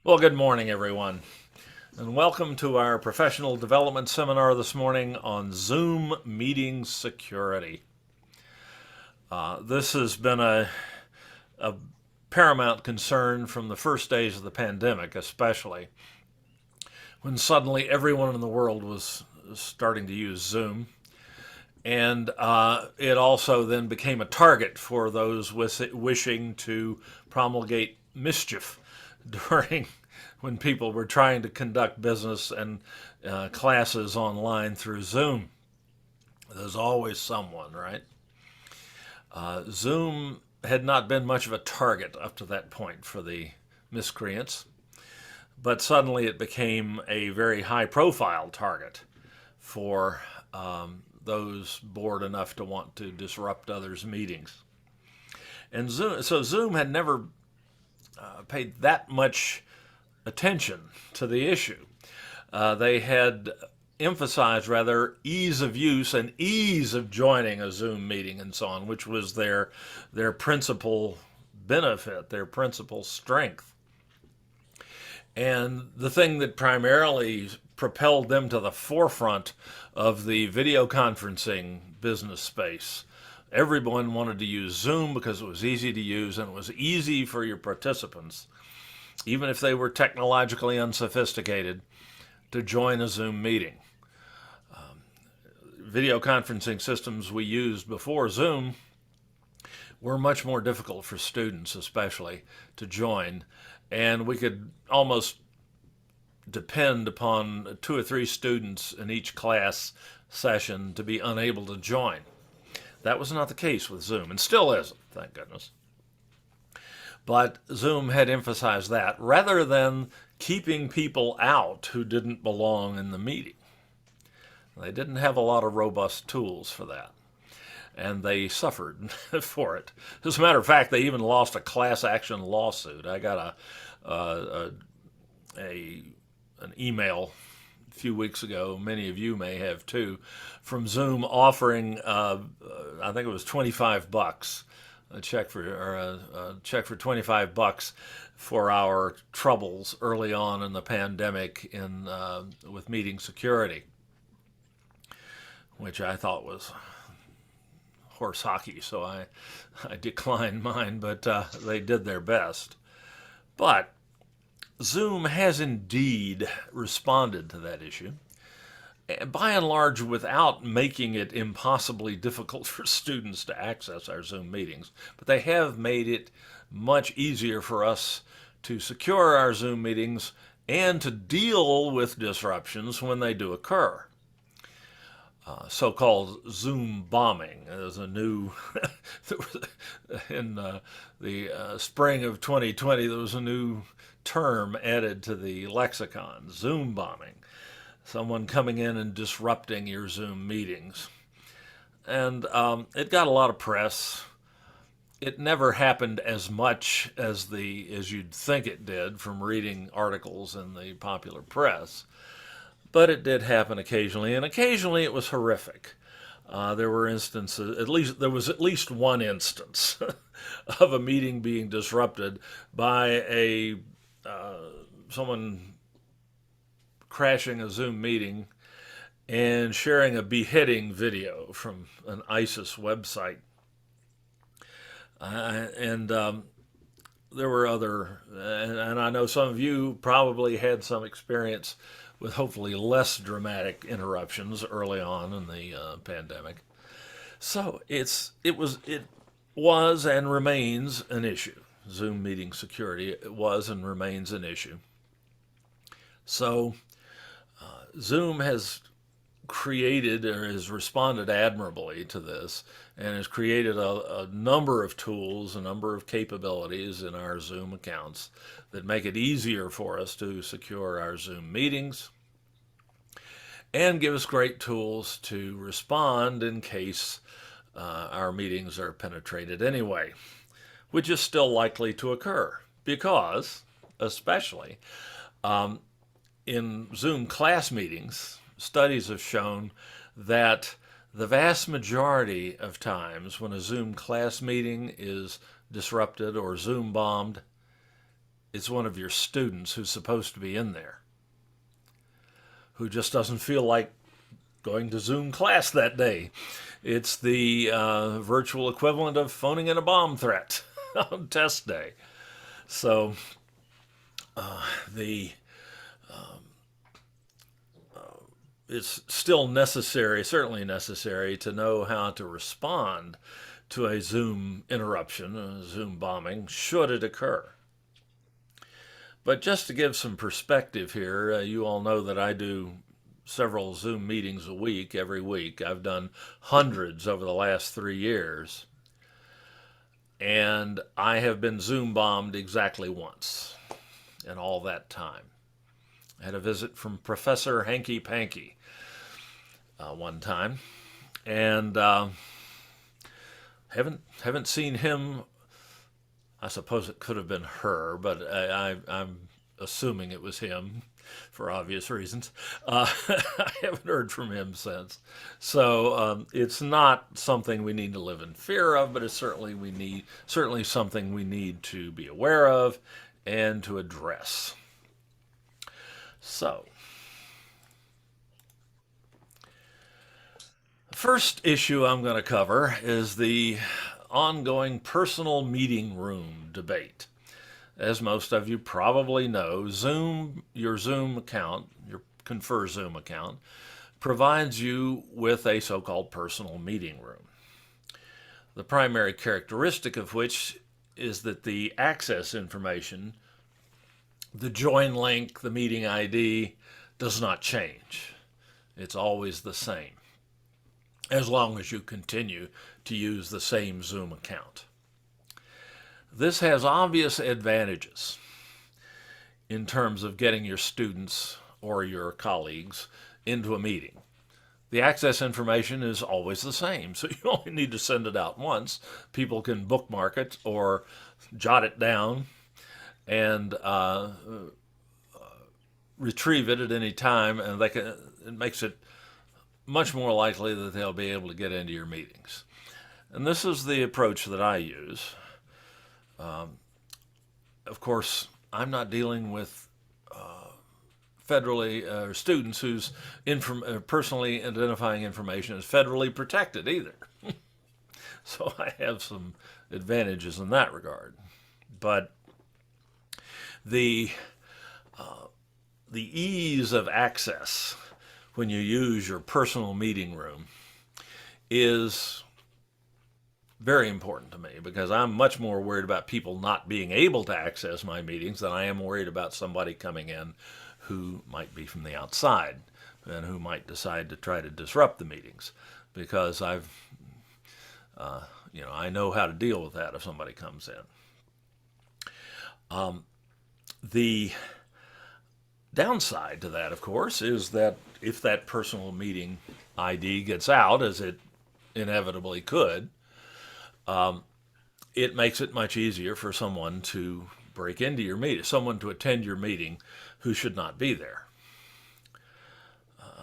Well, good morning, everyone, and welcome to our professional development seminar this morning on Zoom meeting security. This has been a paramount concern from the first days of the pandemic, especially when suddenly everyone in the world was starting to use Zoom. And it also then became a target for those wishing to promulgate mischief during when people were trying to conduct business and classes online through Zoom. There's always someone, right? Zoom had not been much of a target up to that point for the miscreants, but suddenly it became a very high profile target for those bored enough to want to disrupt others' meetings. And Zoom had never paid that much attention to the issue. They had emphasized rather ease of use and ease of joining a Zoom meeting and so on, which was their principal benefit, their principal strength. And the thing that primarily propelled them to the forefront of the video conferencing business space. Everyone wanted to use Zoom because it was easy to use and it was easy for your participants, even if they were technologically unsophisticated, to join a Zoom meeting. Video conferencing systems we used before Zoom were much more difficult for students, especially, to join, and we could almost depend upon 2 or 3 students in each class session to be unable to join. That was not the case with Zoom, and still isn't, thank goodness. But Zoom had emphasized that rather than keeping people out who didn't belong in the meeting. They didn't have a lot of robust tools for that, and they suffered for it. As a matter of fact, they even lost a class action lawsuit. I got an email a few weeks ago, many of you may have too, from Zoom offering, I think it was $25, a check for $25 for our troubles early on in the pandemic with meeting security, which I thought was horse hockey, so I declined mine, but they did their best. But Zoom has indeed responded to that issue, by and large without making it impossibly difficult for students to access our Zoom meetings. But they have made it much easier for us to secure our Zoom meetings and to deal with disruptions when they do occur. So-called Zoom bombing. There's a new, in the spring of 2020, there was a new term added to the lexicon, Zoom bombing. Someone coming in and disrupting your Zoom meetings. And it got a lot of press. It never happened as much as you'd think it did from reading articles in the popular press. But it did happen occasionally, and occasionally it was horrific. There were instances, there was at least one instance of a meeting being disrupted by someone crashing a Zoom meeting and sharing a beheading video from an ISIS website. There were other, and I know some of you probably had some experience with hopefully less dramatic interruptions early on in the pandemic. So it was and remains an issue. Zoom meeting security was and remains an issue. So Zoom has created or has responded admirably to this and has created a number of tools, a number of capabilities in our Zoom accounts that make it easier for us to secure our Zoom meetings and give us great tools to respond in case our meetings are penetrated anyway, which is still likely to occur because, especially in Zoom class meetings, studies have shown that the vast majority of times when a Zoom class meeting is disrupted or Zoom bombed, it's one of your students who's supposed to be in there, who just doesn't feel like going to Zoom class that day. It's the virtual equivalent of phoning in a bomb threat on test day. So the it's still necessary, certainly necessary, to know how to respond to a Zoom interruption, a Zoom bombing, should it occur. But just to give some perspective here, you all know that I do several Zoom meetings a week, every week. I've done hundreds over the last 3 years. And I have been Zoom bombed exactly once in all that time. I had a visit from Professor Hanky Panky one time, and haven't seen him. I suppose it could have been her, but I'm assuming it was him for obvious reasons. I haven't heard from him since, so it's not something we need to live in fear of, but it's certainly something we need to be aware of and to address. So, the first issue I'm going to cover is the ongoing personal meeting room debate. As most of you probably know, your Zoom account, your Confer Zoom account, provides you with a so-called personal meeting room. The primary characteristic of which is that the access information, the join link, the meeting ID, does not change. It's always the same, as long as you continue to use the same Zoom account. This has obvious advantages in terms of getting your students or your colleagues into a meeting. The access information is always the same, so you only need to send it out once. People can bookmark it or jot it down and retrieve it at any time, and it makes it much more likely that they'll be able to get into your meetings. And this is the approach that I use. Of course, I'm not dealing with federally students whose personally identifying information is federally protected either. So I have some advantages in that regard. But the ease of access when you use your personal meeting room is very important to me, because I'm much more worried about people not being able to access my meetings than I am worried about somebody coming in who might be from the outside and who might decide to try to disrupt the meetings, because I know how to deal with that if somebody comes in. The downside to that, of course, is that if that personal meeting ID gets out, as it inevitably could, it makes it much easier for someone to break into your meeting, someone to attend your meeting who should not be there.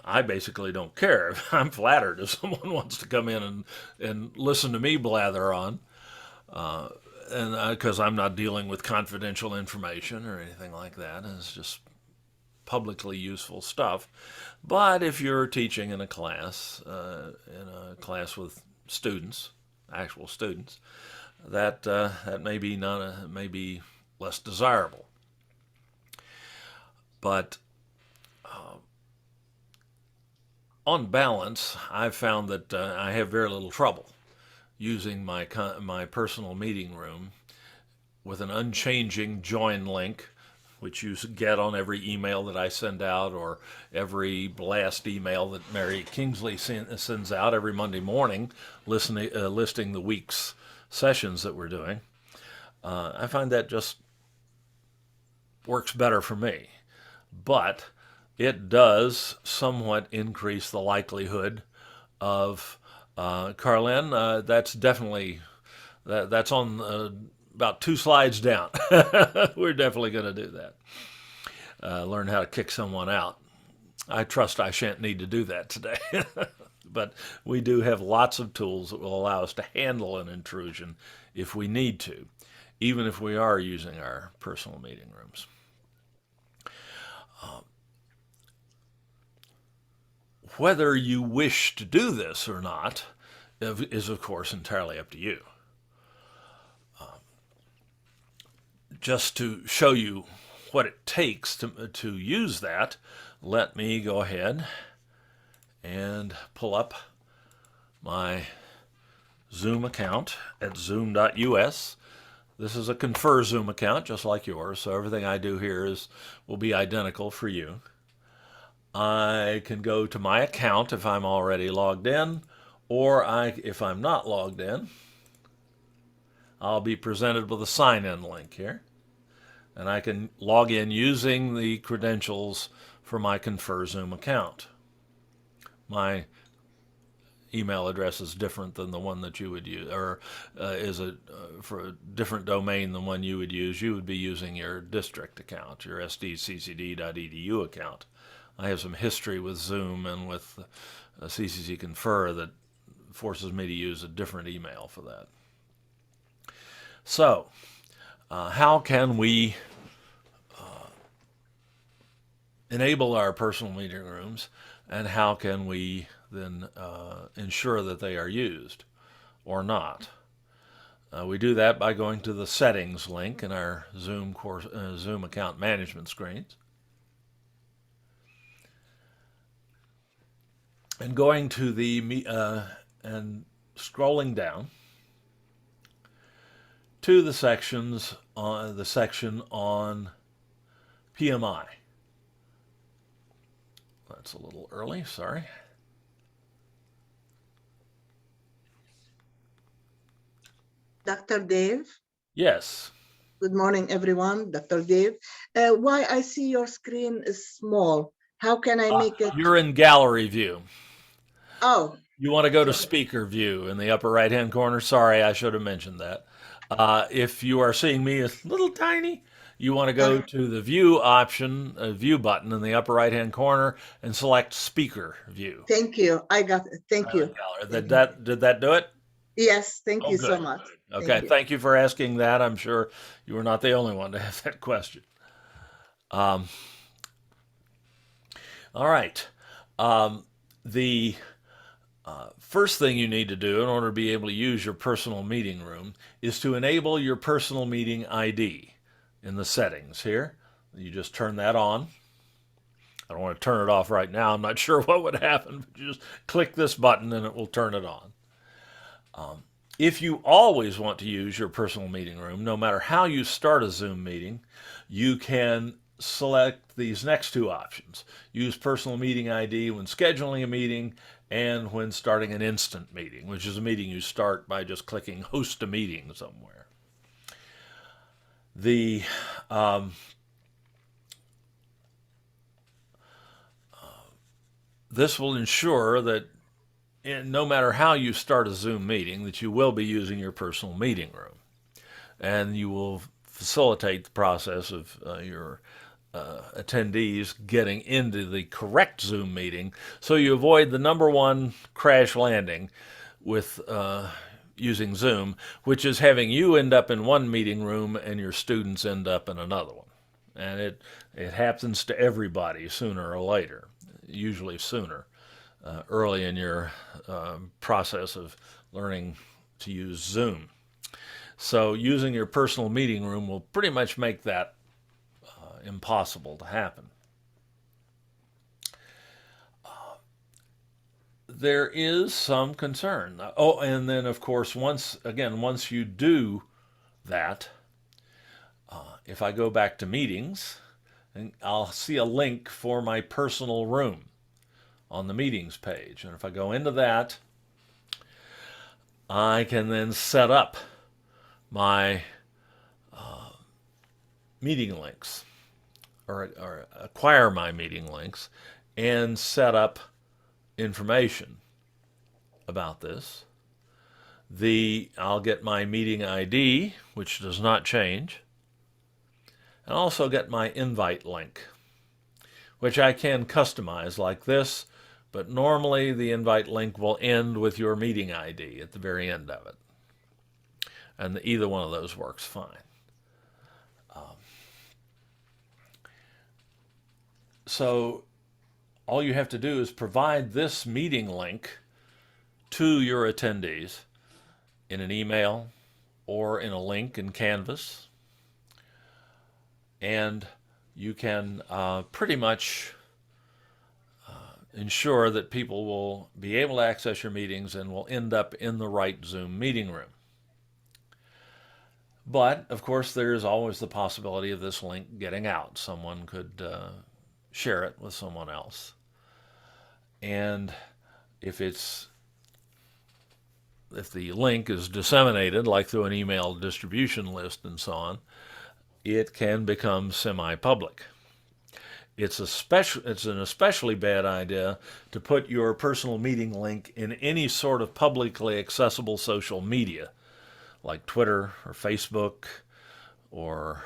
I basically don't care. I'm flattered if someone wants to come in and listen to me blather on, and because I'm not dealing with confidential information or anything like that. It's just publicly useful stuff. But if you're teaching in a class with students, actual students, that may be less desirable. But on balance, I've found that I have very little trouble using my personal meeting room with an unchanging join link, which you get on every email that I send out, or every blast email that Mary Kingsley sends out every Monday morning, listing the week's sessions that we're doing. I find that just works better for me. But it does somewhat increase the likelihood of, Carlin, that's definitely, that's on about 2 slides down. We're definitely going to do that. Learn how to kick someone out. I trust I shan't need to do that today. But we do have lots of tools that will allow us to handle an intrusion if we need to. even if we are using our personal meeting rooms. Whether you wish to do this or not is, of course, entirely up to you. Just to show you what it takes to use that, let me go ahead and pull up my Zoom account at zoom.us. This is a Confer Zoom account, just like yours, so everything I do here will be identical for you. I can go to my account if I'm already logged in, or if I'm not logged in, I'll be presented with a sign-in link here. And I can log in using the credentials for my Confer Zoom account. My email address is different than the one that you would use, or for a different domain than one you would use. You would be using your district account, your sdccd.edu account. I have some history with Zoom and with CCC Confer that forces me to use a different email for that. So, how can we enable our personal meeting rooms, and how can we then ensure that they are used or not? We do that by going to the settings link in our Zoom account management screens, and going to and scrolling down to the section on PMI. That's a little early, sorry. Dr. Dave? Yes. Good morning, everyone. Dr. Dave. Why I see your screen is small? How can I make it? You're in gallery view. Oh. You want to go to speaker view in the upper right-hand corner. Sorry, I should have mentioned that. If you are seeing me as little tiny, you want to go to the view option, view button in the upper right-hand corner, and select speaker view. Thank you. I got it. Thank you. Did that do it? Yes. Thank you so much. Okay. Thank you for asking that. I'm sure you were not the only one to have that question. All right. The first thing you need to do in order to be able to use your personal meeting room is to enable your personal meeting ID in the settings here. You just turn that on. I don't want to turn it off right now. I'm not sure what would happen, but you just click this button and it will turn it on. If you always want to use your personal meeting room, no matter how you start a Zoom meeting, you can select these next two options. Use personal meeting ID when scheduling a meeting and when starting an instant meeting, which is a meeting you start by just clicking host a meeting somewhere. This will ensure that no matter how you start a Zoom meeting, that you will be using your personal meeting room. And you will facilitate the process of your attendees getting into the correct Zoom meeting, so you avoid the number one crash landing with using Zoom, which is having you end up in one meeting room and your students end up in another one. And it happens to everybody sooner or later, usually sooner, early in your process of learning to use Zoom. So using your personal meeting room will pretty much make that impossible to happen. There is some concern. Oh, and then of course, once you do that, if I go back to meetings, I'll see a link for my personal room on the meetings page. And if I go into that, I can then set up my meeting links, or acquire my meeting links and set up information about this. I'll get my meeting ID, which does not change, and also get my invite link, which I can customize like this, but normally the invite link will end with your meeting ID at the very end of it. And either one of those works fine. So all you have to do is provide this meeting link to your attendees in an email or in a link in Canvas, and you can pretty much ensure that people will be able to access your meetings and will end up in the right Zoom meeting room. But, of course, there's always the possibility of this link getting out. Someone could share it with someone else. And if the link is disseminated, like through an email distribution list and so on, it can become semi-public. It's an especially bad idea to put your personal meeting link in any sort of publicly accessible social media, like Twitter or Facebook or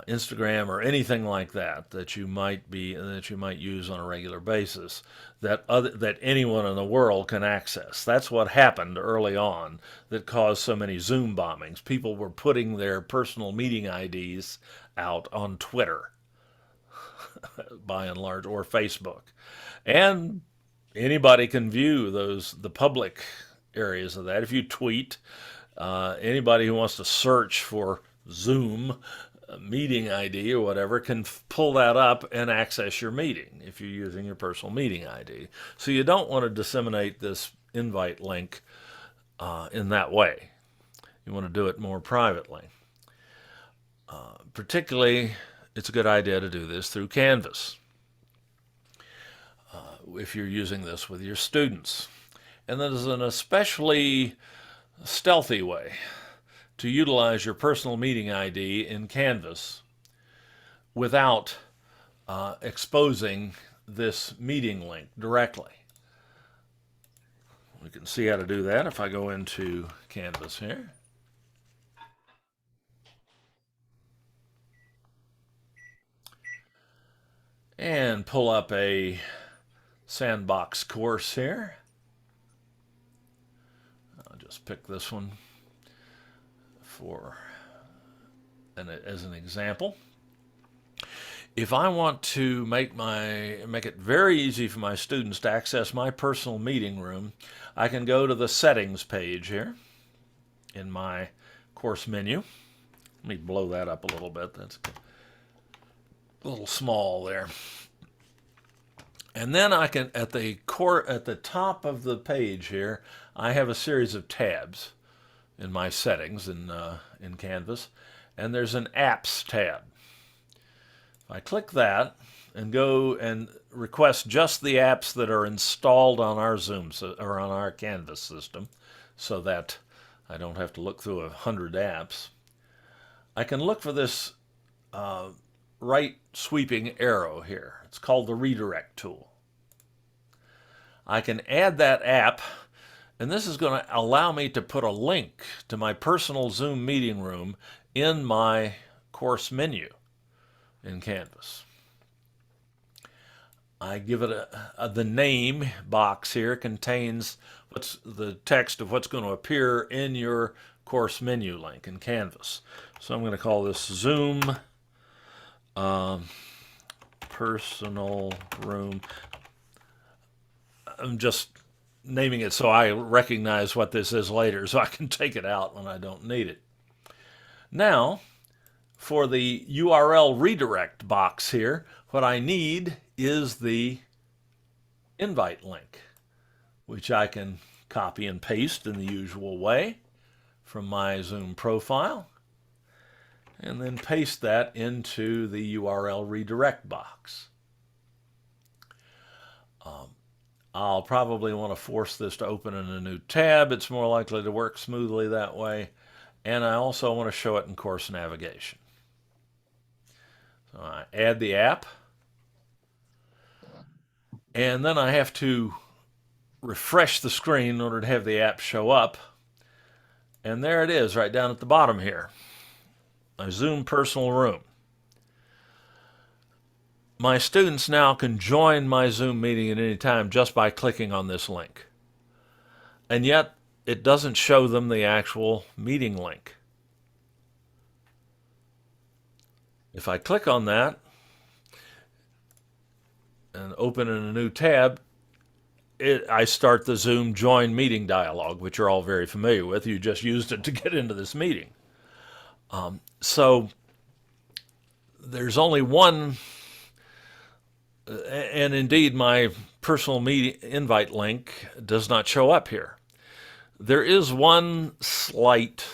Instagram or anything like that you might use on a regular basis that anyone in the world can access. That's what happened early on that caused so many Zoom bombings. People were putting their personal meeting IDs out on Twitter, by and large, or Facebook, and anybody can view the public areas of that. If you tweet, anybody who wants to search for Zoom meeting ID or whatever can pull that up and access your meeting if you're using your personal meeting ID. So you don't want to disseminate this invite link in that way. You want to do it more privately. Particularly, it's a good idea to do this through Canvas if you're using this with your students. And there's an especially stealthy way to utilize your personal meeting ID in Canvas without exposing this meeting link directly. We can see how to do that if I go into Canvas here. And pull up a sandbox course here. I'll just pick this one as an example. If I want to make it very easy for my students to access my personal meeting room, I can go to the settings page here in my course menu. Let me blow that up a little bit. That's a little small there. And then I can, at the top of the page here, I have a series of tabs in my settings in Canvas, and there's an Apps tab. If I click that and go and request just the apps that are installed on our or on our Canvas system, so that I don't have to look through 100 apps, I can look for this right sweeping arrow here. It's called the redirect tool. I can add that app, and this is going to allow me to put a link to my personal Zoom meeting room in my course menu in Canvas. I give it the name box here contains the text of what's going to appear in your course menu link in Canvas. So I'm going to call this Zoom personal room. I'm just naming it so I recognize what this is later, so I can take it out when I don't need it. Now, for the URL redirect box here, what I need is the invite link, which I can copy and paste in the usual way from my Zoom profile, and then paste that into the URL redirect box. I'll probably want to force this to open in a new tab. It's more likely to work smoothly that way. And I also want to show it in course navigation. So I add the app. And then I have to refresh the screen in order to have the app show up. And there it is right down at the bottom here. My Zoom personal room. My students now can join my Zoom meeting at any time just by clicking on this link. And yet, it doesn't show them the actual meeting link. If I click on that, and open in a new tab, I start the Zoom join meeting dialog, which you're all very familiar with. You just used it to get into this meeting. So there's only one, and indeed my personal meeting invite link does not show up here. There is one slight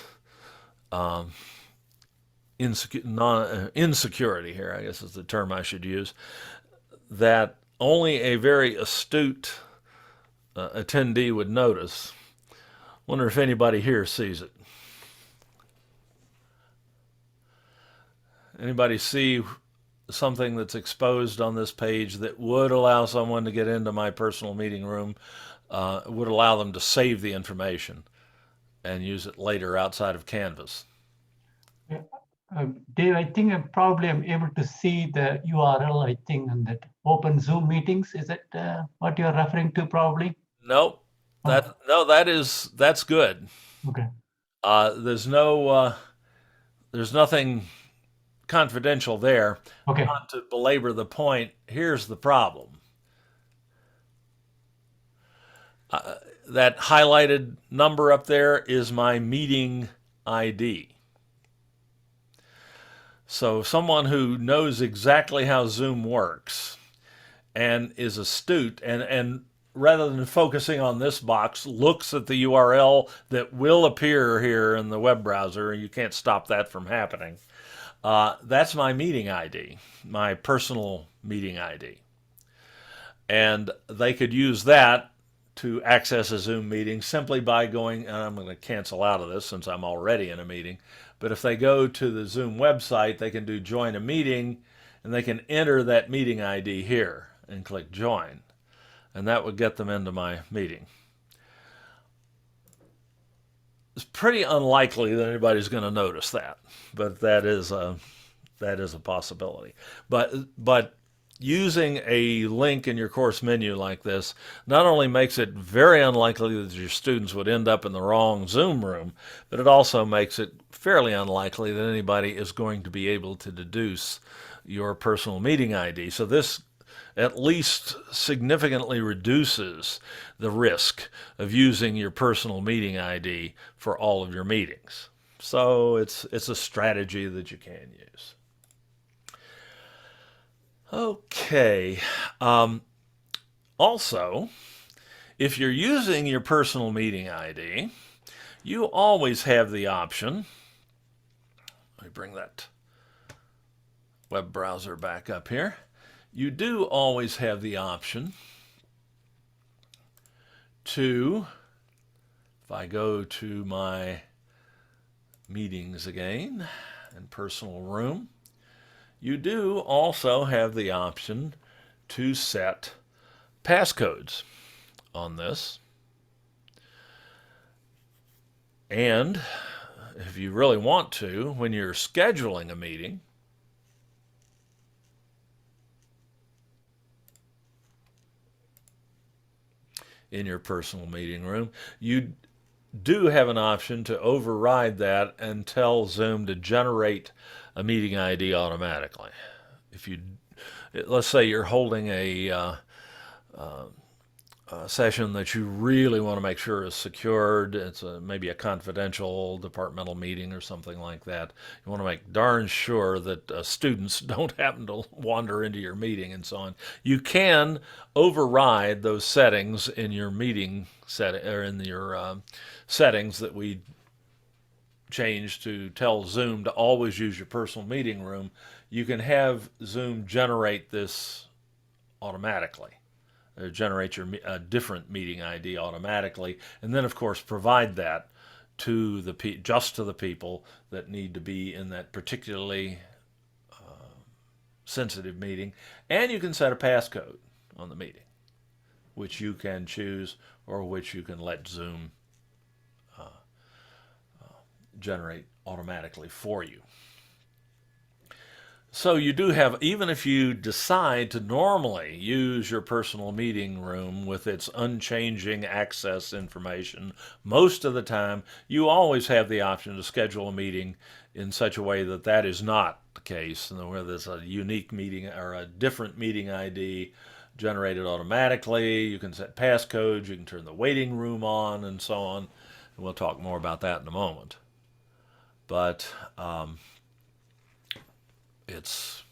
insecurity here, I guess is the term I should use, that only a very astute attendee would notice. Wonder if anybody here sees it. Anybody see something that's exposed on this page that would allow someone to get into my personal meeting room, would allow them to save the information and use it later outside of Canvas? Dave, I think I probably am able to see the URL, I think, on that open Zoom meetings. Is that what you're referring to probably? Nope. That's good. Okay. There's nothing confidential there. Okay. Not to belabor the point, here's the problem. That highlighted number up there is my meeting ID. So someone who knows exactly how Zoom works and is astute and rather than focusing on this box, looks at the URL that will appear here in the web browser, and you can't stop that from happening. That's my meeting ID, my personal meeting ID. And they could use that to access a Zoom meeting simply by going, and I'm going to cancel out of this since I'm already in a meeting, but if they go to the Zoom website, they can do join a meeting, and they can enter that meeting ID here and click join. And that would get them into my meeting. It's pretty unlikely that anybody's going to notice that, but that is a possibility. But using a link in your course menu like this not only makes it very unlikely that your students would end up in the wrong Zoom room, but it also makes it fairly unlikely that anybody is going to be able to deduce your personal meeting ID. So this at least significantly reduces the risk of using your personal meeting ID for all of your meetings. So it's a strategy that you can use. Okay. Also, if you're using your personal meeting ID, you always have the option. Let me bring that web browser back up here. You do always have the option to, if I go to my meetings again and personal room, you do also have the option to set passcodes on this. And if you really want to, when you're scheduling a meeting, in your personal meeting room, you do have an option to override that and tell Zoom to generate a meeting ID automatically. If you, let's say you're holding a session that you really want to make sure is secured, it's maybe a confidential departmental meeting or something like that. You want to make darn sure that students don't happen to wander into your meeting and so on. You can override those settings in your meeting setting or in your settings that we changed to tell Zoom to always use your personal meeting room. You can have Zoom generate this automatically. Generate your different meeting ID automatically, and then of course provide that to the just to the people that need to be in that particularly sensitive meeting. And you can set a passcode on the meeting, which you can choose or which you can let Zoom generate automatically for you. So you do have, even if you decide to normally use your personal meeting room with its unchanging access information, most of the time you always have the option to schedule a meeting in such a way that that is not the case, and where there's a unique meeting or a different meeting ID generated automatically. You can set passcodes. You can turn the waiting room on and so on. And we'll talk more about that in a moment. But it's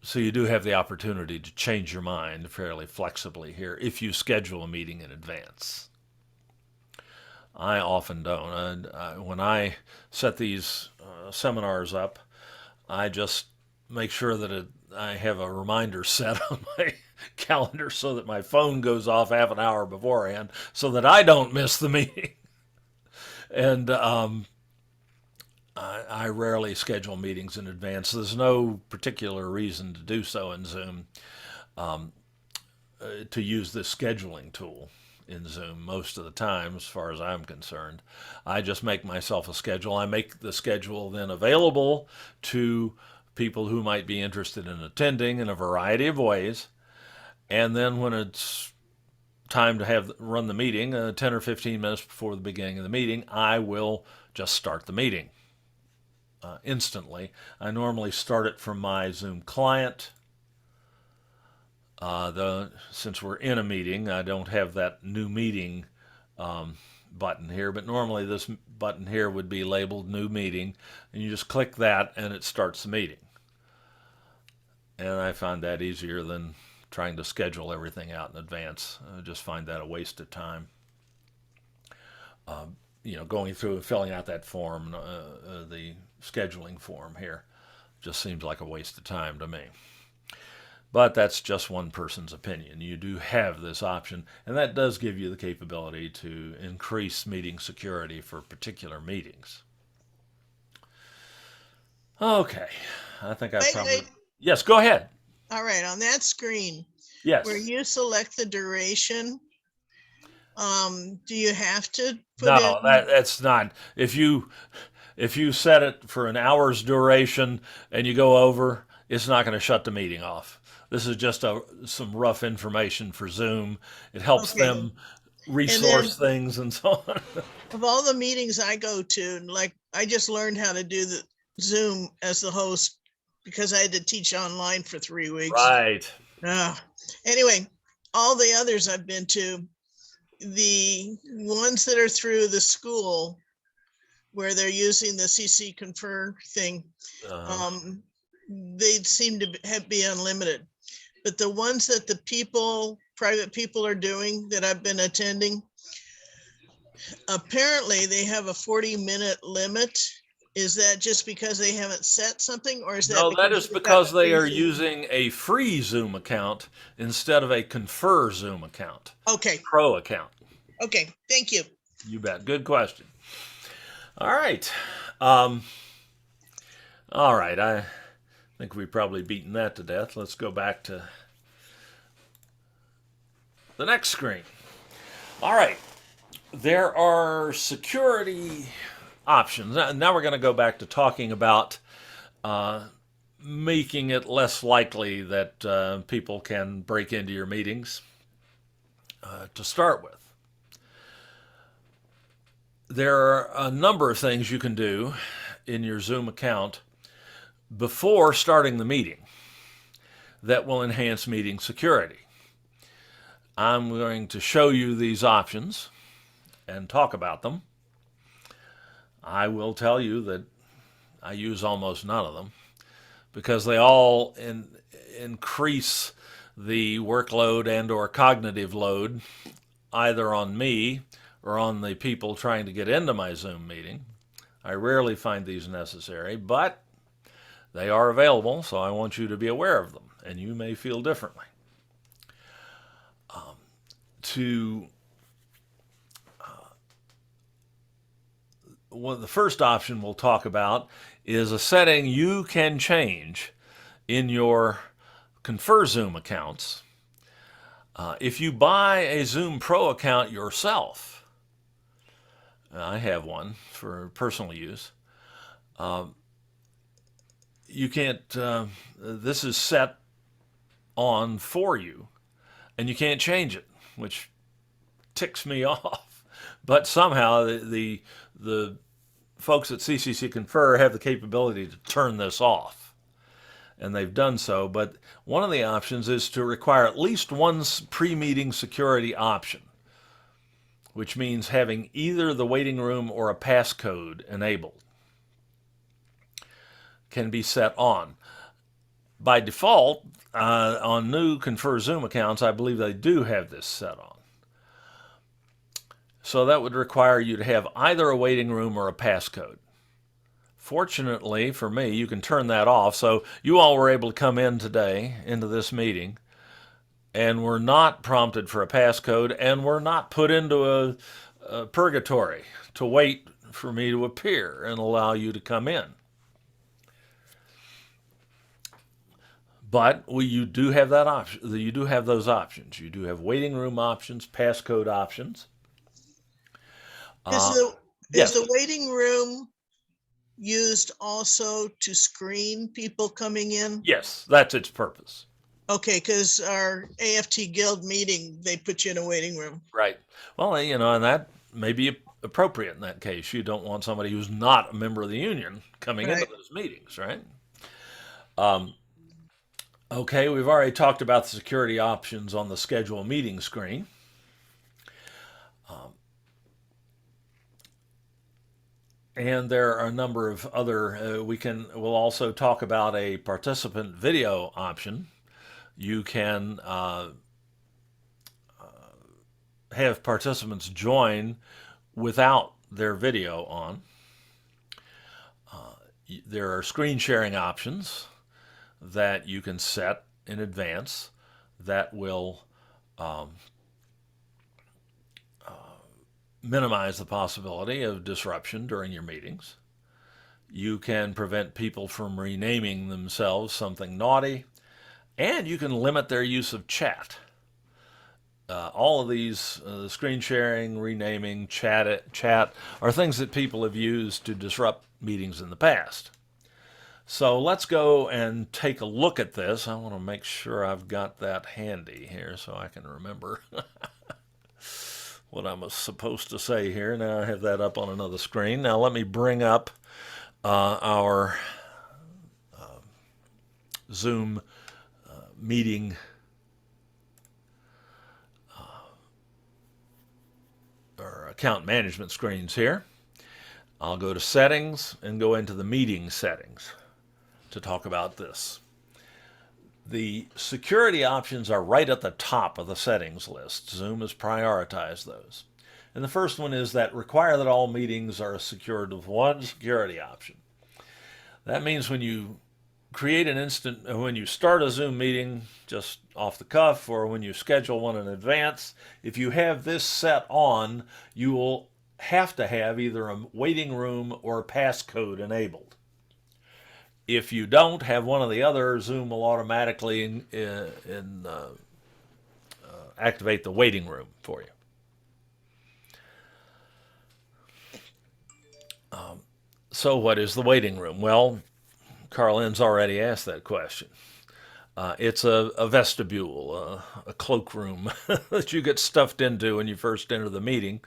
so you do have the opportunity to change your mind fairly flexibly here if you schedule a meeting in advance. I often don't. When I set these seminars up, I just make sure that I have a reminder set on my calendar so that my phone goes off half an hour beforehand so that I don't miss the meeting. And I rarely schedule meetings in advance. There's no particular reason to do so in Zoom, to use this scheduling tool in Zoom most of the time, as far as I'm concerned. I just make myself a schedule. I make the schedule then available to people who might be interested in attending in a variety of ways. And then when it's time to run the meeting, 10 or 15 minutes before the beginning of the meeting, I will just start the meeting instantly. I normally start it from my Zoom client. Since we're in a meeting, I don't have that new meeting button here, but normally this button here would be labeled new meeting, and you just click that and it starts the meeting. And I find that easier than trying to schedule everything out in advance. I just find that a waste of time. Going through and filling out that form, the scheduling form here, just seems like a waste of time to me. But that's just one person's opinion. You do have this option, and that does give you the capability to increase meeting security for particular meetings. Okay, I think I probably... Wait. Yes, go ahead. All right, on that screen, Yes. where you select the duration, do you have to put No, in? that's not. If you set it for an hour's duration and you go over, it's not going to shut the meeting off. This is just some rough information for Zoom. It helps Okay. them resource then- things and so on. Of all the meetings I go to, like I just learned how to do the Zoom as the host because I had to teach online for 3 weeks. Right. Anyway, all the others I've been to, the ones that are through the school where they're using the CC Confer thing, they seem to be unlimited. But the ones that the private people are doing that I've been attending, apparently they have a 40-minute limit. Is that just because they haven't set something, or is that? No, that is because they are using a free Zoom account instead of a Confer Zoom account. Okay. Pro account. Okay, thank you. You bet. Good question. All right. All right. I think we've probably beaten that to death. Let's go back to the next screen. All right. There are security options. Now we're going to go back to talking about making it less likely that people can break into your meetings to start with. There are a number of things you can do in your Zoom account before starting the meeting that will enhance meeting security. I'm going to show you these options and talk about them. I will tell you that I use almost none of them because they all increase the workload and or cognitive load either on me or on the people trying to get into my Zoom meeting. I rarely find these necessary, but they are available, so I want you to be aware of them, and you may feel differently. The first option we'll talk about is a setting you can change in your Confer Zoom accounts. If you buy a Zoom Pro account yourself, I have one for personal use, you can't, this is set on for you, and you can't change it, which ticks me off. But somehow the folks at CCC Confer have the capability to turn this off. and they've done so. But one of the options is to require at least one pre-meeting security option, which means having either the waiting room or a passcode enabled can be set on. By default, on new Confer Zoom accounts, I believe they do have this set on. So that would require you to have either a waiting room or a passcode. Fortunately for me, you can turn that off. So you all were able to come in today into this meeting and were not prompted for a passcode and were not put into a purgatory to wait for me to appear and allow you to come in. But you do have that option. You do have those options. You do have waiting room options, passcode options. Is yes. the waiting room used also to screen people coming in? Yes, that's its purpose. Okay, because our AFT Guild meeting, they put you in a waiting room. Right. Well, and that may be appropriate in that case. You don't want somebody who's not a member of the union coming into those meetings, right? Okay, we've already talked about the security options on the schedule meeting screen. And there are a number of other, we'll also talk about a participant video option. You can have participants join without their video on. There are screen sharing options that you can set in advance that will minimize the possibility of disruption during your meetings. You can prevent people from renaming themselves something naughty, and you can limit their use of chat. All of these, screen sharing, renaming, chat are things that people have used to disrupt meetings in the past. So let's go and take a look at this. I want to make sure I've got that handy here so I can remember what I'm supposed to say here. Now I have that up on another screen. Now let me bring up our Zoom meeting or account management screens here. I'll go to settings and go into the meeting settings to talk about this. The security options are right at the top of the settings list. Zoom has prioritized those. And the first one is that require that all meetings are secured with one security option. That means when you create when you start a Zoom meeting just off the cuff, or when you schedule one in advance, if you have this set on, you will have to have either a waiting room or a passcode enabled. If you don't have one or the other, Zoom will automatically activate the waiting room for you. So what is the waiting room? Well, Carlin's already asked that question. It's a vestibule, a cloakroom that you get stuffed into when you first enter the meeting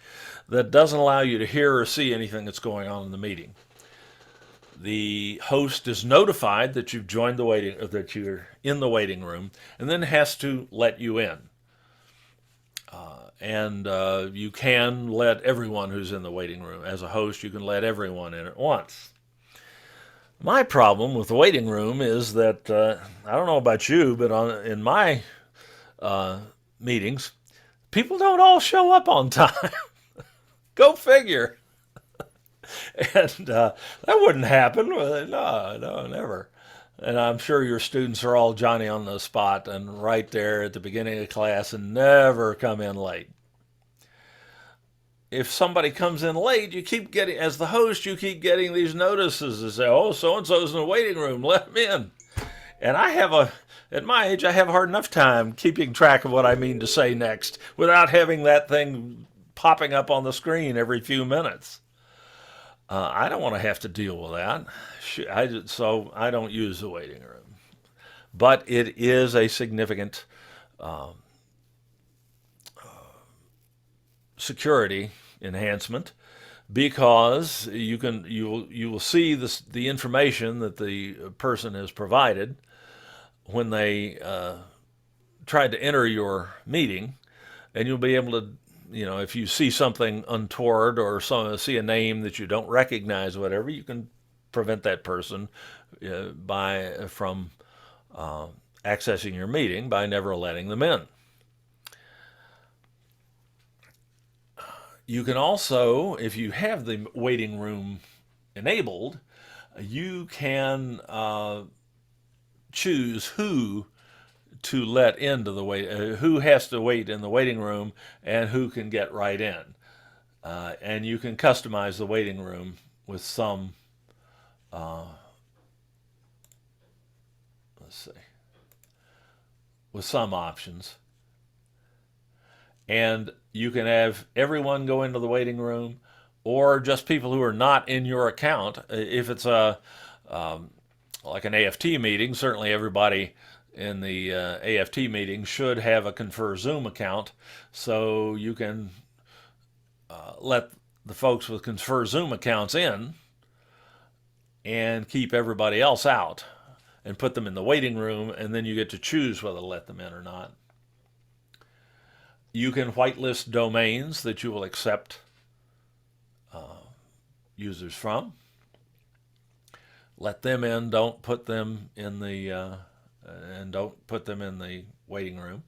that doesn't allow you to hear or see anything that's going on in the meeting. The host is notified that you've joined the waiting, or that you're in the waiting room, and then has to let you in. You can let everyone who's in the waiting room. As a host, you can let everyone in at once. My problem with the waiting room is that, I don't know about you, but in my meetings, people don't all show up on time. Go figure. And that wouldn't happen. No, never. And I'm sure your students are all Johnny on the spot and right there at the beginning of class and never come in late. If somebody comes in late, you keep getting, as the host, you keep getting these notices that say, oh, so-and-so's in the waiting room, let them in. And at my age, I have a hard enough time keeping track of what I mean to say next without having that thing popping up on the screen every few minutes. I don't want to have to deal with that, so I don't use the waiting room. But it is a significant security enhancement, because you will see the information that the person has provided when they tried to enter your meeting, and you'll be able to, if you see something untoward or see a name that you don't recognize, whatever, you can prevent that person from accessing your meeting by never letting them in. You can also, if you have the waiting room enabled, you can choose who to let into the who has to wait in the waiting room and who can get right in. And you can customize the waiting room with some, with some options. And you can have everyone go into the waiting room, or just people who are not in your account. If it's like an AFT meeting, certainly everybody in the AFT meeting should have a Confer Zoom account, so you can let the folks with Confer Zoom accounts in and keep everybody else out and put them in the waiting room, and then you get to choose whether to let them in or not. You can whitelist domains that you will accept users from. Let them in. Don't put them in the waiting room.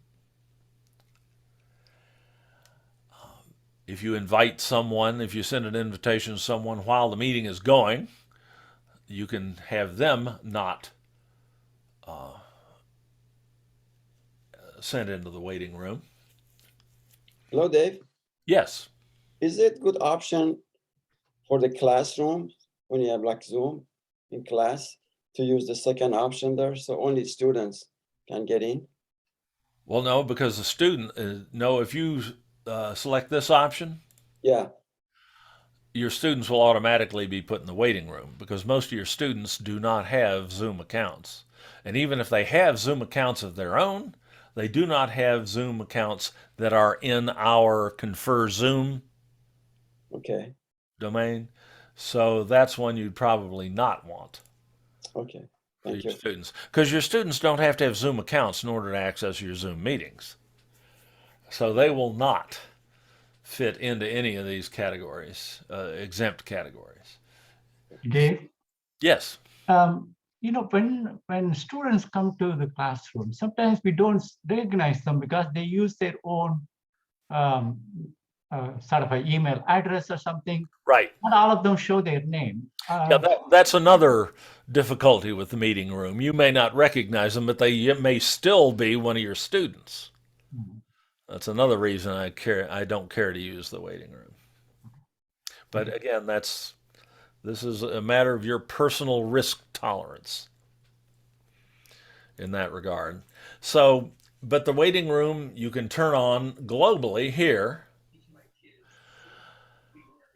If you invite someone, if you send an invitation to someone while the meeting is going, you can have them not sent into the waiting room. Hello, Dave. Yes. Is it good option for the classroom when you have like Zoom in class to use the second option there so only students can get in? Well, no, because the student, if you select this option, Yeah. your students will automatically be put in the waiting room, because most of your students do not have Zoom accounts. And even if they have Zoom accounts of their own, they do not have Zoom accounts that are in our Confer Zoom domain. So that's one you'd probably not want Okay. for Thank your you. students, because your students don't have to have Zoom accounts in order to access your Zoom meetings. So they will not fit into any of these categories, exempt categories. Dave, Yes. when students come to the classroom, sometimes we don't recognize them because they use their own sort of an email address or something. Right. Not all of them show their name. Yeah, that's another difficulty with the meeting room. You may not recognize them, but they may still be one of your students. That's another reason I don't care to use the waiting room. But again, this is a matter of your personal risk tolerance in that regard. So, but the waiting room you can turn on globally here.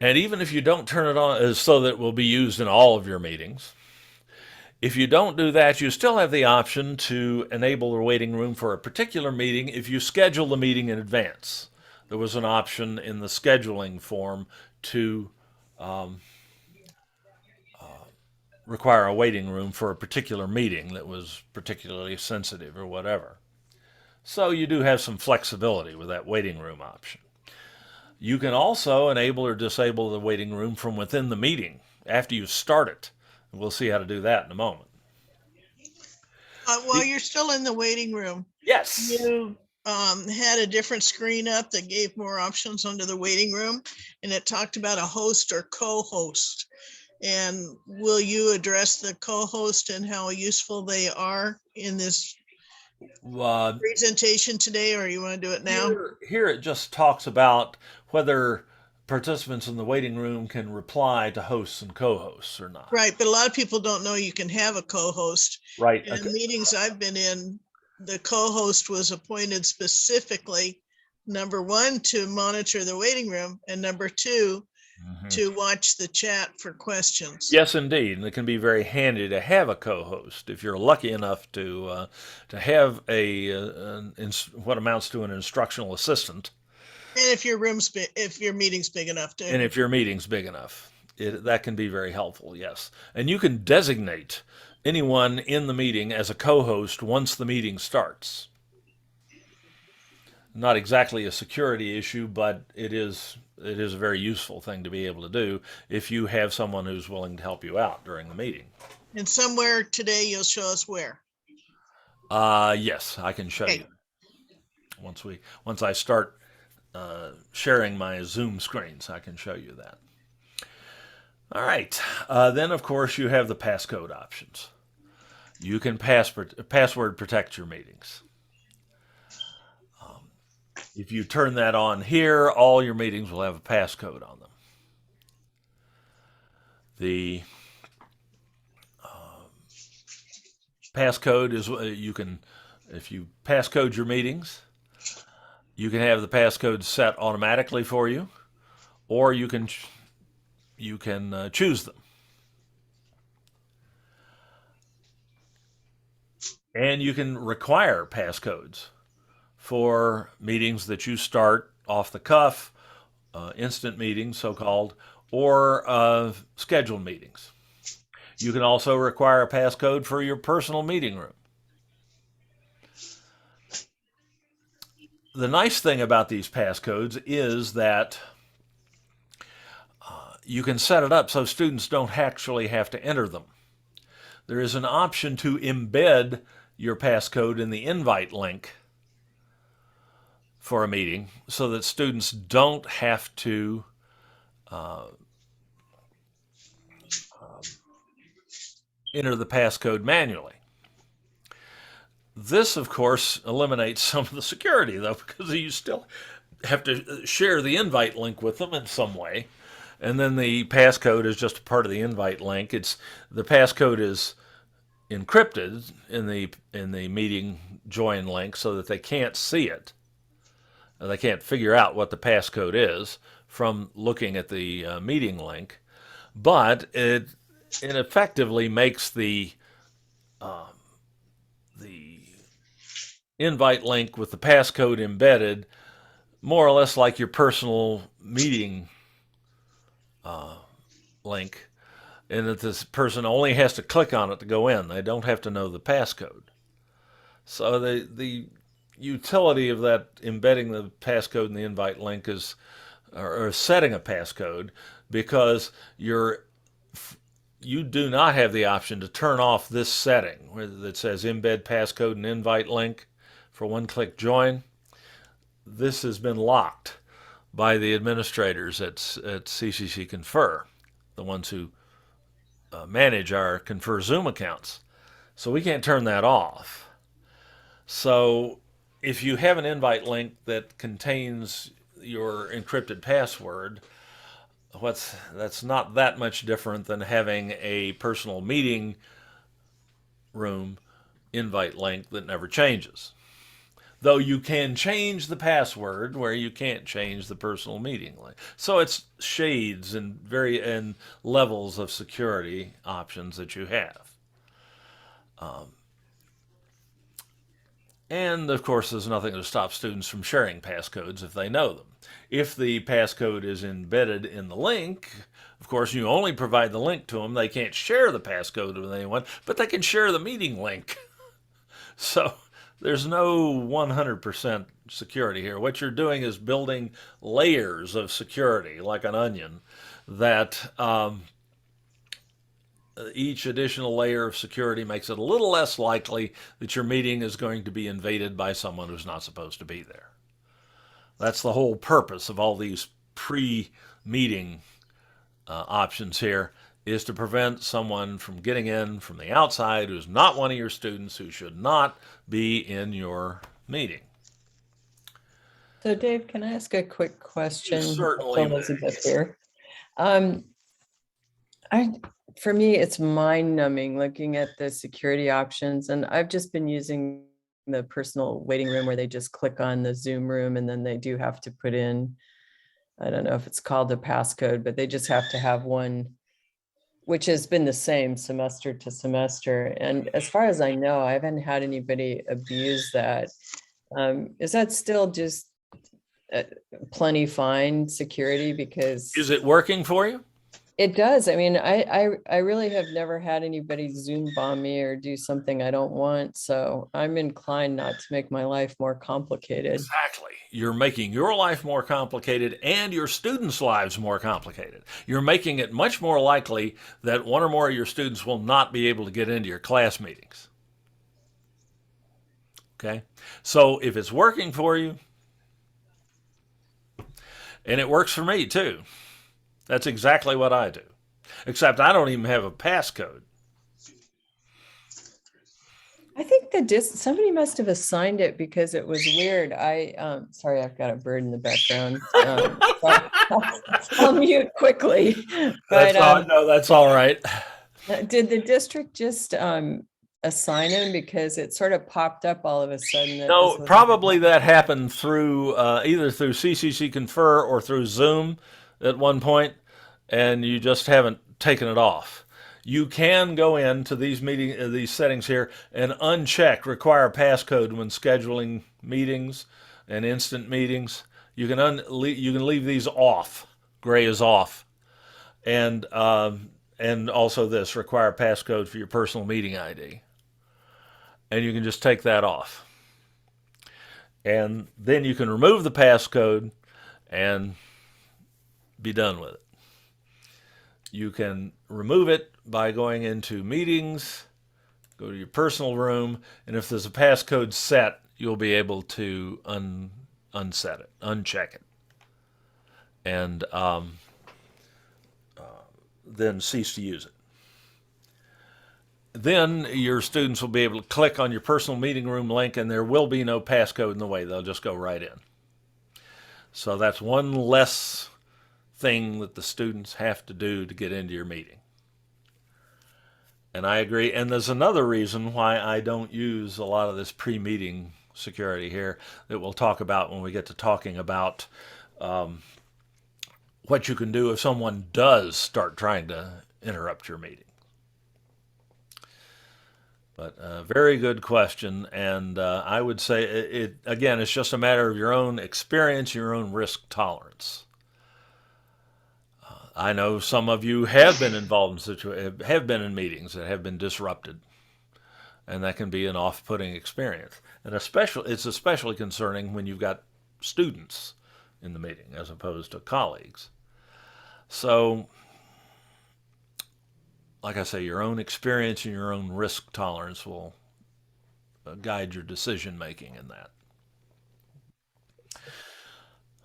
And even if you don't turn it on so that it will be used in all of your meetings, if you don't do that, you still have the option to enable the waiting room for a particular meeting if you schedule the meeting in advance. There was an option in the scheduling form to require a waiting room for a particular meeting that was particularly sensitive or whatever. So you do have some flexibility with that waiting room option. You can also enable or disable the waiting room from within the meeting after you start it. We'll see how to do that in a moment. While you're still in the waiting room, Yes. you had a different screen up that gave more options under the waiting room, and it talked about a host or co-host. And will you address the co-host and how useful they are in this presentation today, or you want to do it now? Here it just talks about whether participants in the waiting room can reply to hosts and co-hosts or not. Right, but a lot of people don't know you can have a co-host. Right. In meetings I've been in, the co-host was appointed specifically, number one, to monitor the waiting room, and number two, to watch the chat for questions. Yes, indeed, and it can be very handy to have a co-host if you're lucky enough to have what amounts to an instructional assistant. And if your meeting's big enough too. And if your meeting's big enough, that can be very helpful. Yes, and you can designate anyone in the meeting as a co-host once the meeting starts. Not exactly a security issue, but it is a very useful thing to be able to do if you have someone who's willing to help you out during the meeting. And somewhere today you'll show us where. Yes, I can show Okay. you. Once I start sharing my Zoom screens, I can show you that. All right. Then, of course, you have the passcode options. You can password protect your meetings. If you turn that on here, all your meetings will have a passcode on them. The passcode is you can, if you passcode your meetings, you can have the passcode set automatically for you, or you can choose them. And you can require passcodes for meetings that you start off the cuff, instant meetings, so-called, or scheduled meetings. You can also require a passcode for your personal meeting room. The nice thing about these passcodes is that you can set it up so students don't actually have to enter them. There is an option to embed your passcode in the invite link for a meeting so that students don't have to enter the passcode manually. This, of course, eliminates some of the security, though, because you still have to share the invite link with them in some way. And then the passcode is just a part of the invite link. The passcode is encrypted in the meeting join link so that they can't see it. They can't figure out what the passcode is from looking at the meeting link, but it effectively makes the invite link with the passcode embedded more or less like your personal meeting link, and that this person only has to click on it to go in. They don't have to know the passcode. So the utility of that embedding the passcode in the invite link is, or setting a passcode, because you do not have the option to turn off this setting that says embed passcode and invite link for one-click join. This has been locked by the administrators at CCC Confer, the ones who manage our Confer Zoom accounts. So we can't turn that off. So if you have an invite link that contains your encrypted password, that's not that much different than having a personal meeting room invite link that never changes. Though you can change the password where you can't change the personal meeting link. So it's shades and levels of security options that you have. And of course, there's nothing to stop students from sharing passcodes if they know them. If the passcode is embedded in the link, of course, you only provide the link to them. They can't share the passcode with anyone, but they can share the meeting link. So there's no 100% security here. What you're doing is building layers of security, like an onion, that each additional layer of security makes it a little less likely that your meeting is going to be invaded by someone who's not supposed to be there. That's the whole purpose of all these pre-meeting options here, is to prevent someone from getting in from the outside who's not one of your students, who should not be in your meeting. So Dave, can I ask a quick question? Certainly. Elizabeth here. For me, it's mind-numbing looking at the security options, and I've just been using the personal waiting room where they just click on the Zoom room, and then they do have to put in, I don't know if it's called a passcode, but they just have to have one, which has been the same semester to semester. And as far as I know, I haven't had anybody abuse that. Is that still just plenty fine security? Because is it working for you? It does. I mean, I really have never had anybody Zoom bomb me or do something I don't want. So I'm inclined not to make my life more complicated. Exactly. You're making your life more complicated and your students' lives more complicated. You're making it much more likely that one or more of your students will not be able to get into your class meetings. Okay? So if it's working for you, and it works for me too, that's exactly what I do. Except I don't even have a passcode. I think somebody must have assigned it because it was weird. Sorry, I've got a bird in the background. I'll mute quickly. But No, that's all right. did the district just assign him because it sort of popped up all of a sudden? No, probably that happened through either through CCC Confer or through Zoom at one point, and you just haven't taken it off. You can go into these settings here and uncheck require passcode when scheduling meetings and instant meetings. You can leave these off. Gray is off, and also this require passcode for your personal meeting ID, and you can just take that off. And then you can remove the passcode and be done with it. You can remove it by going into meetings, go to your personal room, and if there's a passcode set, you'll be able to unset it, uncheck it, and then cease to use it. Then your students will be able to click on your personal meeting room link, and there will be no passcode in the way. They'll just go right in. So that's one less thing that the students have to do to get into your meeting. And I agree. And there's another reason why I don't use a lot of this pre-meeting security here that we'll talk about when we get to talking about what you can do if someone does start trying to interrupt your meeting. But very good question, and I would say it again. It's just a matter of your own experience, your own risk tolerance. I know some of you have been involved in have been in meetings that have been disrupted, and that can be an off-putting experience. And it's especially concerning when you've got students in the meeting as opposed to colleagues. So, like I say, your own experience and your own risk tolerance will guide your decision making in that.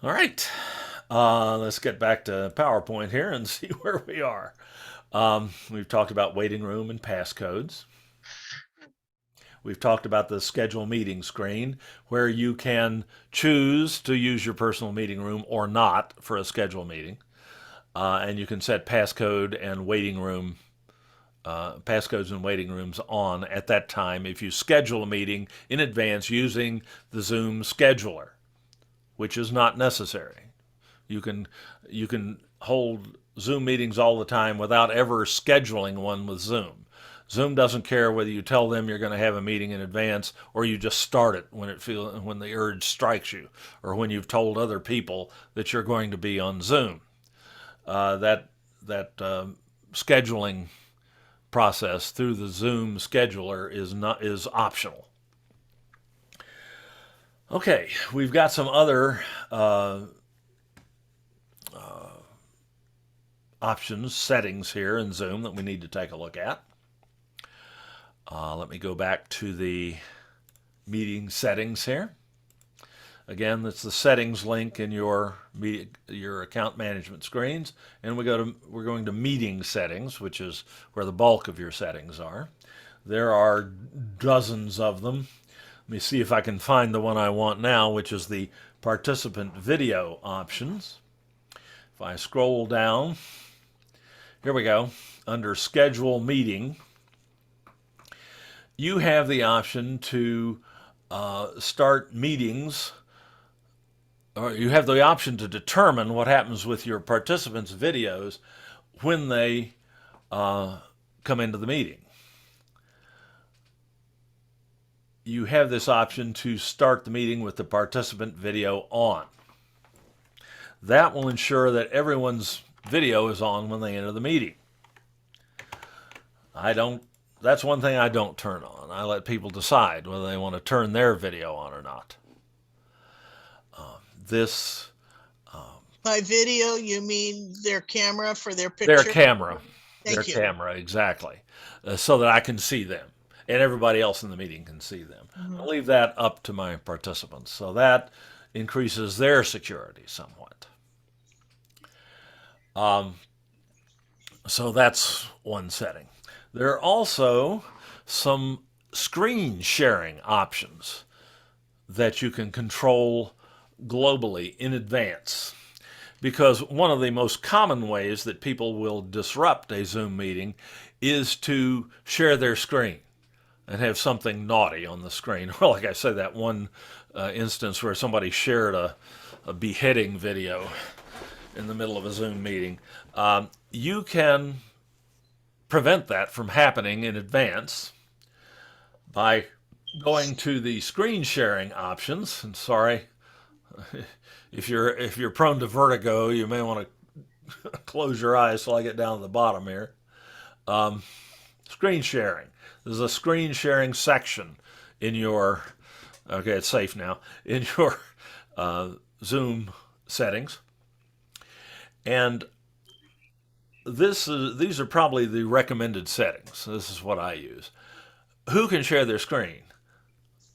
All right, let's get back to PowerPoint here and see where we are. We've talked about waiting room and passcodes. We've talked about the schedule meeting screen where you can choose to use your personal meeting room or not for a schedule meeting. And you can set passcode and waiting room passcodes and waiting rooms on at that time if you schedule a meeting in advance using the Zoom scheduler, which is not necessary. You can hold Zoom meetings all the time without ever scheduling one with Zoom. Zoom doesn't care whether you tell them you're going to have a meeting in advance or you just start it when the urge strikes you, or when you've told other people that you're going to be on Zoom. That scheduling process through the Zoom scheduler is optional. Okay, we've got some other options, settings here in Zoom that we need to take a look at. Let me go back to the meeting settings here. Again, that's the settings link in your account management screens, and we're going to meeting settings, which is where the bulk of your settings are. There are dozens of them. Let me see if I can find the one I want now, which is the participant video options. If I scroll down, here we go, under schedule meeting, you have the option to start meetings, or you have the option to determine what happens with your participants' videos when they come into the meeting. You have this option to start the meeting with the participant video on. That will ensure that everyone's video is on when they enter the meeting. That's one thing I don't turn on. I let people decide whether they want to turn their video on or not. This By video, you mean their camera for their picture? Their camera. Thank you. Camera, exactly. So that I can see them and everybody else in the meeting can see them. I'll leave that up to my participants. So that increases their security somewhat. So that's one setting. There are also some screen sharing options that you can control globally in advance. Because one of the most common ways that people will disrupt a Zoom meeting is to share their screen and have something naughty on the screen. Or like I said, that one instance where somebody shared a beheading video in the middle of a Zoom meeting. You can prevent that from happening in advance by going to the screen sharing options. And sorry, if you're prone to vertigo, you may want to close your eyes till I get down to the bottom here. Screen sharing. There's a screen sharing section in your, okay, it's safe now, in your Zoom settings. And these are probably the recommended settings. This is what I use. Who can share their screen?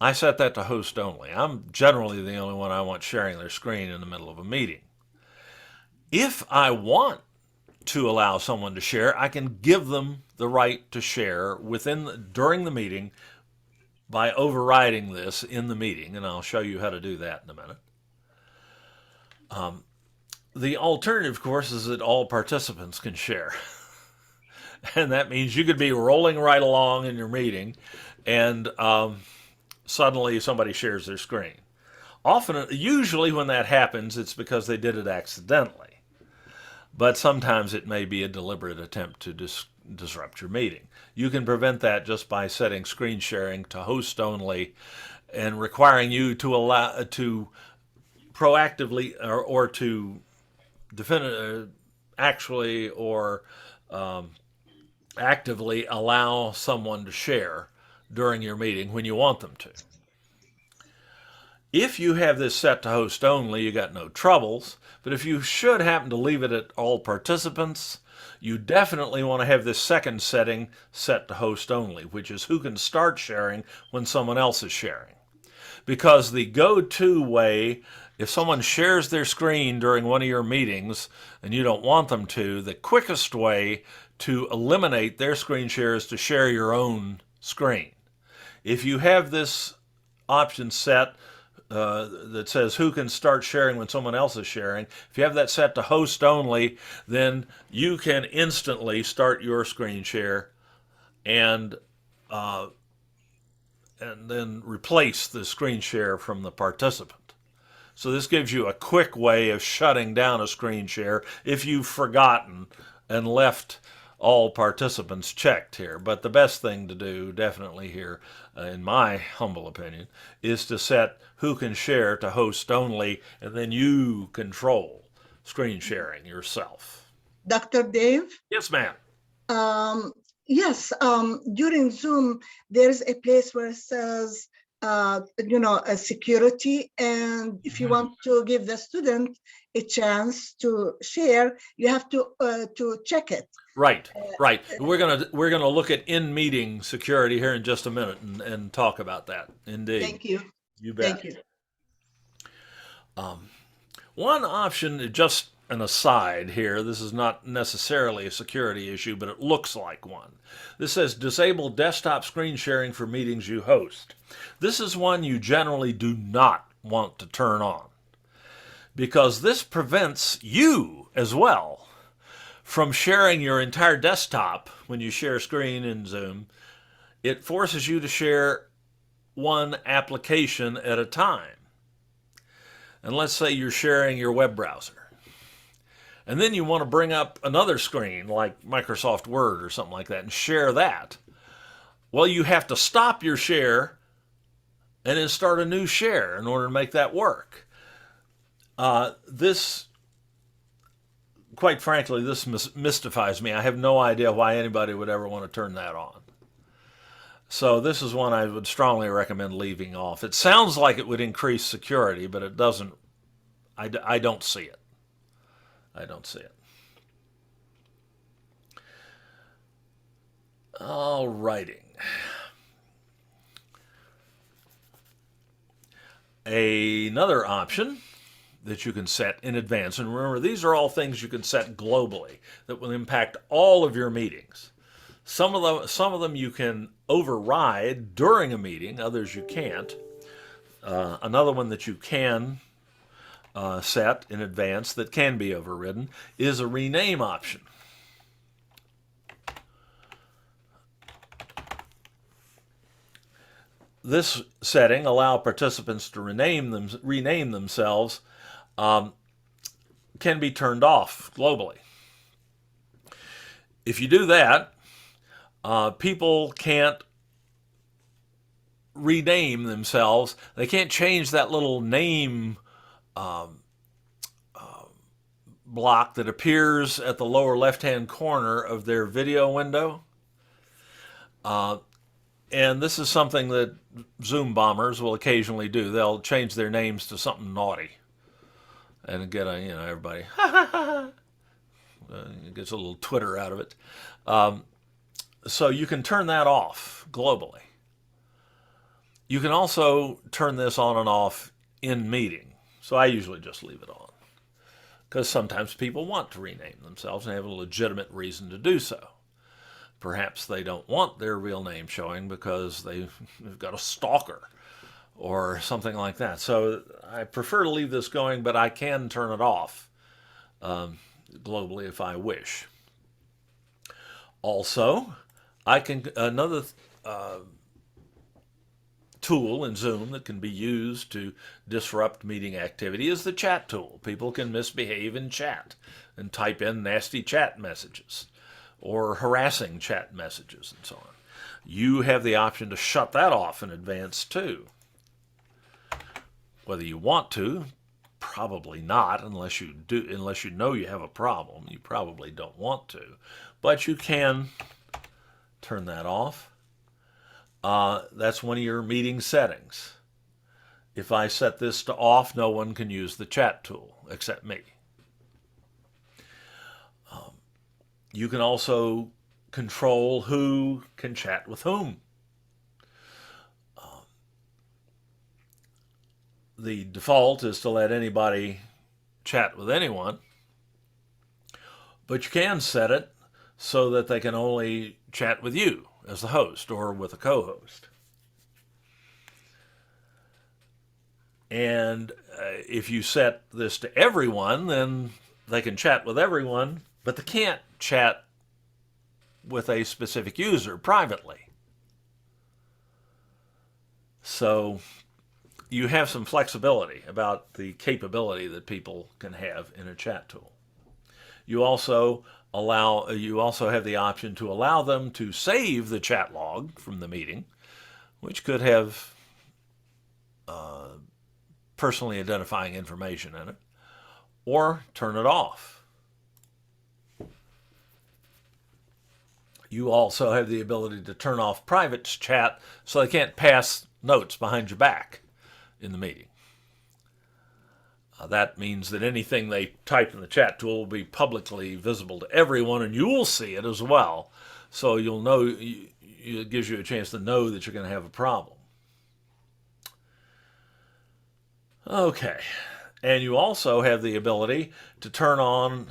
I set that to host only. I'm generally the only one I want sharing their screen in the middle of a meeting. If I want to allow someone to share, I can give them the right to share during the meeting by overriding this in the meeting, and I'll show you how to do that in a minute. The alternative, of course, is that all participants can share. And that means you could be rolling right along in your meeting and suddenly somebody shares their screen. Usually when that happens, it's because they did it accidentally. But sometimes it may be a deliberate attempt to disrupt your meeting. You can prevent that just by setting screen sharing to host only and requiring you to allow to proactively or to actively allow someone to share during your meeting when you want them to. If you have this set to host only, you got no troubles. But if you should happen to leave it at all participants, you definitely want to have this second setting set to host only, which is who can start sharing when someone else is sharing. Because the go-to way, if someone shares their screen during one of your meetings and you don't want them to, the quickest way to eliminate their screen share is to share your own screen. If you have this option set that says who can start sharing when someone else is sharing, if you have that set to host only, then you can instantly start your screen share and then replace the screen share from the participant. So this gives you a quick way of shutting down a screen share if you've forgotten and left all participants checked here. But the best thing to do, definitely here, in my humble opinion, is to set who can share to host only, and then you control screen sharing yourself. Dr. Dave? Yes, ma'am. Yes, during Zoom, there's a place where it says, a security. And if you want to give the student a chance to share, you have to check it. Right. We're gonna look at in-meeting security here in just a minute and talk about that. Indeed. Thank you. You bet. Thank you. One option, just an aside here, this is not necessarily a security issue, but it looks like one. This says disable desktop screen sharing for meetings you host. This is one you generally do not want to turn on because this prevents you as well from sharing your entire desktop when you share screen in Zoom. It forces you to share one application at a time. And let's say you're sharing your web browser. And then you want to bring up another screen like Microsoft Word or something like that and share that. Well, you have to stop your share and then start a new share in order to make that work. This quite frankly, this mystifies me. I have no idea why anybody would ever want to turn that on. So this is one I would strongly recommend leaving off. It sounds like it would increase security, but it doesn't. I don't see it. I don't see it. All righty. Another option that you can set in advance, and remember, these are all things you can set globally that will impact all of your meetings. Some of them you can override during a meeting, others you can't. Another one that you can set in advance that can be overridden is a rename option. This setting allows participants to rename themselves can be turned off globally. If you do that, people can't rename themselves. They can't change that little name block that appears at the lower left-hand corner of their video window. And this is something that Zoom bombers will occasionally do. They'll change their names to something naughty and get everybody gets a little Twitter out of it. So you can turn that off globally. You can also turn this on and off in meeting. So I usually just leave it on because sometimes people want to rename themselves and have a legitimate reason to do so. Perhaps they don't want their real name showing because they've got a stalker or something like that. So I prefer to leave this going, but I can turn it off globally if I wish. Also, another tool in Zoom that can be used to disrupt meeting activity is the chat tool. People can misbehave in chat and type in nasty chat messages or harassing chat messages and so on. You have the option to shut that off in advance too. Whether you want to, probably not, unless you know you have a problem. You probably don't want to, but you can turn that off. That's one of your meeting settings. If I set this to off, no one can use the chat tool except me. You can also control who can chat with whom. The default is to let anybody chat with anyone, but you can set it so that they can only chat with you as the host or with a co-host. And if you set this to everyone, then they can chat with everyone, but they can't chat with a specific user privately. So you have some flexibility about the capability that people can have in a chat tool. You also have the option to allow them to save the chat log from the meeting, which could have personally identifying information in it, or turn it off. You also have the ability to turn off private chat so they can't pass notes behind your back in the meeting. That means that anything they type in the chat tool will be publicly visible to everyone, and you will see it as well. So you'll know, it gives you a chance to know that you're going to have a problem. Okay, and you also have the ability to turn on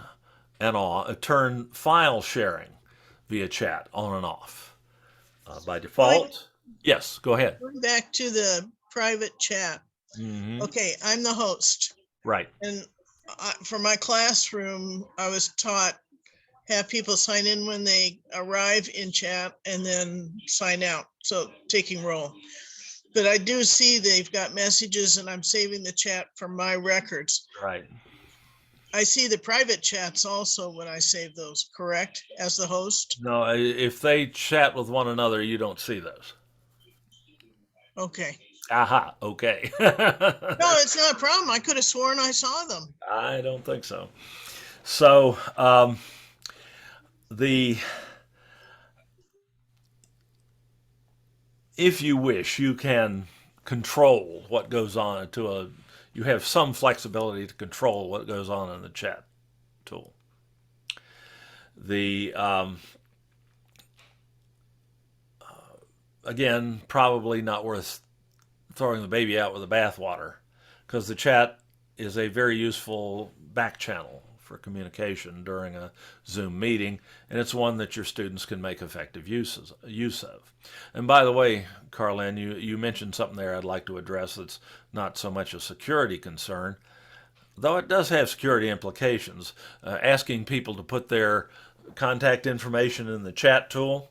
and off, turn file sharing via chat on and off. By default, yes, go ahead. Going back to the private chat. Mm-hmm. Okay, I'm the host. Right. And for my classroom, I was taught have people sign in when they arrive in chat and then sign out. So taking roll. But I do see they've got messages and I'm saving the chat from my records. Right. I see the private chats also when I save those, correct? As the host? No, if they chat with one another, you don't see those. Okay. Aha, okay. No, it's not a problem. I could have sworn I saw them. I don't think so. So the if you wish, you can control what goes on you have some flexibility to control what goes on in the chat tool. The again, probably not worth throwing the baby out with the bathwater, because the chat is a very useful back channel for communication during a Zoom meeting, and it's one that your students can make effective use of. And by the way, Carlin, you mentioned something there I'd like to address that's not so much a security concern, though it does have security implications. Asking people to put their contact information in the chat tool,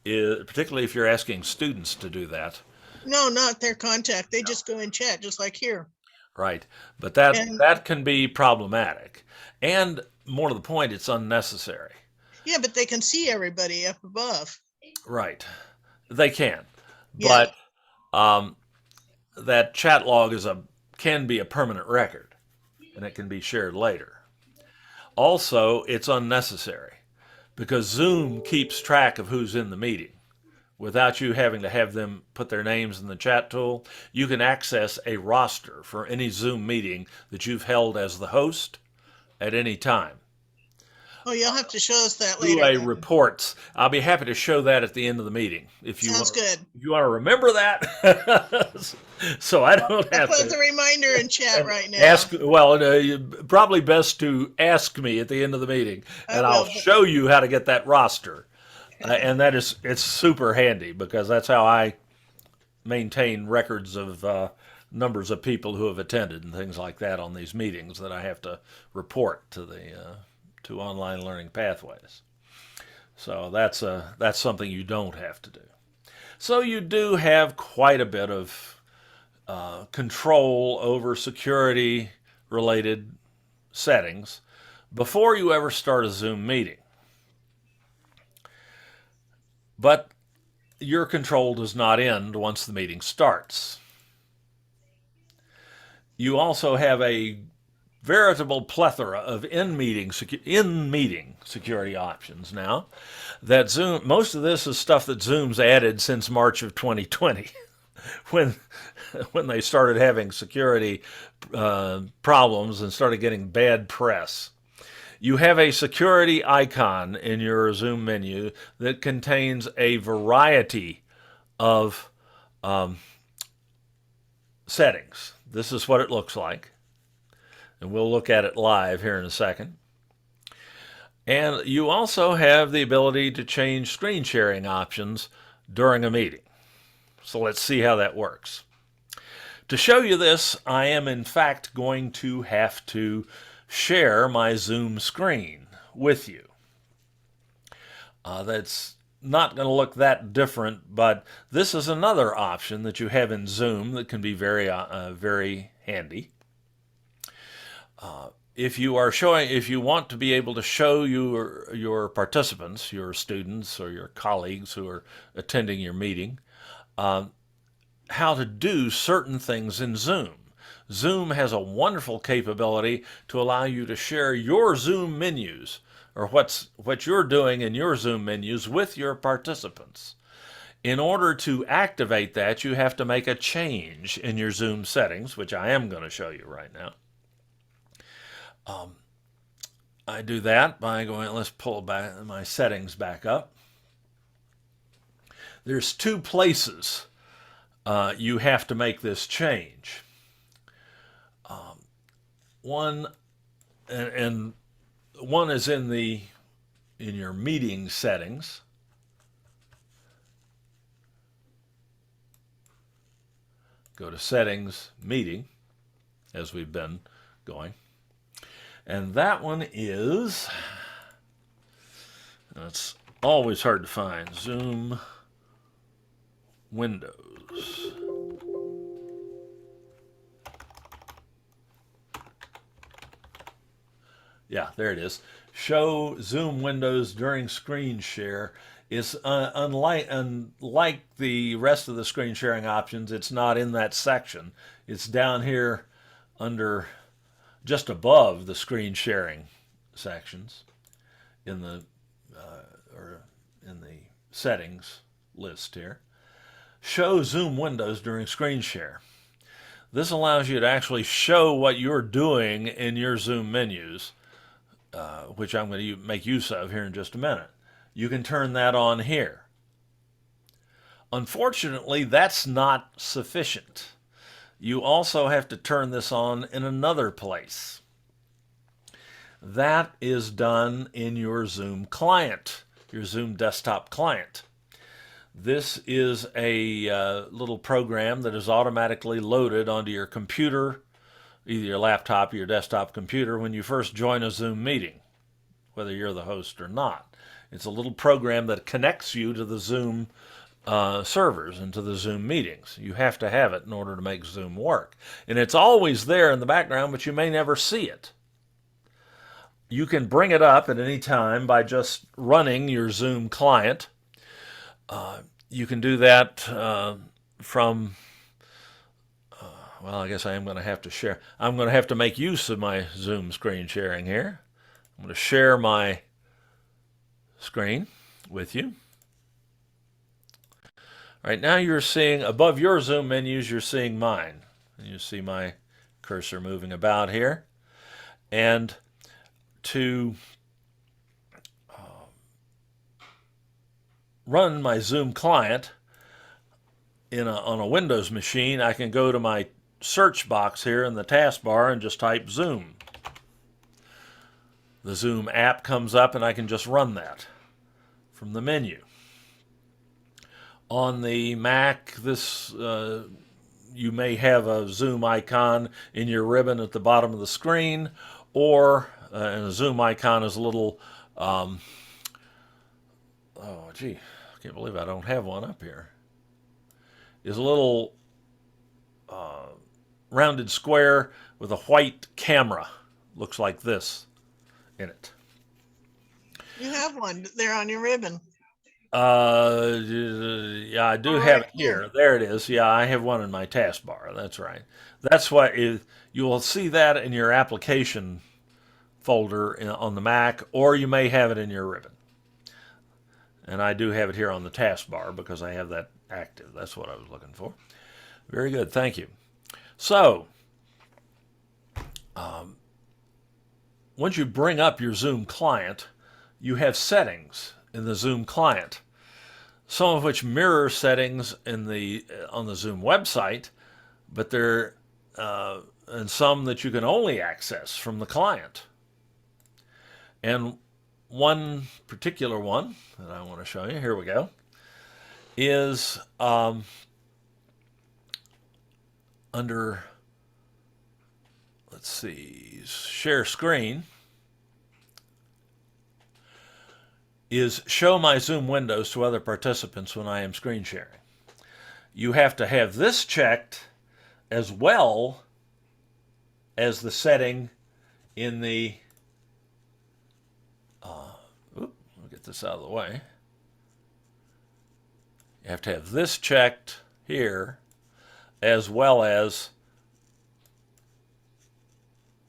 particularly if you're asking students to do that. No, not their contact. They just go in chat, just like here. Right, but And- that can be problematic, and more to the point, it's unnecessary. Yeah, but they can see everybody up above. Right, they can, Yeah. but that chat log can be a permanent record, and it can be shared later. Also, it's unnecessary because Zoom keeps track of who's in the meeting. Without you having to have them put their names in the chat tool, you can access a roster for any Zoom meeting that you've held as the host at any time. Oh, you'll have to show us that Do later. a reports. I'll be happy to show that at the end of the meeting if you Sounds want. good. If you want to remember that, so I don't I'll have put the to reminder in chat right now. ask. Well, probably best to ask me at the end of the meeting, and I'll will. show you how to get that roster. And it's super handy because that's how I maintain records of numbers of people who have attended and things like that on these meetings that I have to report to the to Online Learning Pathways. So that's something you don't have to do. So you do have quite a bit of control over security related settings before you ever start a Zoom meeting. But your control does not end once the meeting starts. You also have a veritable plethora of in-meeting security options now. That Zoom, most of this is stuff that Zoom's added since March of 2020, when they started having security problems and started getting bad press. You have a security icon in your Zoom menu that contains a variety of settings. This is what it looks like, and we'll look at it live here in a second. And you also have the ability to change screen sharing options during a meeting. So let's see how that works. To show you this, I am in fact going to have to share my Zoom screen with you. That's not going to look that different, but this is another option that you have in Zoom that can be very, very handy. If you want to be able to show your participants, your students or your colleagues who are attending your meeting, how to do certain things in Zoom. Zoom has a wonderful capability to allow you to share your Zoom menus, or what you're doing in your Zoom menus, with your participants. In order to activate that, you have to make a change in your Zoom settings, which I am going to show you right now. I do that by going, let's pull back my settings back up. There's two places you have to make this change. One is in your meeting settings. Go to settings, meeting, as we've been going. And that one is, it's always hard to find, Zoom Windows. Yeah, there it is. Show Zoom windows during screen share is unlike the rest of the screen sharing options. It's not in that section. It's down here under, just above the screen sharing sections in the settings list here. Show Zoom windows during screen share. This allows you to actually show what you're doing in your Zoom menus, which I'm going to make use of here in just a minute. You can turn that on here. Unfortunately, that's not sufficient. You also have to turn this on in another place. That is done in your Zoom client, your Zoom desktop client. This is a little program that is automatically loaded onto your computer, either your laptop or your desktop computer, when you first join a Zoom meeting, whether you're the host or not. It's a little program that connects you to the Zoom servers and to the Zoom meetings. You have to have it in order to make Zoom work. And it's always there in the background, but you may never see it. You can bring it up at any time by just running your Zoom client. You can do that from, well, I guess I am going to have to share. I'm going to have to make use of my Zoom screen sharing here. I'm going to share my screen with you. All right, now you're seeing, above your Zoom menus, you're seeing mine. You see my cursor moving about here. And to run my Zoom client on a Windows machine, I can go to my search box here in the taskbar and just type Zoom. The Zoom app comes up and I can just run that from the menu. On the Mac, you may have a Zoom icon in your ribbon at the bottom of the screen, or and a Zoom icon is a little, oh gee, I can't believe I don't have one up here. Is a little rounded square with a white camera, looks like this in it. You have one there on your ribbon. Yeah, I do have it here. There it is. Yeah, I have one in my taskbar. That's right. That's what you will see that in your application folder on the Mac, or you may have it in your ribbon. And I do have it here on the taskbar because I have that active. That's what I was looking for. Very good. Thank you. So, once you bring up your Zoom client, you have settings in the Zoom client, some of which mirror settings on the Zoom website, but they're and some that you can only access from the client. And one particular one that I want to show you, here we go, is under, let's see, share screen, is show my Zoom windows to other participants when I am screen sharing. You have to have this checked as well as the setting in the, I'll get this out of the way. You have to have this checked here as well as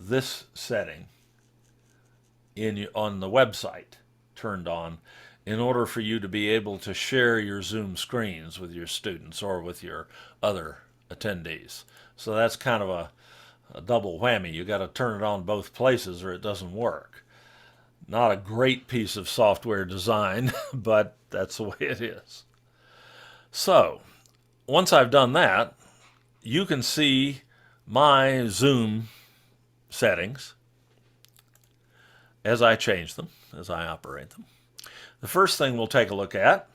this setting on the website turned on in order for you to be able to share your Zoom screens with your students or with your other attendees. So that's kind of a double whammy. You got to turn it on both places or it doesn't work. Not a great piece of software design, but that's the way it is. So once I've done that, you can see my Zoom settings as I change them, as I operate them. The first thing we'll take a look at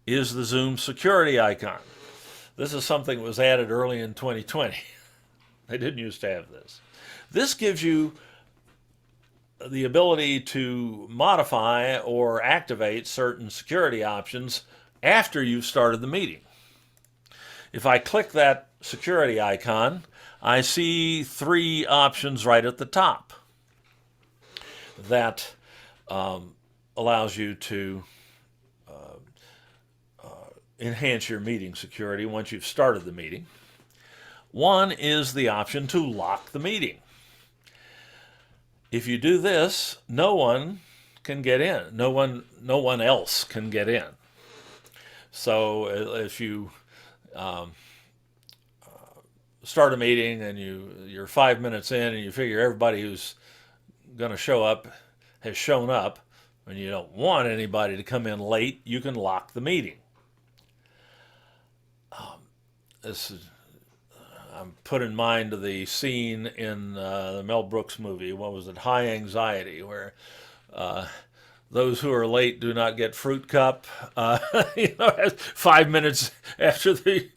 is the Zoom security icon. This is something that was added early in 2020. They didn't used to have this. This gives you the ability to modify or activate certain security options after you've started the meeting. If I click that security icon, I see three options right at the top that allows you to enhance your meeting security once you've started the meeting. One is the option to lock the meeting. If you do this, no one can get in. No one else can get in. So if you start a meeting and you're 5 minutes in and you figure everybody who's going to show up has shown up, and you don't want anybody to come in late, you can lock the meeting. This is, I'm put in mind of the scene in the Mel Brooks movie. What was it? High Anxiety, where those who are late do not get fruit cup. 5 minutes after the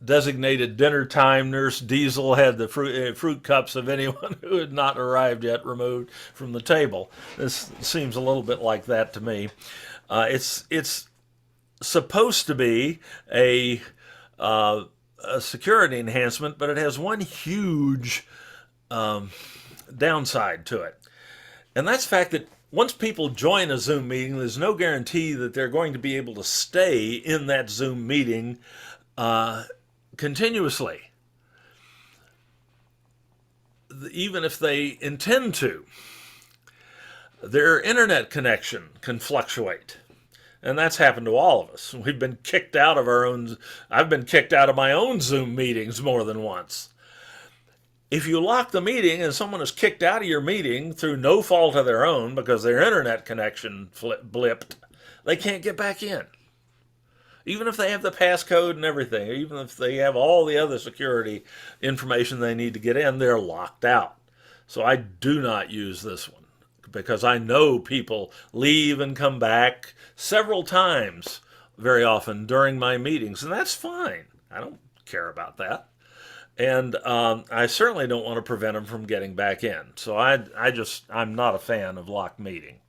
designated dinner time, Nurse Diesel had the fruit cups of anyone who had not arrived yet removed from the table. This seems a little bit like that to me. It's supposed to be a security enhancement, but it has one huge downside to it. And that's the fact that once people join a Zoom meeting, there's no guarantee that they're going to be able to stay in that Zoom meeting continuously, even if they intend to. Their internet connection can fluctuate. And that's happened to all of us. We've been kicked out of I've been kicked out of my own Zoom meetings more than once. If you lock the meeting and someone is kicked out of your meeting through no fault of their own because their internet connection blipped, they can't get back in. Even if they have the passcode and everything, even if they have all the other security information they need to get in, they're locked out. So I do not use this one because I know people leave and come back several times very often during my meetings, and that's fine. I don't care about that. And I certainly don't want to prevent them from getting back in. So I'm not a fan of locked meeting.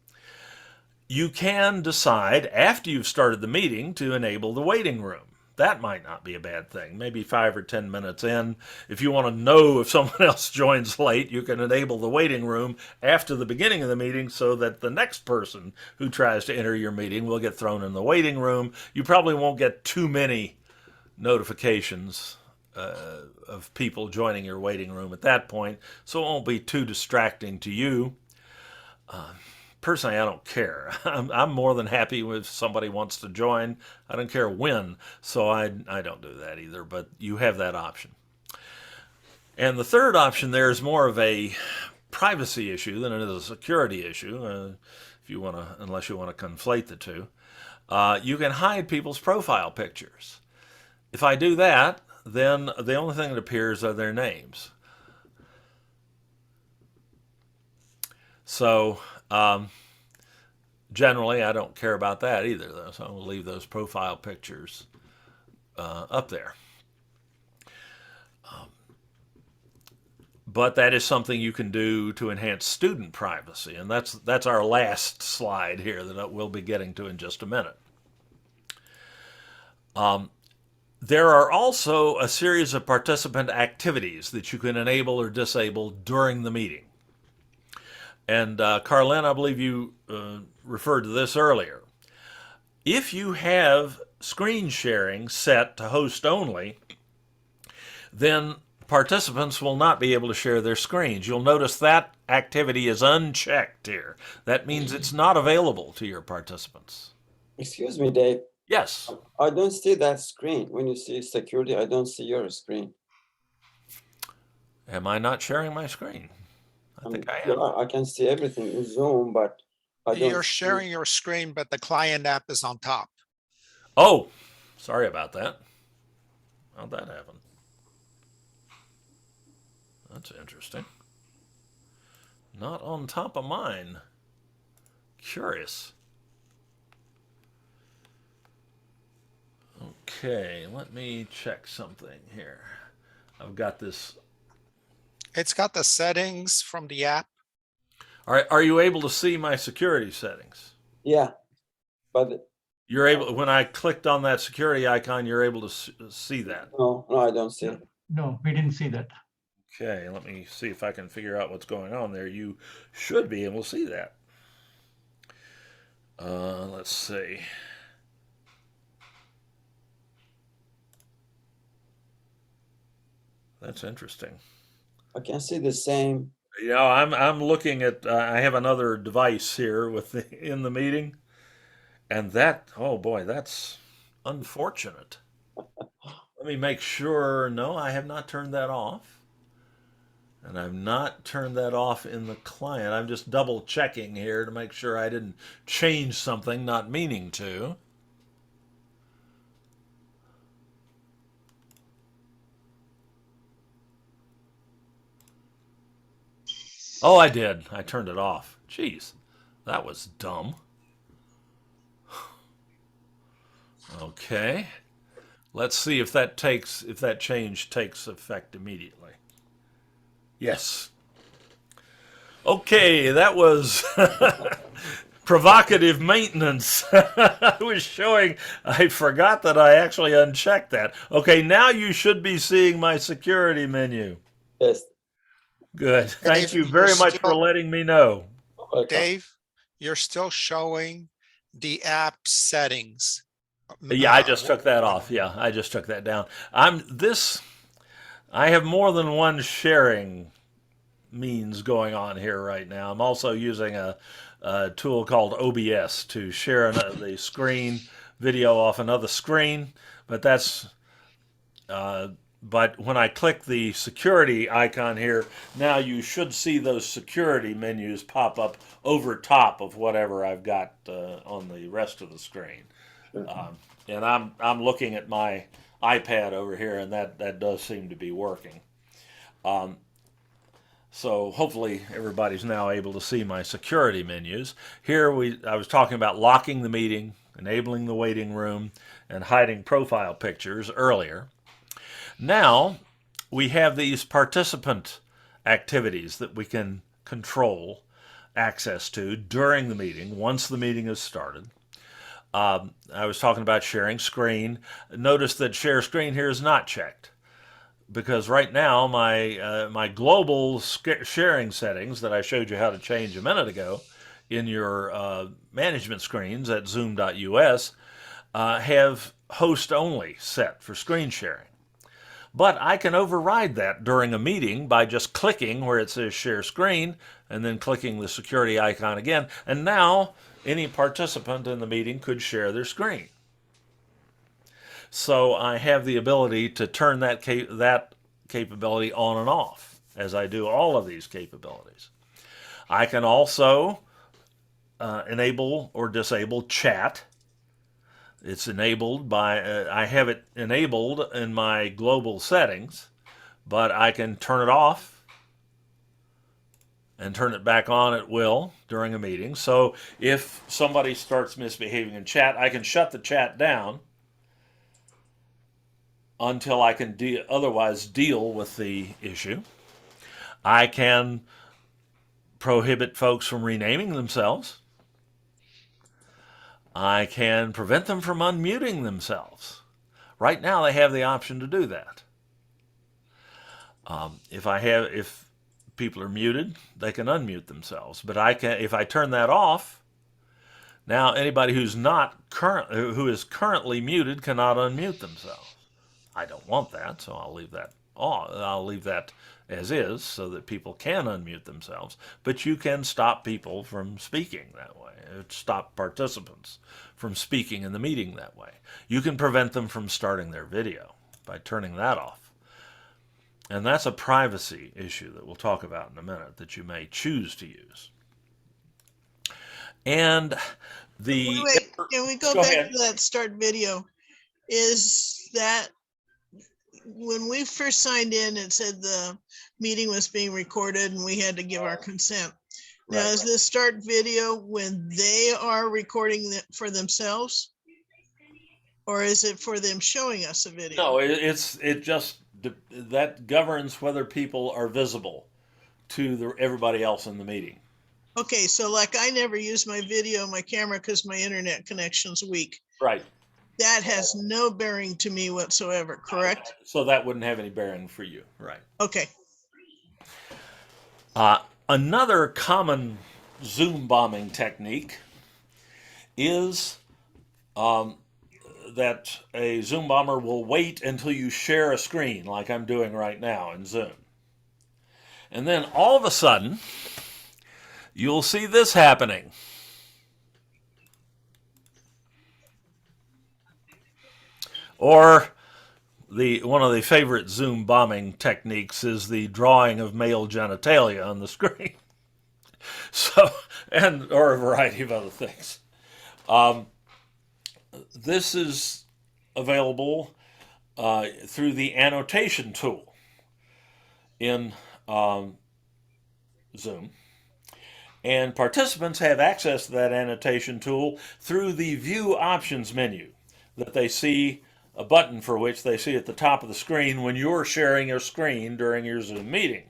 You can decide after you've started the meeting to enable the waiting room. That might not be a bad thing. Maybe 5 or 10 minutes in. If you want to know if someone else joins late, you can enable the waiting room after the beginning of the meeting so that the next person who tries to enter your meeting will get thrown in the waiting room. You probably won't get too many notifications of people joining your waiting room at that point, so it won't be too distracting to you. Personally, I don't care. I'm more than happy if somebody wants to join. I don't care when, so I don't do that either, but you have that option. And the third option there is more of a privacy issue than it is a security issue, unless you want to conflate the two. You can hide people's profile pictures. If I do that, then the only thing that appears are their names. So generally, I don't care about that either, though. So I'll leave those profile pictures up there. But that is something you can do to enhance student privacy, and that's our last slide here that we'll be getting to in just a minute. There are also a series of participant activities that you can enable or disable during the meeting. And Carlin, I believe you referred to this earlier. If you have screen sharing set to host only, then participants will not be able to share their screens. You'll notice that activity is unchecked here. That means it's not available to your participants. Excuse me, Dave. Yes. I don't see that screen. When you see security, I don't see your screen. Am I not sharing my screen? I think I am. I can see everything in Zoom, but I don't. You're sharing your screen, but the client app is on top. Oh, sorry about that. How'd that happen? That's interesting. Not on top of mine. Curious. Okay, let me check something here. I've got this. It's got the settings from the app. Are you able to see my security settings? Yeah, but You're able, when I clicked on that security icon, you're able to see that. no, I don't see it. No, we didn't see that. Okay, let me see if I can figure out what's going on there. You should be able to see that. Let's see. That's interesting. I can see the same. You know, I'm looking at. I have another device here with in the meeting, and that. Oh boy, that's unfortunate. Let me make sure. No, I have not turned that off, and I've not turned that off in the client. I'm just double checking here to make sure I didn't change something, not meaning to. Oh, I did. I turned it off. Jeez, that was dumb. Okay. Let's see if that change takes effect immediately. Yes. Okay, that was provocative maintenance. I was showing, I forgot that I actually unchecked that. Okay, now you should be seeing my security menu. Yes. Good. Thank Dave, you you're very much for still, letting me know. Welcome. Dave, you're still showing the app settings. Yeah, I just took that off. Yeah, I just took that down. I have more than one sharing means going on here right now. I'm also using a tool called OBS to share the screen video off another screen, but that's but when I click the security icon here, now you should see those security menus pop up over top of whatever I've got on the rest of the screen. Sure. And I'm looking at my iPad over here, and that does seem to be working. So hopefully everybody's now able to see my security menus. Here I was talking about locking the meeting, enabling the waiting room, and hiding profile pictures earlier. Now we have these participant activities that we can control access to during the meeting, once the meeting has started. I was talking about sharing screen. Notice that share screen here is not checked, because right now my global sharing settings that I showed you how to change a minute ago in your management screens at zoom.us have host only set for screen sharing. But I can override that during a meeting by just clicking where it says share screen and then clicking the security icon again. And now any participant in the meeting could share their screen. So I have the ability to turn that capability on and off as I do all of these capabilities. I can also enable or disable chat. It's enabled by, I have it enabled in my global settings, but I can turn it off and turn it back on at will during a meeting. So if somebody starts misbehaving in chat, I can shut the chat down until I can otherwise deal with the issue. I can prohibit folks from renaming themselves. I can prevent them from unmuting themselves. Right now they have the option to do that. If people are muted, they can unmute themselves. But if I turn that off, now anybody who is currently muted cannot unmute themselves. I don't want that, so I'll leave that off. I'll leave that as is so that people can unmute themselves. But you can stop people from speaking that way. Stop participants from speaking in the meeting that way. You can prevent them from starting their video by turning that off. And that's a privacy issue that we'll talk about in a minute that you may choose to use. And Wait, can we go Go back ahead. to that start video? Is that when we first signed in, it said the meeting was being recorded and we had to give our consent. Now, Right. is this start video when they are recording it for themselves? Or is it for them showing us a video? No, that governs whether people are visible to everybody else in the meeting. Okay, so like I never use my video, my camera, because my internet connection's weak. Right. That has no bearing to me whatsoever, correct? So that wouldn't have any bearing for you. Right. Okay. Another common Zoom bombing technique is that a Zoom bomber will wait until you share a screen like I'm doing right now in Zoom. And then all of a sudden, you'll see this happening. Or one of the favorite Zoom bombing techniques is the drawing of male genitalia on the screen. So, or a variety of other things. This is available through the annotation tool in Zoom. And participants have access to that annotation tool through the View Options menu that they see, a button for which they see at the top of the screen when you're sharing your screen during your Zoom meeting.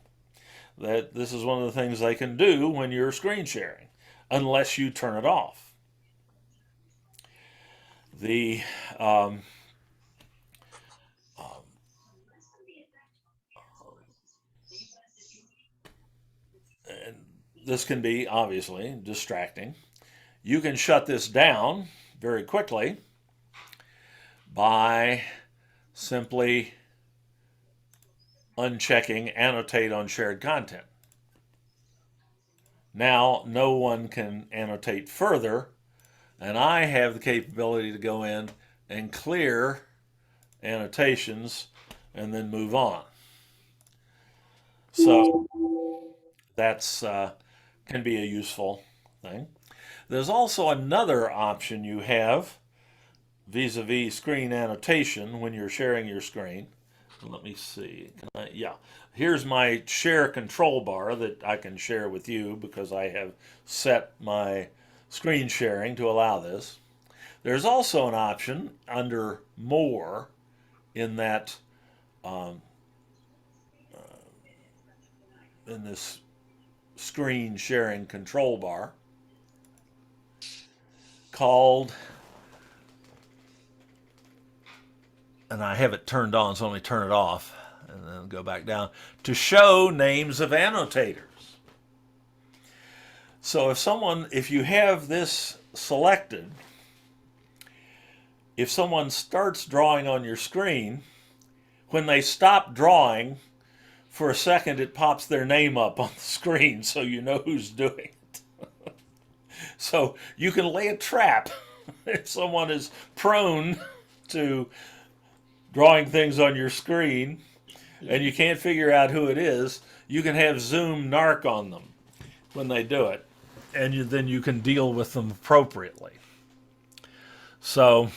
That this is one of the things they can do when you're screen sharing, unless you turn it off. The and this can be obviously distracting. You can shut this down very quickly by simply unchecking annotate on shared content. Now no one can annotate further, and I have the capability to go in and clear annotations and then move on. So that's can be a useful thing. There's also another option you have vis-a-vis screen annotation when you're sharing your screen. Let me see. Yeah, here's my share control bar that I can share with you because I have set my screen sharing to allow this. There's also an option under More in that in this screen sharing control bar called, and I have it turned on, so let me turn it off and then go back down, to show names of annotators. So if you have this selected, if someone starts drawing on your screen, when they stop drawing, for a second it pops their name up on the screen so you know who's doing it. So you can lay a trap if someone is prone to drawing things on your screen and you can't figure out who it is. You can have Zoom narc on them when they do it, and then you can deal with them appropriately. So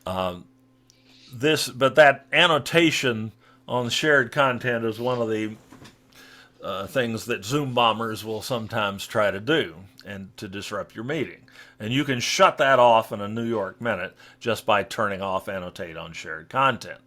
but that annotation on shared content is one of the things that Zoom bombers will sometimes try to do and to disrupt your meeting. And you can shut that off in a New York minute just by turning off annotate on shared content.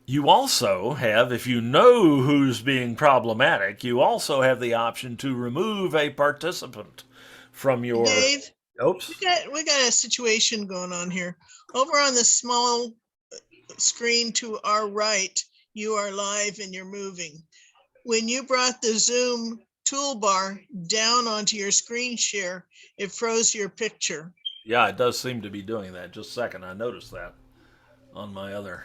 You also have, if you know who's being problematic, you also have the option to remove a participant from your... Dave, Oops. we got a situation going on here. Over on the small screen to our right, you are live and you're moving. When you brought the Zoom toolbar down onto your screen share, it froze your picture. Yeah, it does seem to be doing that. Just a second, I noticed that on my other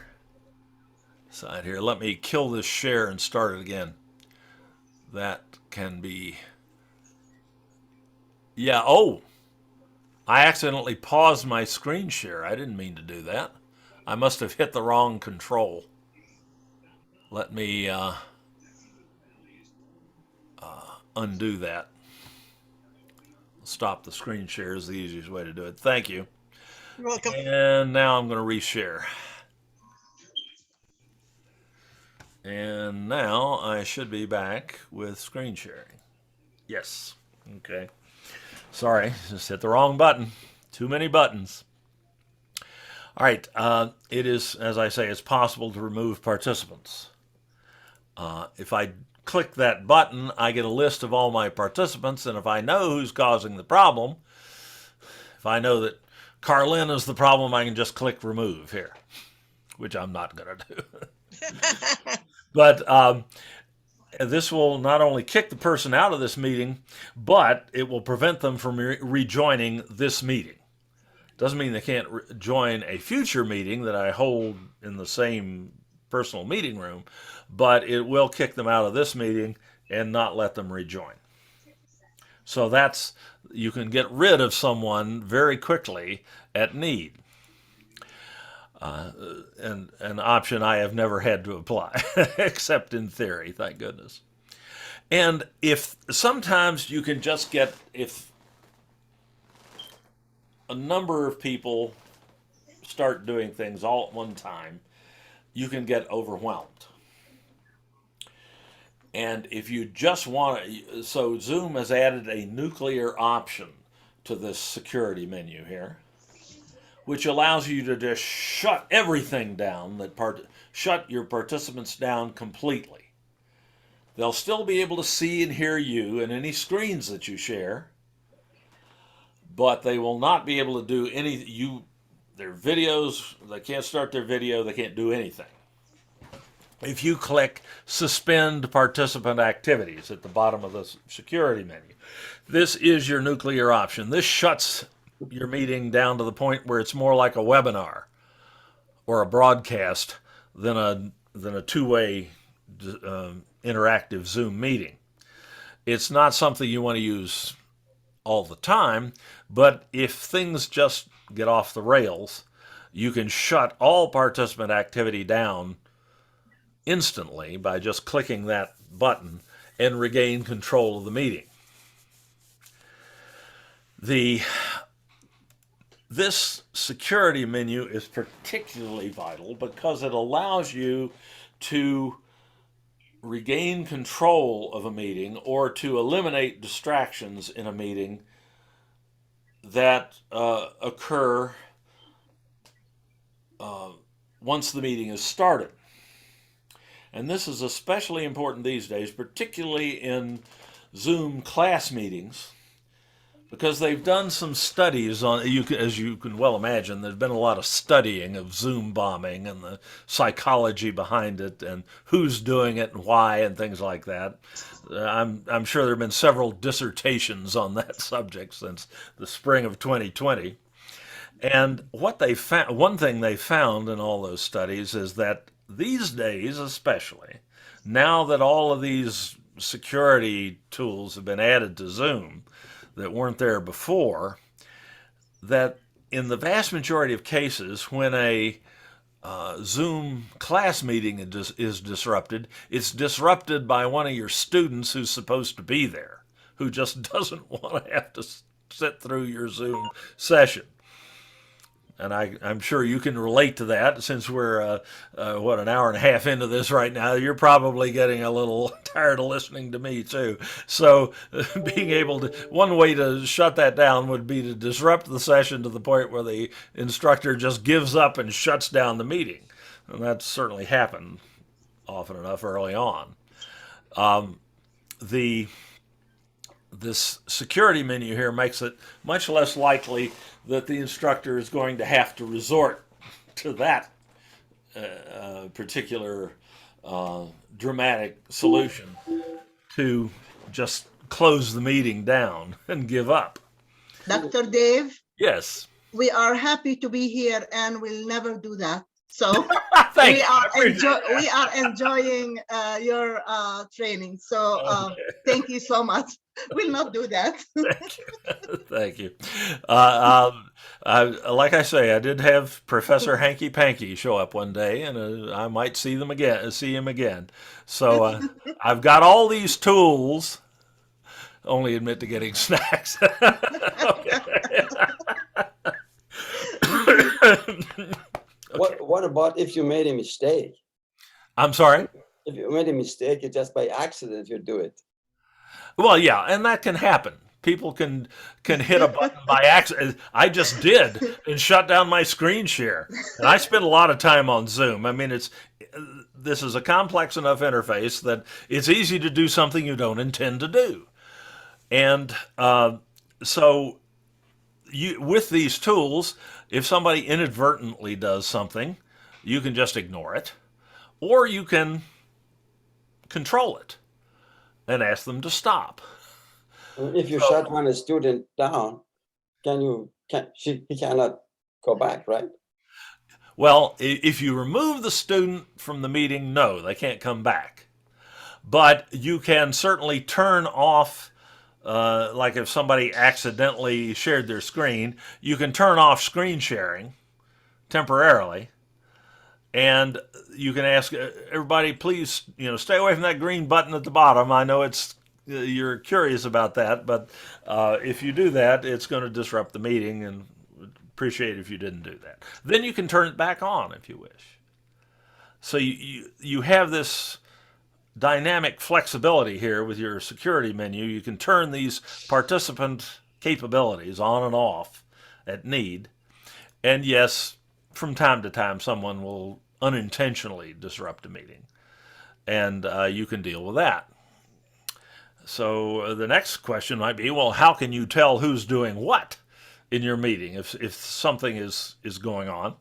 side here. Let me kill this share and start it again. That can be... Yeah, oh! I accidentally paused my screen share. I didn't mean to do that. I must have hit the wrong control. Let me undo that. Stop the screen share is the easiest way to do it. Thank you. You're welcome. And now I'm going to reshare. And now I should be back with screen sharing. Yes. Okay. Sorry, just hit the wrong button. Too many buttons. All right. It is, as I say, it's possible to remove participants. If I click that button, I get a list of all my participants, and if I know who's causing the problem, if I know that Carlin is the problem, I can just click remove here, which I'm not going to do. But this will not only kick the person out of this meeting, but it will prevent them from rejoining this meeting. Doesn't mean they can't join a future meeting that I hold in the same personal meeting room, but it will kick them out of this meeting and not let them rejoin. So that's, you can get rid of someone very quickly at need. And an option I have never had to apply, except in theory, thank goodness. And if sometimes you can just get, if a number of people start doing things all at one time, you can get overwhelmed. And if you just want to, so Zoom has added a nuclear option to this security menu here, which allows you to just shut everything down, shut your participants down completely. They'll still be able to see and hear you and any screens that you share, but they will not be able to do their videos, they can't start their video, they can't do anything. If you click suspend participant activities at the bottom of the security menu, this is your nuclear option. This shuts your meeting down to the point where it's more like a webinar or a broadcast than a two-way interactive Zoom meeting. It's not something you want to use all the time, but if things just get off the rails, you can shut all participant activity down instantly by just clicking that button and regain control of the meeting. This security menu is particularly vital because it allows you to regain control of a meeting or to eliminate distractions in a meeting that occur once the meeting is started. And this is especially important these days, particularly in Zoom class meetings, because they've done some studies on, as you can well imagine, there's been a lot of studying of Zoom bombing and the psychology behind it and who's doing it and why and things like that. I'm sure there have been several dissertations on that subject since the spring of 2020. And what they found, one thing they found in all those studies is that these days, especially, now that all of these security tools have been added to Zoom that weren't there before, that in the vast majority of cases, when a Zoom class meeting is disrupted, it's disrupted by one of your students who's supposed to be there, who just doesn't want to have to sit through your Zoom session. And I'm sure you can relate to that since we're, an hour and a half into this right now. You're probably getting a little tired of listening to me too. So being able to, one way to shut that down would be to disrupt the session to the point where the instructor just gives up and shuts down the meeting. And that's certainly happened often enough early on. This security menu here makes it much less likely that the instructor is going to have to resort to that particular dramatic solution to just close the meeting down and give up. Dr. Dave, Yes. we are happy to be here and we'll never do that. So Thank we you. are, I appreciate that. we are enjoying your training. So Okay. thank you so much. We'll not do that. Thank you. Thank you. Like I say, I did have Professor Hanky Panky show up one day, and I might see him again. So I've got all these tools. Only admit to getting snacks. What about if you made a mistake? I'm sorry? If you made a mistake, it's just by accident you do it. Well, yeah, and that can happen. People can hit a button by accident. I just did and shut down my screen share. And I spend a lot of time on Zoom. I mean, this is a complex enough interface that it's easy to do something you don't intend to do. And so with these tools, if somebody inadvertently does something, you can just ignore it, or you can control it and ask them to stop. If you shut one student down, he cannot go back, right? Well, if you remove the student from the meeting, no, they can't come back. But you can certainly turn off, like if somebody accidentally shared their screen, you can turn off screen sharing temporarily. And you can ask everybody, please, stay away from that green button at the bottom. I know you're curious about that, but if you do that, it's going to disrupt the meeting, and appreciate if you didn't do that. Then you can turn it back on if you wish. So you have this dynamic flexibility here with your security menu. You can turn these participant capabilities on and off at need. And yes, from time to time, someone will unintentionally disrupt a meeting, and you can deal with that. So the next question might be, well, how can you tell who's doing what in your meeting if something is going on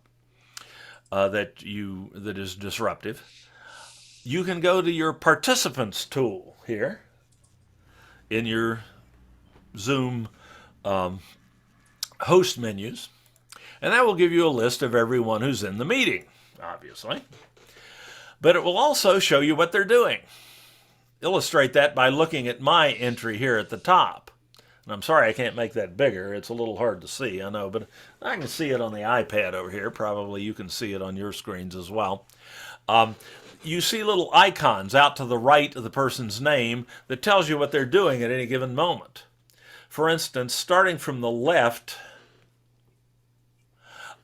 that is disruptive? You can go to your participants tool here in your Zoom host menus, and that will give you a list of everyone who's in the meeting, obviously. But it will also show you what they're doing. Illustrate that by looking at my entry here at the top. And I'm sorry I can't make that bigger. It's a little hard to see, I know, but I can see it on the iPad over here. Probably you can see it on your screens as well. You see little icons out to the right of the person's name that tells you what they're doing at any given moment. For instance, starting from the left,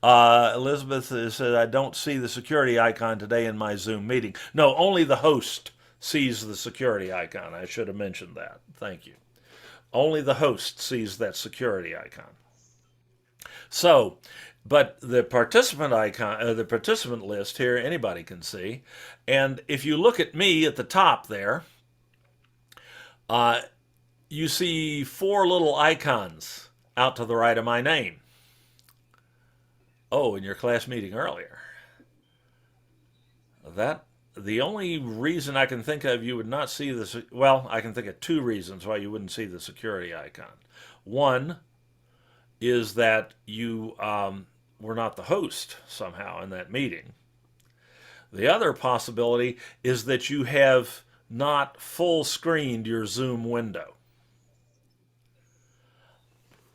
Elizabeth said, I don't see the security icon today in my Zoom meeting. No, only the host sees the security icon. I should have mentioned that. Thank you. Only the host sees that security icon. So, but the participant icon, the participant list here, anybody can see. And if you look at me at the top there, you see 4 little icons out to the right of my name. Oh, in your class meeting earlier. The only reason I can think of you would not see this, well, I can think of 2 reasons why you wouldn't see the security icon. One is that you were not the host somehow in that meeting. The other possibility is that you have not full screened your Zoom window.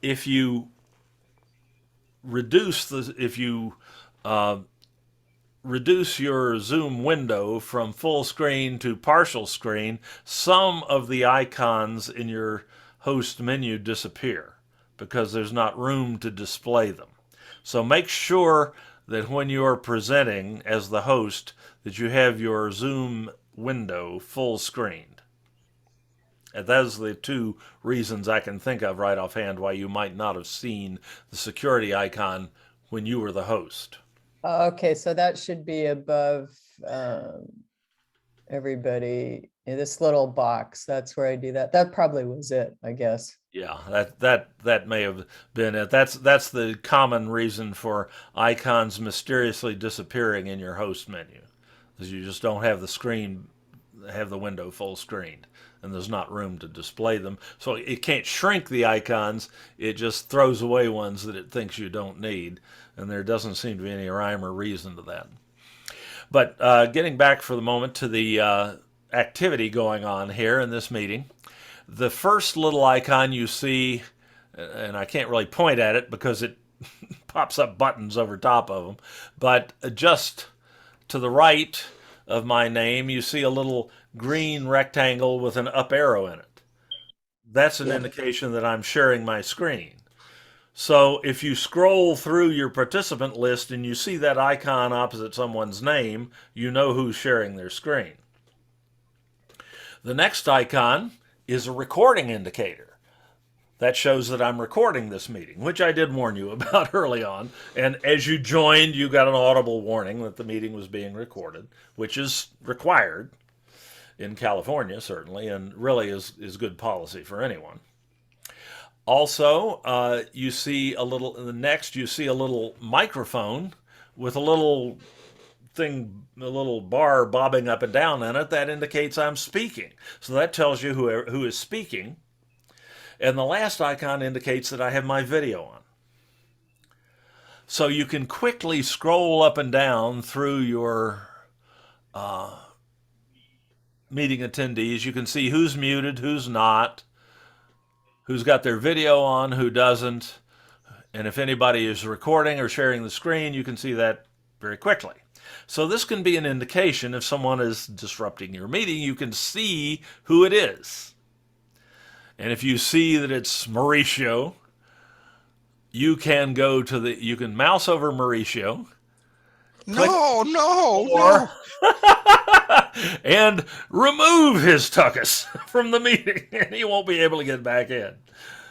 If you reduce your Zoom window from full screen to partial screen, some of the icons in your host menu disappear because there's not room to display them. So make sure that when you are presenting as the host that you have your Zoom window full screened. And those are the 2 reasons I can think of right offhand why you might not have seen the security icon when you were the host. Okay, so that should be above everybody in this little box. That's where I do that. That probably was it, I guess. Yeah, that may have been it. That's the common reason for icons mysteriously disappearing in your host menu, is you just don't have the window full screened, and there's not room to display them. So it can't shrink the icons. It just throws away ones that it thinks you don't need, and there doesn't seem to be any rhyme or reason to that. But getting back for the moment to the activity going on here in this meeting, the first little icon you see, and I can't really point at it because it pops up buttons over top of them, but just to the right of my name, you see a little green rectangle with an up arrow in it. That's an indication that I'm sharing my screen. So if you scroll through your participant list and you see that icon opposite someone's name, you know who's sharing their screen. The next icon is a recording indicator. That shows that I'm recording this meeting, which I did warn you about early on. And as you joined, you got an audible warning that the meeting was being recorded, which is required in California, certainly, and really is good policy for anyone. Also, you see a little microphone with a little bar bobbing up and down in it. That indicates I'm speaking. So that tells you who is speaking. And the last icon indicates that I have my video on. So you can quickly scroll up and down through your meeting attendees. You can see who's muted, who's not, who's got their video on, who doesn't. And if anybody is recording or sharing the screen, you can see that very quickly. So this can be an indication if someone is disrupting your meeting, you can see who it is. And if you see that it's Mauricio, you can you can mouse over Mauricio. No, no, Or no. and remove his tuchus from the meeting, and he won't be able to get back in.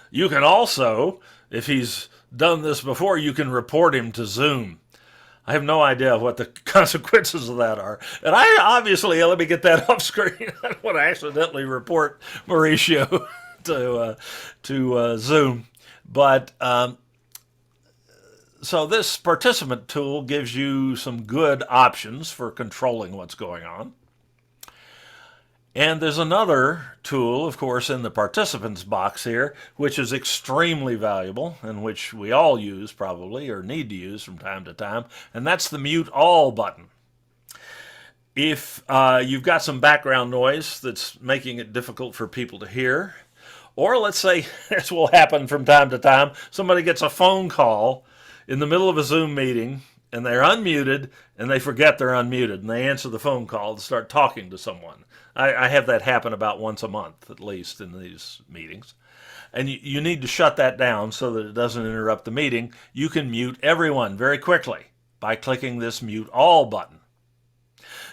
You can also, if he's done this before, you can report him to Zoom. I have no idea what the consequences of that are. And I obviously, let me get that off screen. I don't want to accidentally report Mauricio to Zoom. But so this participant tool gives you some good options for controlling what's going on. And there's another tool, of course, in the participants box here, which is extremely valuable and which we all use probably or need to use from time to time, and that's the mute all button. If you've got some background noise that's making it difficult for people to hear, or let's say, this will happen from time to time, somebody gets a phone call in the middle of a Zoom meeting and they're unmuted and they forget they're unmuted and they answer the phone call to start talking to someone. I have that happen about once a month, at least, in these meetings. And you need to shut that down so that it doesn't interrupt the meeting. You can mute everyone very quickly by clicking this mute all button.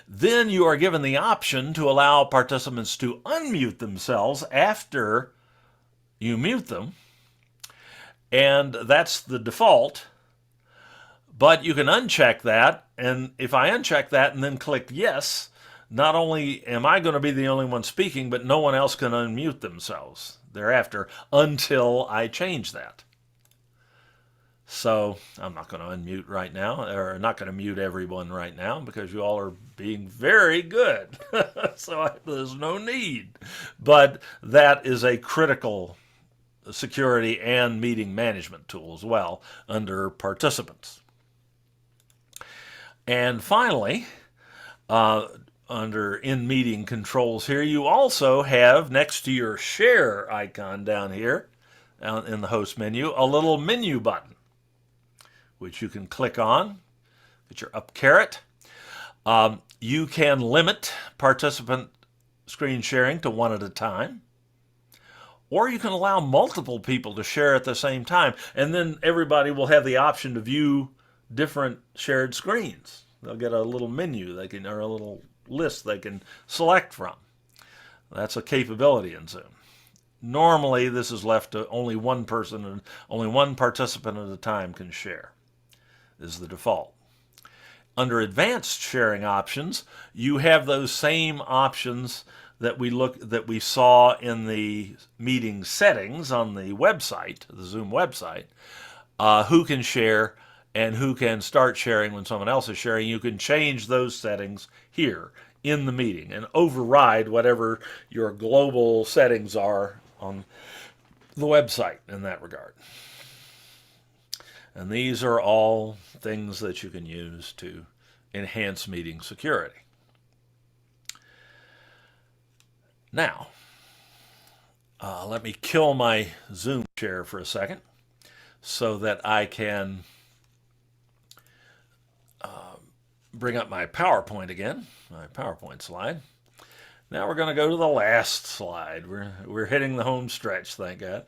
Then you are given the option to allow participants to unmute themselves after you mute them. And that's the default. But you can uncheck that. And if I uncheck that and then click yes, not only am I going to be the only one speaking, but no one else can unmute themselves thereafter until I change that. So I'm not going to unmute right now, or not going to mute everyone right now because you all are being very good. So there's no need. But that is a critical security and meeting management tool as well under participants. And finally, under in-meeting controls here, you also have, next to your share icon down here in the host menu, a little menu button, which you can click on. Get your up caret. You can limit participant screen sharing to one at a time, or you can allow multiple people to share at the same time, and then everybody will have the option to view different shared screens. They'll get a little menu or a little list they can select from. That's a capability in Zoom. Normally, this is left to only one person and only one participant at a time can share. This is the default. Under advanced sharing options, you have those same options that we saw in the meeting settings on the website, the Zoom website. Who can share and who can start sharing when someone else is sharing. You can change those settings here in the meeting and override whatever your global settings are on the website in that regard. And these are all things that you can use to enhance meeting security. Now, let me kill my Zoom share for a second so that I can bring up my PowerPoint again, my PowerPoint slide. Now we're going to go to the last slide. We're hitting the home stretch, thank God.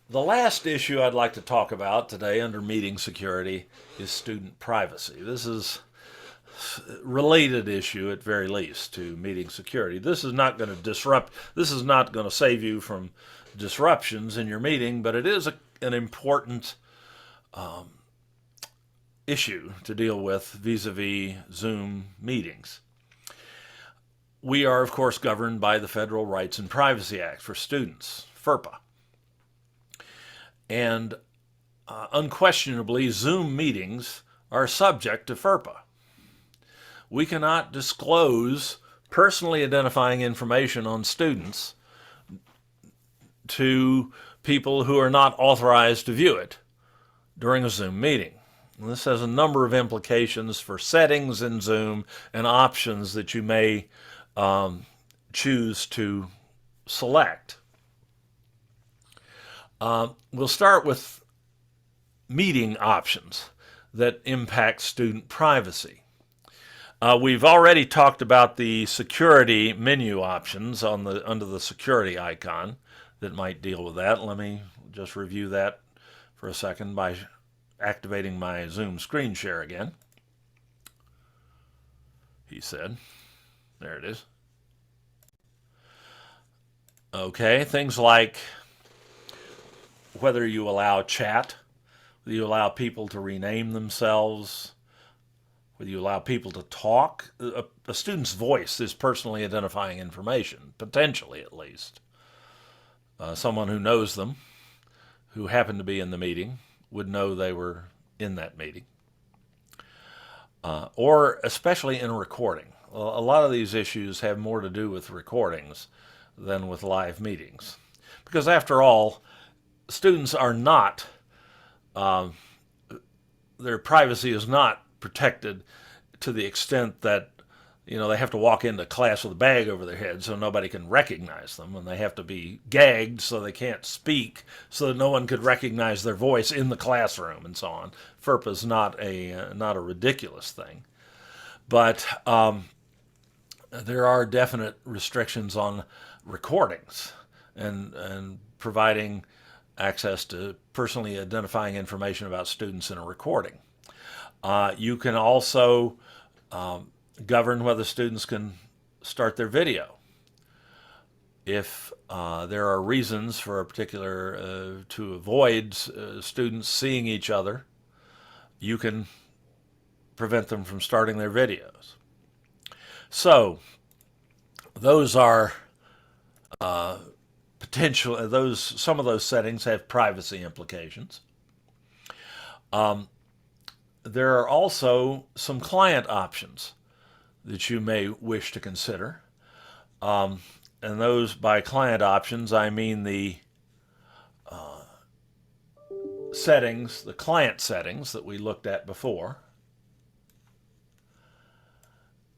The last issue I'd like to talk about today under meeting security is student privacy. This is a related issue at very least to meeting security. This is not going to save you from disruptions in your meeting, but it is an important issue to deal with vis-a-vis Zoom meetings. We are, of course, governed by the Federal Rights and Privacy Act for students, FERPA. And unquestionably, Zoom meetings are subject to FERPA. We cannot disclose personally identifying information on students to people who are not authorized to view it during a Zoom meeting. And this has a number of implications for settings in Zoom and options that you may choose to select. We'll start with meeting options that impact student privacy. We've already talked about the security menu options under the security icon that might deal with that. Let me just review that for a second by activating my Zoom screen share again. He said, there it is. Okay, things like whether you allow chat, whether you allow people to rename themselves, whether you allow people to talk. A student's voice is personally identifying information, potentially at least. Someone who knows them, who happened to be in the meeting, would know they were in that meeting. Or especially in a recording. A lot of these issues have more to do with recordings than with live meetings. Because after all, students are not, their privacy is not protected to the extent that they have to walk into class with a bag over their head so nobody can recognize them, and they have to be gagged so they can't speak so that no one could recognize their voice in the classroom and so on. FERPA is not a ridiculous thing, but there are definite restrictions on recordings and providing access to personally identifying information about students in a recording. You can also govern whether students can start their video. If there are reasons for a particular, to avoid students seeing each other, you can prevent them from starting their videos. So those are some of those settings have privacy implications. There are also some client options that you may wish to consider. And those, by client options, I mean the settings, the client settings that we looked at before.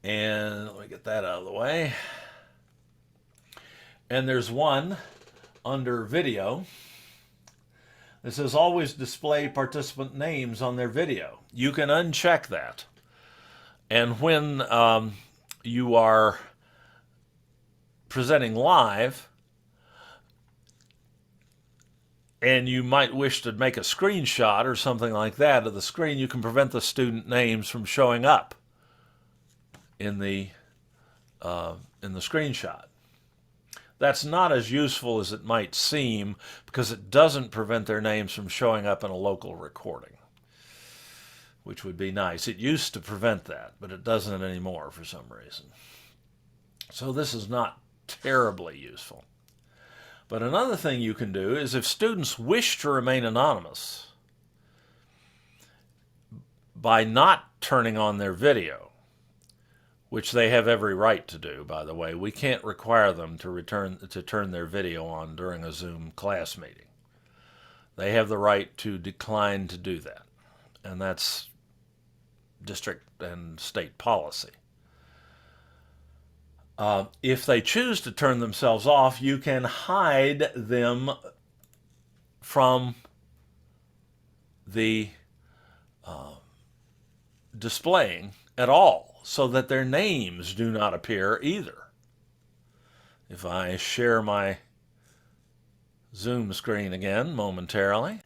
And let me get that out of the way. And there's one under video that says always display participant names on their video. You can uncheck that. And when you are presenting live, and you might wish to make a screenshot or something like that of the screen, you can prevent the student names from showing up in the screenshot. That's not as useful as it might seem because it doesn't prevent their names from showing up in a local recording, which would be nice. It used to prevent that, but it doesn't anymore for some reason. So this is not terribly useful. But another thing you can do is if students wish to remain anonymous by not turning on their video, which they have every right to do, by the way. We can't require them to turn their video on during a Zoom class meeting. They have the right to decline to do that, and that's district and state policy. If they choose to turn themselves off, you can hide them from the displaying at all, so that their names do not appear either. If I share my Zoom screen again momentarily,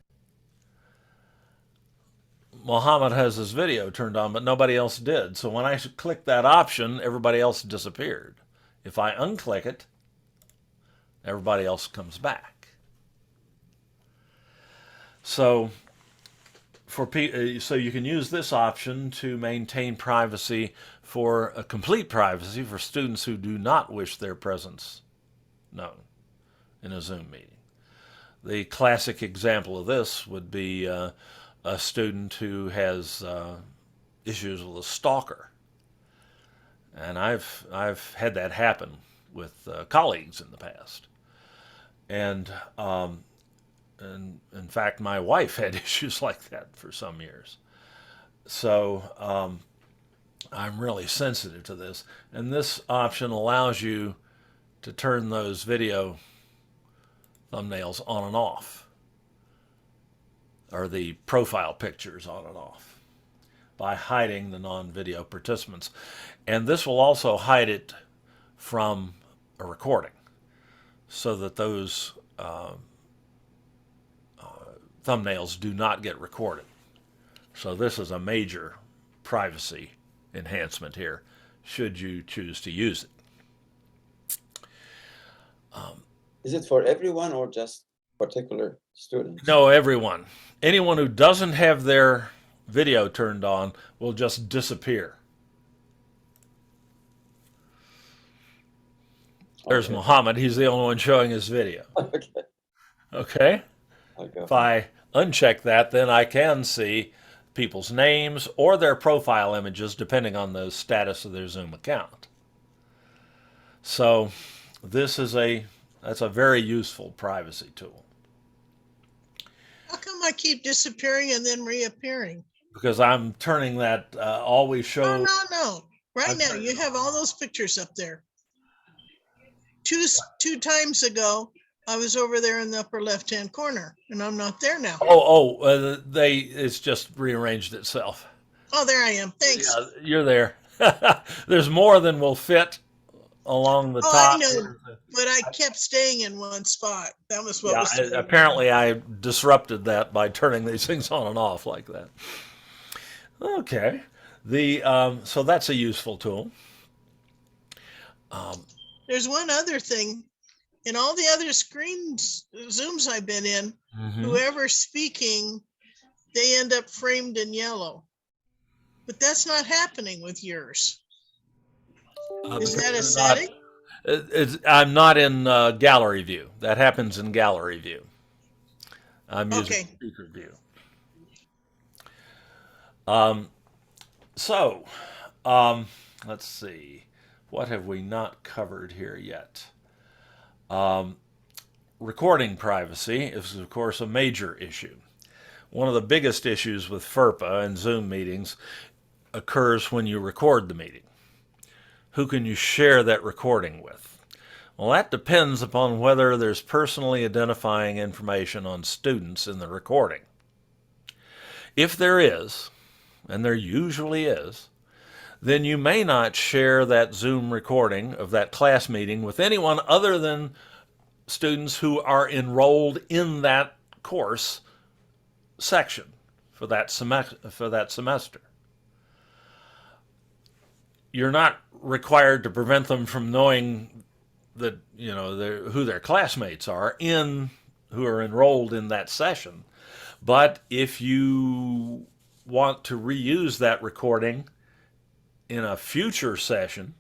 Mohammed has his video turned on, but nobody else did. So when I click that option, everybody else disappeared. If I unclick it, everybody else comes back. So so you can use this option to maintain privacy for a complete privacy for students who do not wish their presence known in a Zoom meeting. The classic example of this would be a student who has issues with a stalker, and I've had that happen with colleagues in the past, and And in fact, my wife had issues like that for some years. So I'm really sensitive to this. And this option allows you to turn those video thumbnails on and off, or the profile pictures on and off, by hiding the non-video participants. And this will also hide it from a recording, so that those thumbnails do not get recorded. So this is a major privacy enhancement here, should you choose to use it. Is it for everyone or just particular students? No, everyone. Anyone who doesn't have their video turned on will just disappear. There's Okay. Muhammad. He's the only one showing his video. Okay. Okay? Okay. If I uncheck that, then I can see people's names or their profile images, depending on the status of their Zoom account. So this is that's a very useful privacy tool, How come I keep disappearing and then reappearing? because I'm turning that always show. No. Right I'm now, sorry. you have all those pictures up there. Two times ago, I was over there in the upper left-hand corner, and I'm not there now. It's just rearranged itself. Oh, there I am. Thanks. Yeah, you're there. There's more than will fit along the Oh, top. I know, but I kept staying in one spot. That was what was. Apparently I disrupted that by turning these things on and off like that. Okay. So that's a useful tool. There's one other thing. In all the other Zooms I've been in, whoever's speaking, they end up framed in yellow. But that's not happening with yours. Is that a setting? I'm not in gallery view. That happens in gallery view. I'm using Okay. speaker view. Let's see. What have we not covered here yet? Recording privacy is, of course, a major issue. One of the biggest issues with FERPA and Zoom meetings occurs when you record the meeting. Who can you share that recording with? Well, that depends upon whether there's personally identifying information on students in the recording. If there is, and there usually is, then you may not share that Zoom recording of that class meeting with anyone other than students who are enrolled in that course section for that semester. You're not required to prevent them from knowing that, who their classmates are who are enrolled in that session. But if you want to reuse that recording in a future section,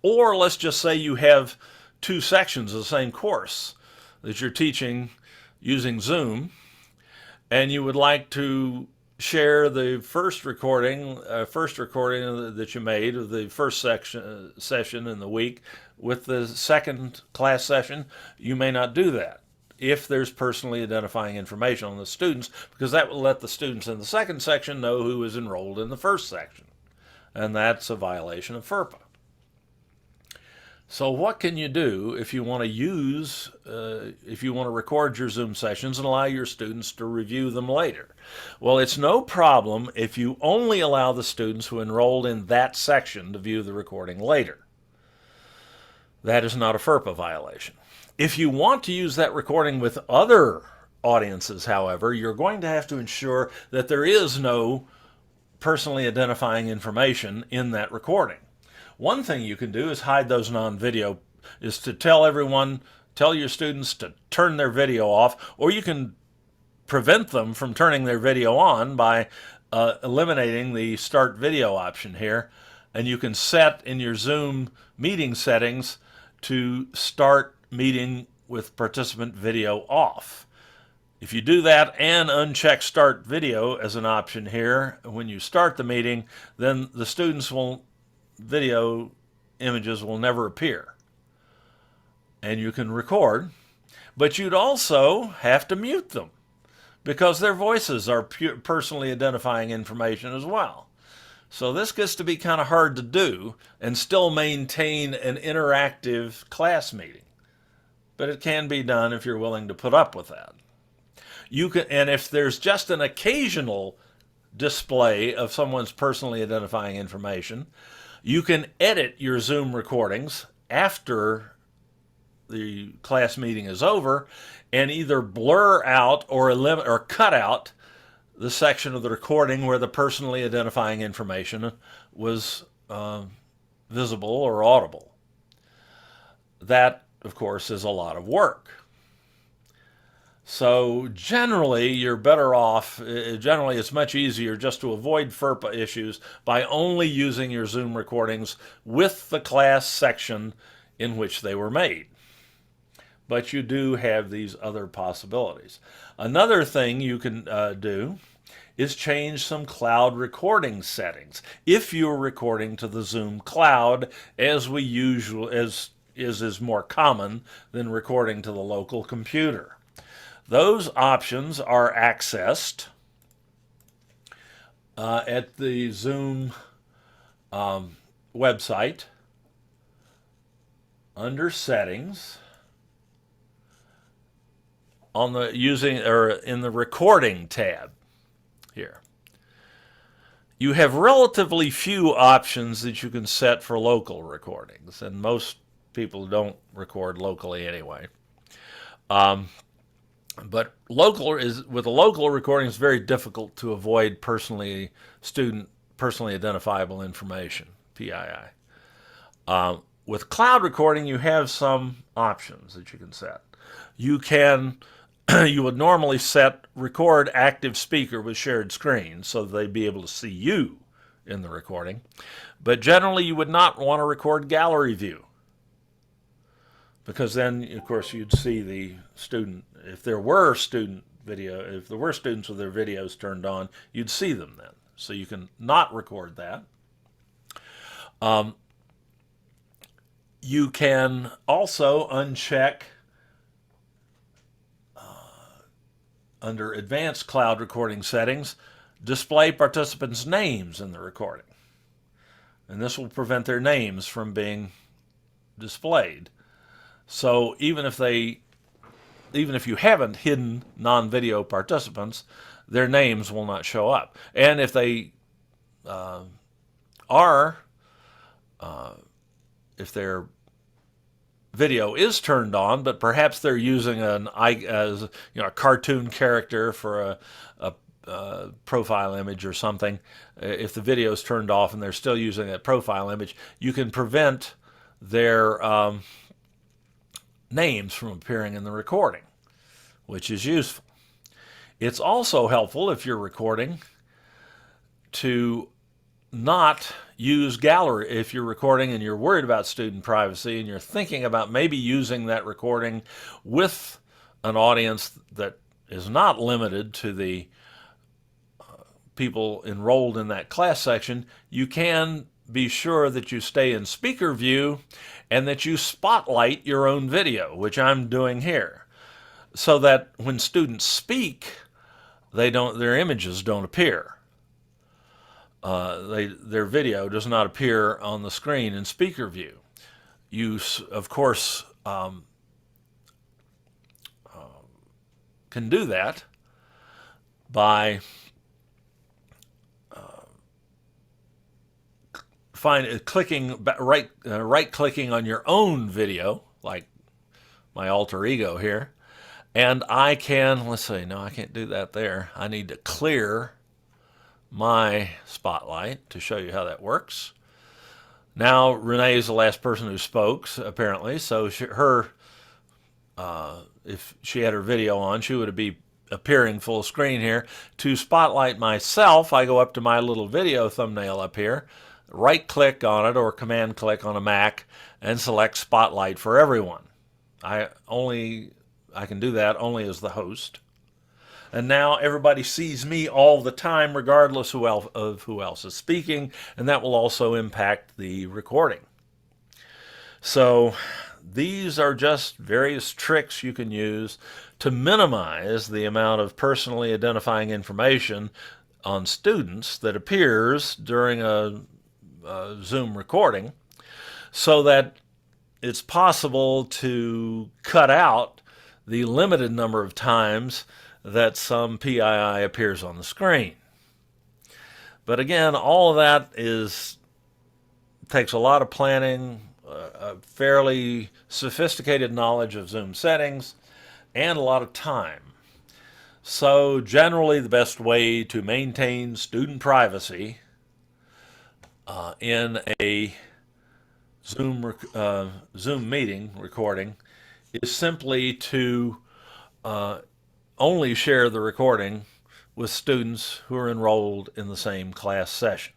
or let's just say you have two sections of the same course that you're teaching using Zoom, and you would like to share the first recording that you made of the first session in the week with the second class session, you may not do that if there's personally identifying information on the students, because that will let the students in the second section know who is enrolled in the first section. And that's a violation of FERPA. So what can you do if you want to record your Zoom sessions and allow your students to review them later? Well, it's no problem if you only allow the students who enrolled in that section to view the recording later. That is not a FERPA violation. If you want to use that recording with other audiences, however, you're going to have to ensure that there is no personally identifying information in that recording. One thing you can do is hide those non-video, is to tell your students to turn their video off, or you can prevent them from turning their video on by eliminating the start video option here. And you can set in your Zoom meeting settings to start meeting with participant video off. If you do that and uncheck start video as an option here when you start the meeting, then the students' video images will never appear. And you can record, But you'd also have to mute them because their voices are personally identifying information as well. So this gets to be kind of hard to do and still maintain an interactive class meeting. But it can be done if you're willing to put up with that. You can, and if there's just an occasional display of someone's personally identifying information, you can edit your Zoom recordings after the class meeting is over and either blur out or cut out the section of the recording where the personally identifying information was visible or audible. That, of course, is a lot of work. So generally, you're better off, generally it's much easier just to avoid FERPA issues by only using your Zoom recordings with the class section in which they were made. But you do have these other possibilities. Another thing you can do is change some cloud recording settings. If you're recording to the Zoom cloud, as is more common than recording to the local computer. Those options are accessed at the Zoom website under Settings on the in the Recording tab here. You have relatively few options that you can set for local recordings, and most people don't record locally anyway. But with a local recording, it's very difficult to avoid personally identifiable information, PII. With cloud recording, you have some options that you can set. You would normally set record active speaker with shared screen so they'd be able to see you in the recording. But generally, you would not want to record gallery view, because then, of course, you'd see the student. If there were students with their videos turned on, you'd see them then. So you can not record that. You can also uncheck under Advanced Cloud Recording Settings, display participants' names in the recording. And this will prevent their names from being displayed. So even if you haven't hidden non-video participants, their names will not show up. And if they if their video is turned on, but perhaps they're using a cartoon character for a profile image or something, if the video is turned off and they're still using that profile image, you can prevent their names from appearing in the recording, which is useful. It's also helpful if you're recording to not use gallery. If you're recording and you're worried about student privacy and you're thinking about maybe using that recording with an audience that is not limited to the people enrolled in that class section, you can be sure that you stay in speaker view and that you spotlight your own video, which I'm doing here, so that when students speak, their images don't appear. Their video does not appear on the screen in speaker view. You, of course, can do that by right-clicking on your own video, like my alter ego here, and I can, let's see, no, I can't do that there. I need to clear my spotlight to show you how that works. Now, Renee is the last person who spoke, apparently, so if she had her video on, she would be appearing full screen here. To spotlight myself, I go up to my little video thumbnail up here, right-click on it or command-click on a Mac, and select Spotlight for everyone. I can do that only as the host. And now everybody sees me all the time, regardless of who else is speaking, and that will also impact the recording. So these are just various tricks you can use to minimize the amount of personally identifying information on students that appears during a Zoom recording, so that it's possible to cut out the limited number of times that some PII appears on the screen. But again, all of that takes a lot of planning, a fairly sophisticated knowledge of Zoom settings, and a lot of time. So generally the best way to maintain student privacy in a Zoom meeting recording is simply to only share the recording with students who are enrolled in the same class session.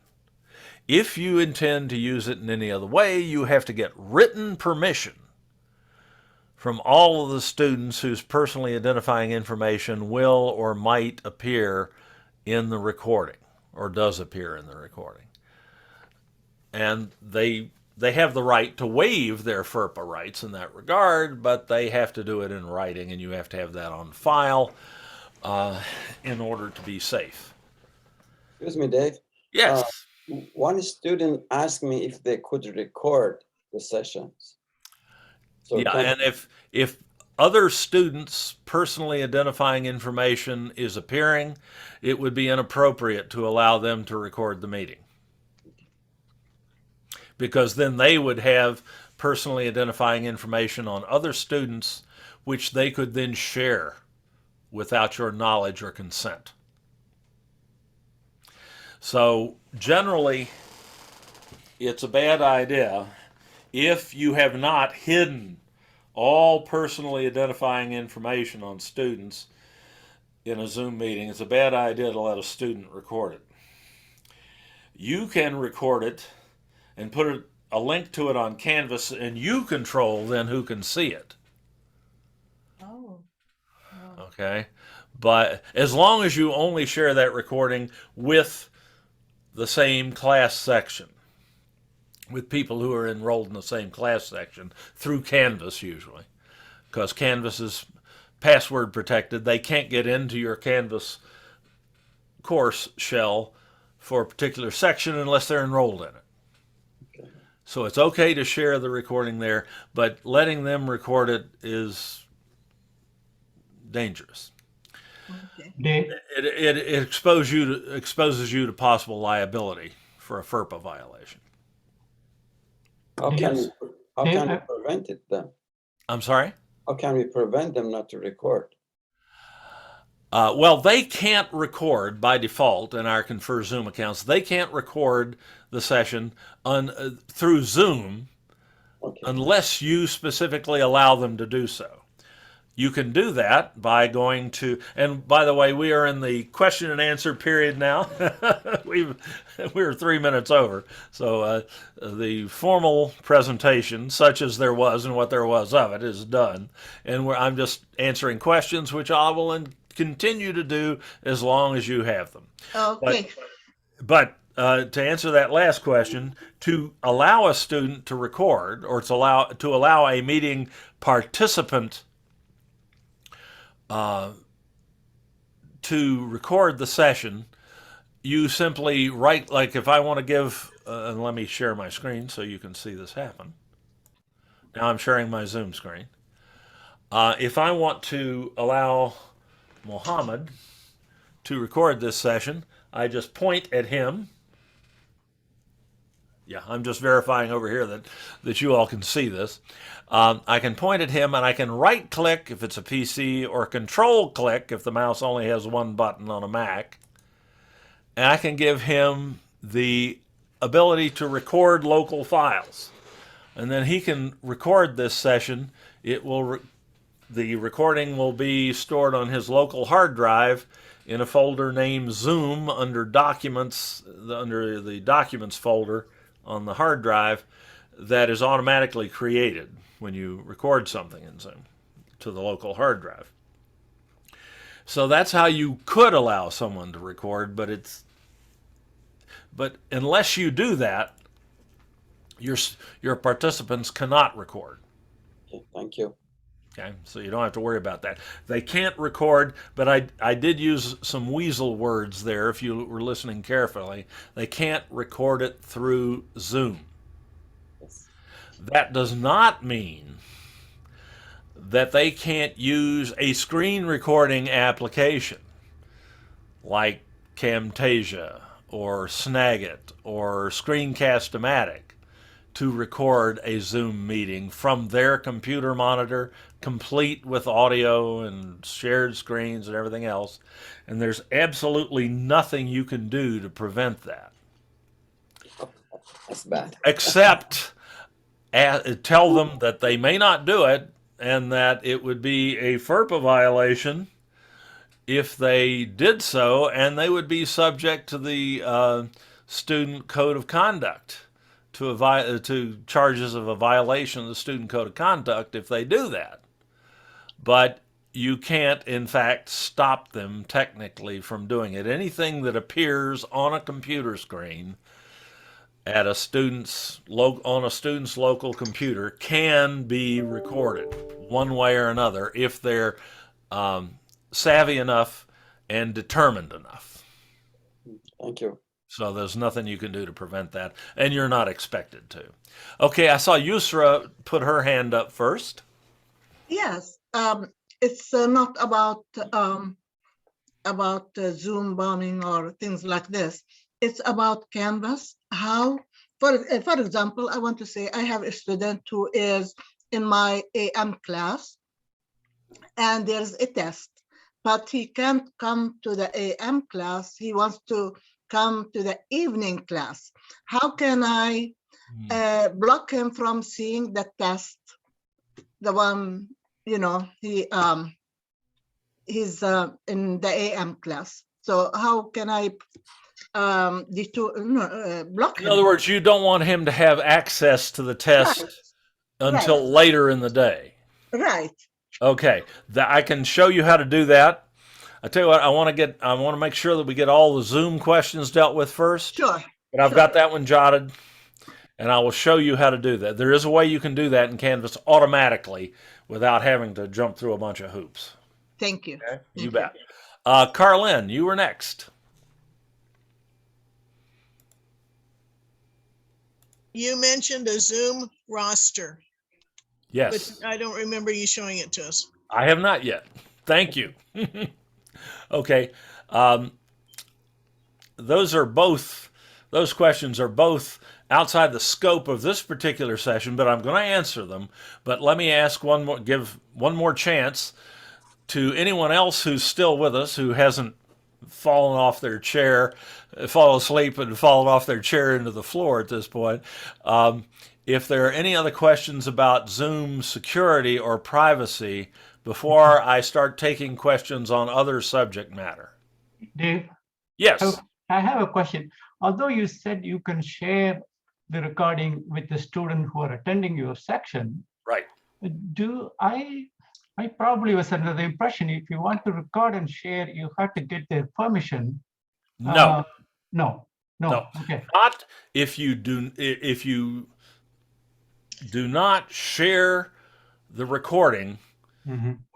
If you intend to use it in any other way, you have to get written permission from all of the students whose personally identifying information will or might appear in the recording, or does appear in the recording. And they have the right to waive their FERPA rights in that regard, but they have to do it in writing, and you have to have that on file in order to be safe. Excuse me, Dave. Yes. One student asked me if they could record the sessions. So Yeah, and if other students' personally identifying information is appearing, it would be inappropriate to allow them to record the meeting, because then they would have personally identifying information on other students, which they could then share without your knowledge or consent. So generally, it's a bad idea if you have not hidden all personally identifying information on students in a Zoom meeting. It's a bad idea to let a student record it. You can record it and put a link to it on Canvas, and you control then who can see it. Oh. Okay? But as long as you only share that recording with the same class section, with people who are enrolled in the same class section, through Canvas usually, because Canvas is password protected. They can't get into your Canvas course shell for a particular section unless they're enrolled in it. So it's okay to share the recording there, but letting them record it is dangerous. Okay. Dave, It exposes you to possible liability for a FERPA violation. how can Yes. we Dave, prevent it then? I'm sorry? How can we prevent them not to record? Well, they can't record by default in our Confer Zoom accounts. They can't record the session through Zoom Okay. unless you specifically allow them to do so. You can do that by going to, and by the way, we are in the question and answer period now. We're 3 minutes over. So the formal presentation, such as there was and what there was of it, is done. And I'm just answering questions, which I will continue to do as long as you have them. Okay. But to answer that last question, to allow a student to record, or to allow a meeting participant to record the session, you simply write, like if I want to give, and let me share my screen so you can see this happen. Now I'm sharing my Zoom screen. If I want to allow Mohammed to record this session, I just point at him. Yeah, I'm just verifying over here that you all can see this. I can point at him, and I can right click if it's a PC, or control click if the mouse only has one button on a Mac. And I can give him the ability to record local files. And then he can record this session. The recording will be stored on his local hard drive in a folder named Zoom under Documents, under the Documents folder on the hard drive, that is automatically created when you record something in Zoom to the local hard drive. So that's how you could allow someone to record, but unless you do that, your participants cannot record. Okay, thank you. Okay, so you don't have to worry about that. They can't record, but I did use some weasel words there if you were listening carefully. They can't record it through Zoom. Yes. That does not mean that they can't use a screen recording application like Camtasia or Snagit or Screencast-O-Matic to record a Zoom meeting from their computer monitor, complete with audio and shared screens and everything else. And there's absolutely nothing you can do to prevent that, That's bad. except tell them that they may not do it and that it would be a FERPA violation if they did so, and they would be subject to the student code of conduct, to charges of a violation of the student code of conduct if they do that. But you can't, in fact, stop them technically from doing it. Anything that appears on a computer screen at a student's on a student's local computer can be recorded one way or another if they're savvy enough and determined enough. Thank you. So there's nothing you can do to prevent that, and you're not expected to. Okay, I saw Yusra put her hand up first. Yes, it's not about Zoom bombing or things like this. It's about Canvas. How, for example, I want to say I have a student who is in my AM class, and there's a test, but he can't come to the AM class. He wants to come to the evening class. How can I block him from seeing the test? The one, you know, he's in the AM class. So how can I block In him? other words, you don't want him to have access to the test until later in the day. Right. Okay, I can show you how to do that. I tell you what, I want to make sure that we get all the Zoom questions dealt with first. Sure. But I've got that one jotted, and I will show you how to do that. There is a way you can do that in Canvas automatically without having to jump through a bunch of hoops. Thank you. Okay? You bet. Carlin, you were next. You mentioned a Zoom roster, Yes. but I don't remember you showing it to us. I have not yet. Thank you. Okay. Those questions are both outside the scope of this particular session, but I'm going to answer them. But let me give one more chance to anyone else who's still with us, who hasn't fallen off their chair, fallen asleep and fallen off their chair into the floor at this point. If there are any other questions about Zoom security or privacy before I start taking questions on other subject matter. Dave, Yes. I have a question. Although you said you can share the recording with the student who are attending your section, Right. I probably was under the impression if you want to record and share, you have to get their permission. No. No. Okay. Not if you do not share the recording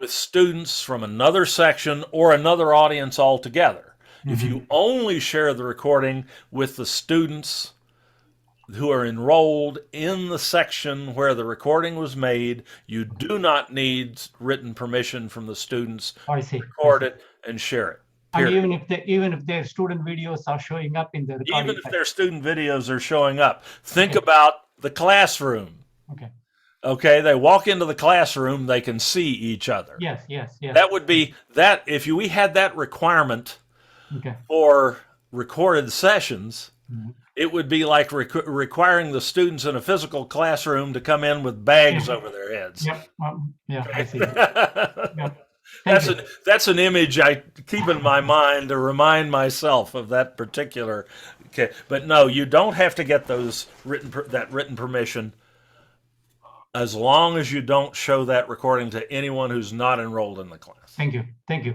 with students from another section or another audience altogether. If you only share the recording with the students who are enrolled in the section where the recording was made, you do not need written permission from the students I see. to record it and share it. And Period. even if their student videos are showing up in the recording. Even if their student videos are showing up. Think about the classroom. Okay, they walk into the classroom, they can see each other. Yes. That would be that if we had that requirement for recorded sessions, it would be like requiring the students in a physical classroom to come in with bags over their heads. I see. That's an image I keep in my mind to remind myself of that particular. Okay, but no, you don't have to get that written permission as long as you don't show that recording to anyone who's not enrolled in the class. Thank you. Thank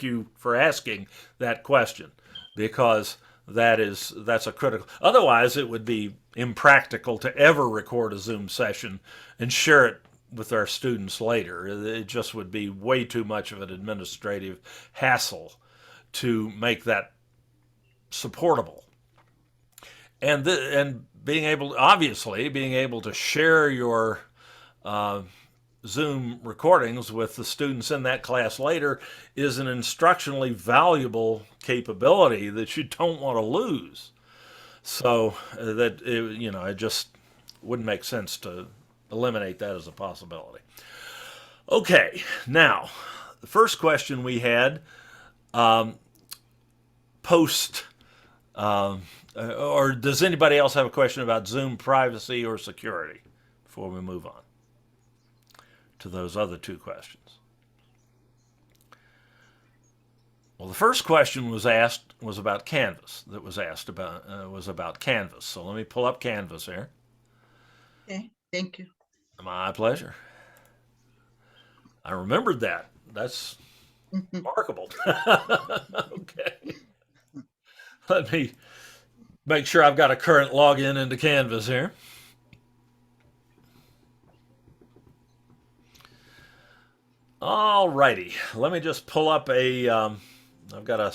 you for asking that question, because that's a critical. Otherwise, it would be impractical to ever record a Zoom session and share it with our students later. It just would be way too much of an administrative hassle to make that supportable. And being able, obviously, being able to share your Zoom recordings with the students in that class later is an instructionally valuable capability that you don't want to lose. So it just wouldn't make sense to eliminate that as a possibility. Okay, now the first question we had post. Or does anybody else have a question about Zoom privacy or security before we move on to those other two questions? Well, the first question was about Canvas. That was asked about was about Canvas. So let me pull up Canvas here. Okay, thank you. My pleasure. I remembered that. That's remarkable. Okay. Let me make sure I've got a current login into Canvas here. All righty. Let me just pull up I've got a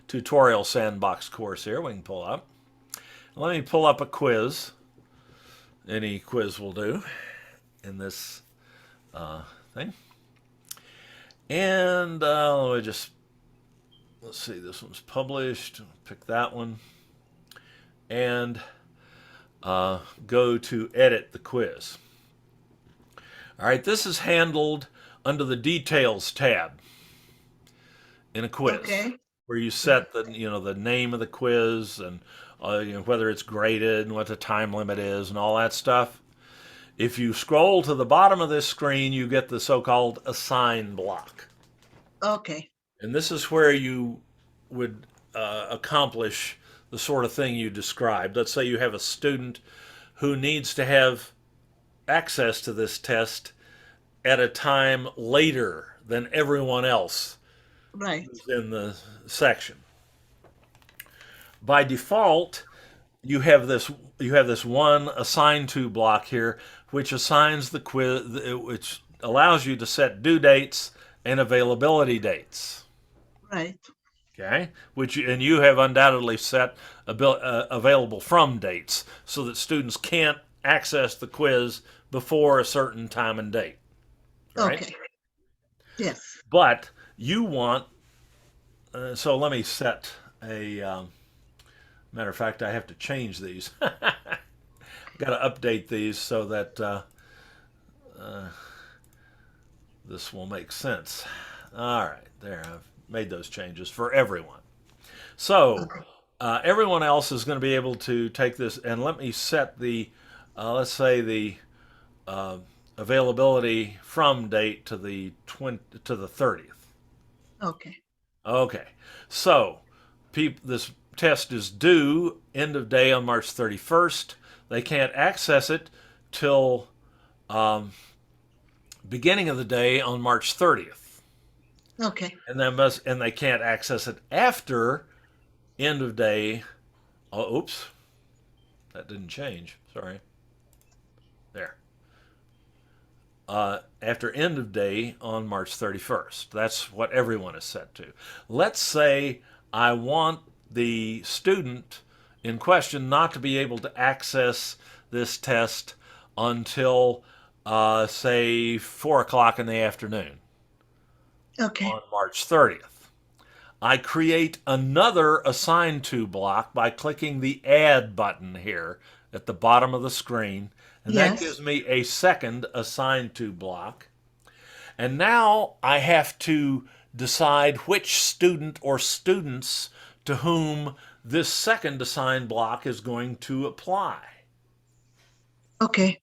tutorial sandbox course here we can pull up. Let me pull up a quiz. Any quiz will do in this thing. And let's see, this one's published. Pick that one. And go to edit the quiz. All right, this is handled under the Details tab in a quiz, where you set the name of the quiz and whether it's graded and what the time limit is and all that stuff. If you scroll to the bottom of this screen, you get the so-called assign block. Okay. And this is where you would accomplish the sort of thing you described. Let's say you have a student who needs to have access to this test at a time later than everyone else who's in the section. By default, you have this one assign to block here, which assigns the quiz, which allows you to set due dates and availability dates. Right. Okay, and you have undoubtedly set available from dates so that students can't access the quiz before a certain time and date. Right? Okay. Yes. But you want, so let me set a, matter of fact, I have to change these. Got to update these so that this will make sense. All right, there, I've made those changes for everyone. So everyone else is going to be able to take this, and let me set the, let's say the availability from date to the 30th. Okay. Okay, so this test is due end of day on March 31st. They can't access it till beginning of the day on March 30th. Okay. And they can't access it after end of day. Oh, oops, that didn't change. Sorry. There. After end of day on March 31st. That's what everyone is set to. Let's say I want the student in question not to be able to access this test until, say, 4 o'clock in the afternoon. Okay. On March 30th. I create another assign to block by clicking the add button here at the bottom of the screen. And that gives me a second assign to block. And now I have to decide which student or students to whom this second assign block is going to apply. Okay.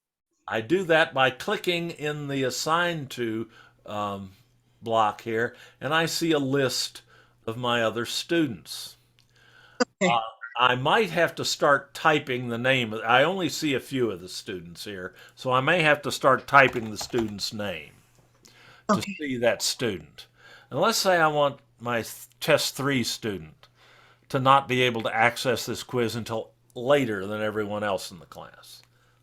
I do that by clicking in the assign to block here, and I see a list of my other students. Okay. I might have to start typing the name. I only see a few of the students here, so I may have to start typing the student's name to see that student. And let's say I want my test 3 student to not be able to access this quiz until later than everyone else in the class.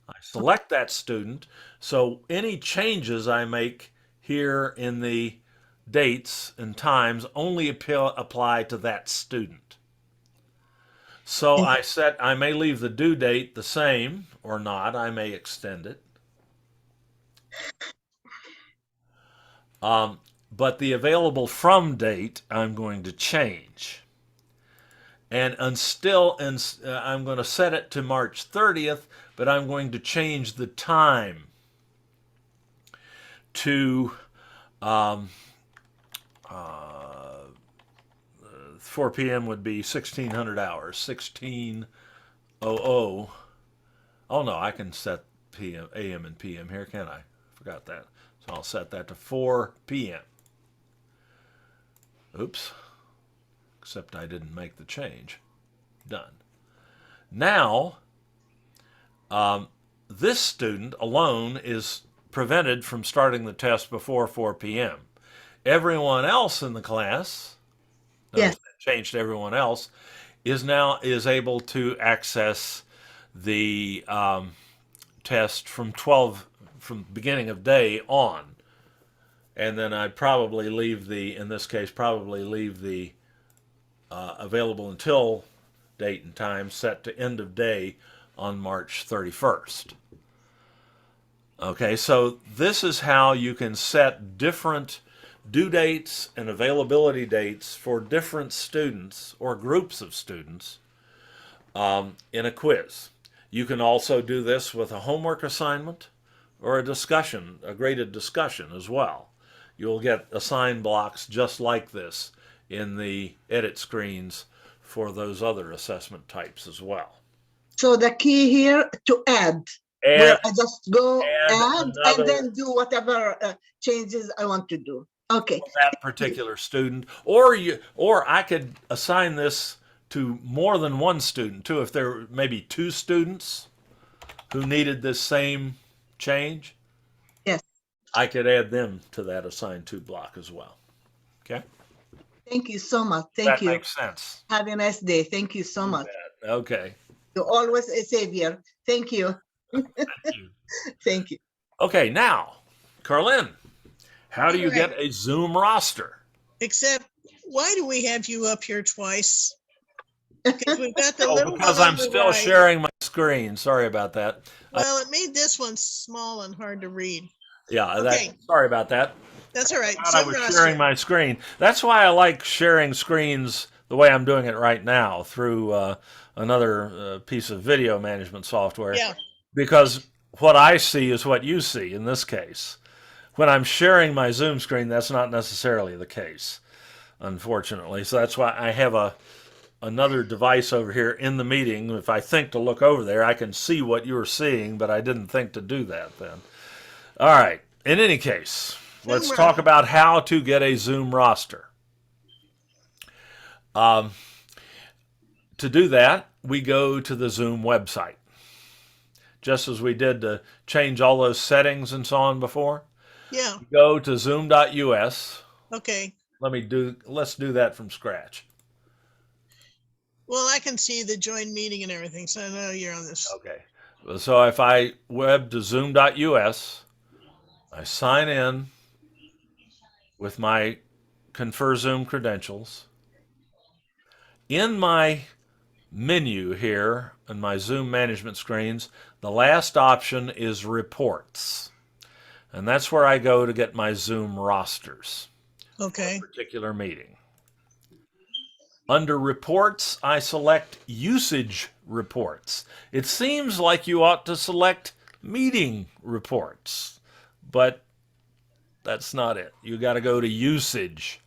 I select that student, so any changes I make here in the dates and times only apply to that student. So I may leave the due date the same or not. I may extend it. But the available from date, I'm going to change. And I'm going to set it to March 30th, but I'm going to change the time to 4 p.m. would be 1600 hours, 1600. Oh no, I can set PM, AM and PM here, can I? Forgot that. So I'll set that to 4 p.m. Oops. Except I didn't make the change. Done. Now, this student alone is prevented from starting the test before 4 p.m. Everyone else in the class, Yes. changed everyone else, is able to access the test from beginning of day on. And then I'd probably leave in this case, available until date and time set to end of day on March 31st. Okay, so this is how you can set different due dates and availability dates for different students or groups of students in a quiz. You can also do this with a homework assignment or a graded discussion as well. You'll get assigned blocks just like this in the edit screens for those other assessment types as well. So the key here to add, where I just go add and then do whatever changes I want to do. Okay. That particular student, or I could assign this to more than one student too. If there were maybe two students who needed this same change, Yes. I could add them to that assigned to block as well. Okay. Thank you so much. Thank That you. makes sense. Have a nice day. Thank you so much. Okay. You're always a savior. Thank you. Thank you. Thank you. Okay, now, Carlin, how do you get a Zoom roster? Except, why do we have you up here twice? Because we've got the little Because one I'm on the still right. sharing my screen. Sorry about that. Well, it made this one small and hard to read. Yeah, Okay. sorry about that. That's all right. I Zoom was roster. sharing my screen. That's why I like sharing screens the way I'm doing it right now through another piece of video management software. Yeah. Because what I see is what you see in this case. When I'm sharing my Zoom screen, that's not necessarily the case, unfortunately. So that's why I have another device over here in the meeting. If I think to look over there, I can see what you're seeing, but I didn't think to do that then. All right. In any case, let's talk about how to get a Zoom roster. To do that, we go to the Zoom website. Just as we did to change all those settings and so on before. Yeah. Go to zoom.us. Okay. Let's do that from scratch. Well, I can see the join meeting and everything, so I know you're on this. Okay. So if I web to zoom.us, I sign in with my Confer Zoom credentials. In my menu here on my Zoom management screens, the last option is Reports. And that's where I go to get my Zoom rosters. Okay. For a particular meeting. Under Reports, I select Usage Reports. It seems like you ought to select Meeting Reports, but that's not it. You got to go to Usage.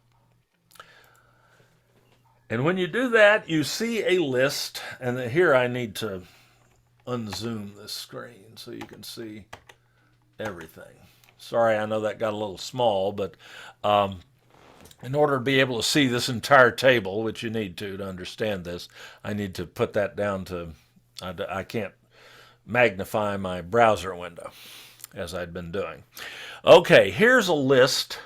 And when you do that, you see a list, and here I need to unzoom this screen so you can see everything. Sorry, I know that got a little small, but in order to be able to see this entire table, which you need to understand this, I need to put that down to, I can't magnify my browser window as I'd been doing. Okay, here's a list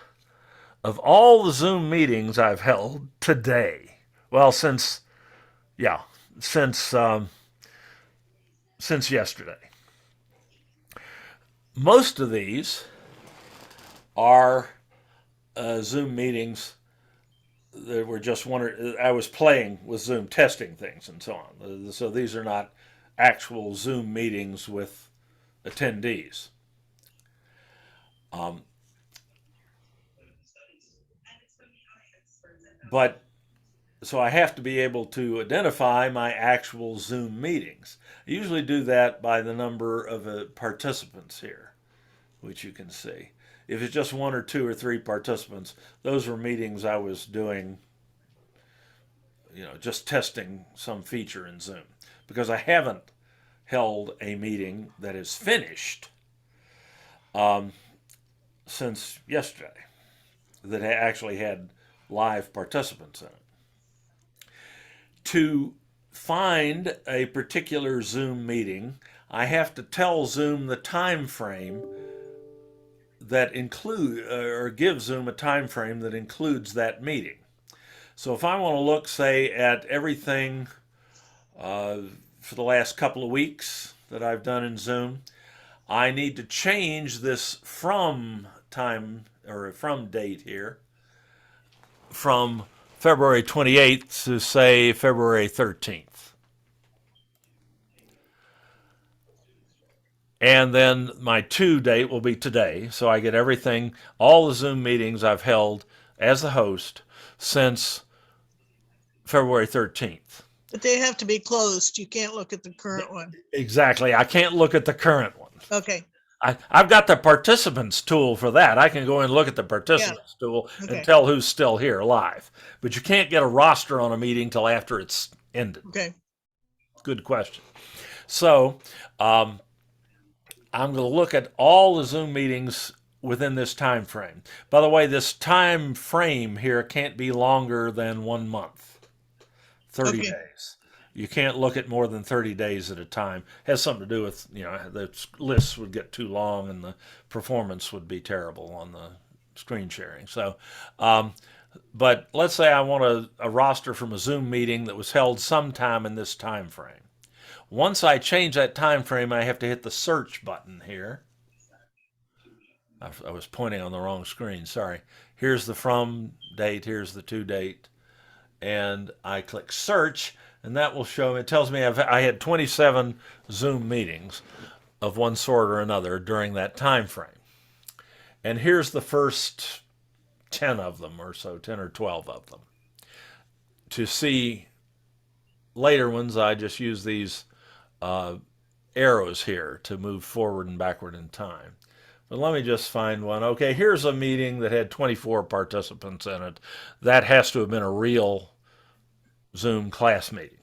of all the Zoom meetings I've held today. Well, since Yeah, since yesterday. Most of these are Zoom meetings that were just one. I was playing with Zoom, testing things and so on. So these are not actual Zoom meetings with attendees. But so I have to be able to identify my actual Zoom meetings. I usually do that by the number of participants here, which you can see. If it's just one or two or three participants, those were meetings I was doing, just testing some feature in Zoom, because I haven't held a meeting that is finished since yesterday that actually had live participants in it. To find a particular Zoom meeting, I have to tell Zoom the time frame that or give Zoom a time frame that includes that meeting. So if I want to look, say, at everything for the last couple of weeks that I've done in Zoom, I need to change this from time or from date here from February 28th to, say, February 13th. And then my to date will be today. So I get everything, all the Zoom meetings I've held as the host since February 13th. But they have to be closed. You can't look at the current one. Exactly. I can't look at the current one. Okay. I've got the participants tool for that. I can go and look at the participants tool Okay. and tell who's still here live. But you can't get a roster on a meeting till after it's ended. Okay. Good question. So I'm going to look at all the Zoom meetings within this time frame. By the way, this time frame here can't be longer than 1 month, 30 Okay. days. You can't look at more than 30 days at a time. It has something to do with, the lists would get too long and the performance would be terrible on the screen sharing. So, but let's say I want a roster from a Zoom meeting that was held sometime in this time frame. Once I change that time frame, I have to hit the search button here. I was pointing on the wrong screen, sorry. Here's the from date, here's the to date, and I click search, and that will show me, it tells me I had 27 Zoom meetings of one sort or another during that time frame. And here's the first 10 of them or so, 10 or 12 of them. To see later ones, I just use these arrows here to move forward and backward in time. But let me just find one. Okay, here's a meeting that had 24 participants in it. That has to have been a real Zoom class meeting.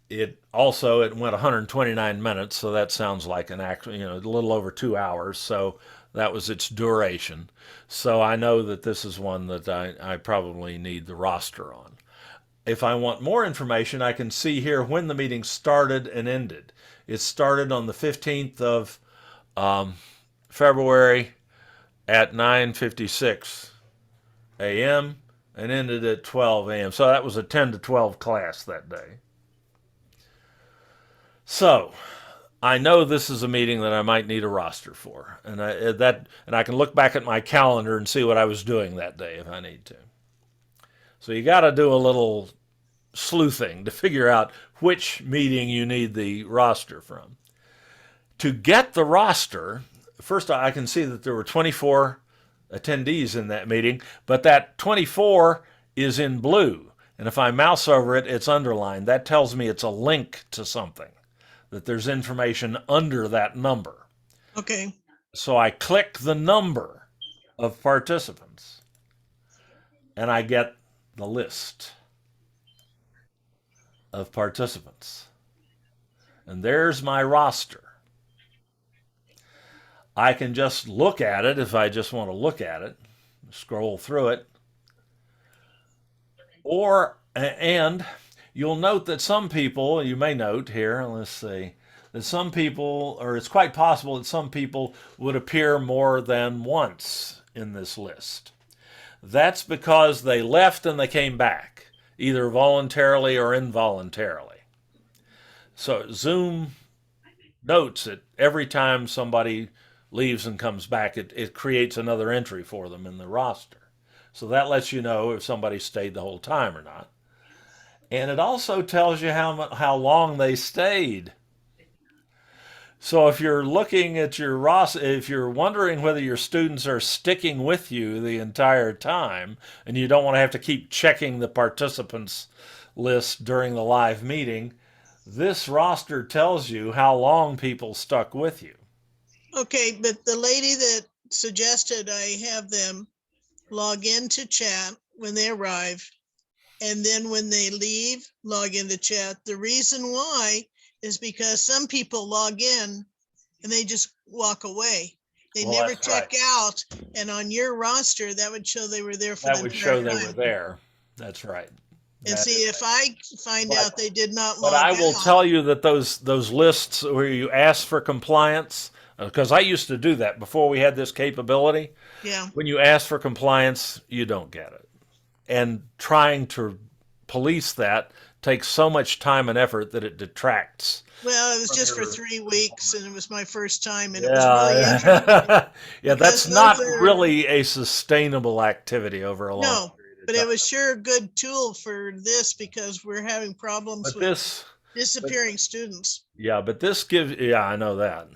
It went 129 minutes, so that sounds like an actual, a little over 2 hours. So that was its duration. So I know that this is one that I probably need the roster on. If I want more information, I can see here when the meeting started and ended. It started on the 15th of February at 9:56 a.m. and ended at 12 a.m. So that was a 10 to 12 class that day. So I know this is a meeting that I might need a roster for, and I can look back at my calendar and see what I was doing that day if I need to. So you got to do a little sleuthing to figure out which meeting you need the roster from. To get the roster, first I can see that there were 24 attendees in that meeting, but that 24 is in blue. And if I mouse over it, it's underlined. That tells me it's a link to something, that there's information under that number. Okay. So I click the number of participants and I get the list of participants. And there's my roster. I can just look at it if I just want to look at it, scroll through it. And you'll note that some people, you may note here, let's see, that some people, or it's quite possible that some people would appear more than once in this list. That's because they left and they came back. either voluntarily or involuntarily. So Zoom notes it every time somebody leaves and comes back, it creates another entry for them in the roster. So that lets you know if somebody stayed the whole time or not. And it also tells you how long they stayed. So if you're looking at your roster, if you're wondering whether your students are sticking with you the entire time, and you don't want to have to keep checking the participants list during the live meeting, this roster tells you how long people stuck with you. Okay, but the lady that suggested I have them log into chat when they arrive, and then when they leave, log into chat. The reason why is because some people log in and they just walk away. They Well, never that's check right. out. And on your roster, that would show they were there for That the would entire show they were time. there. That's right. And That see, is if I find But- out they did not But log I will out, tell you that those lists where you ask for compliance, because I used to do that before we had this capability. yeah. When you ask for compliance, you don't get it. And trying to police that takes so much time and effort that it detracts. Well, it was From just for your 3 weeks and it was my first time and it was really interesting. Yeah, yeah, because that's not those are- really a sustainable activity over a long No, period of but time. it was sure a good tool for this because we're having problems But with this, disappearing students. yeah, but this gives, yeah, I know that.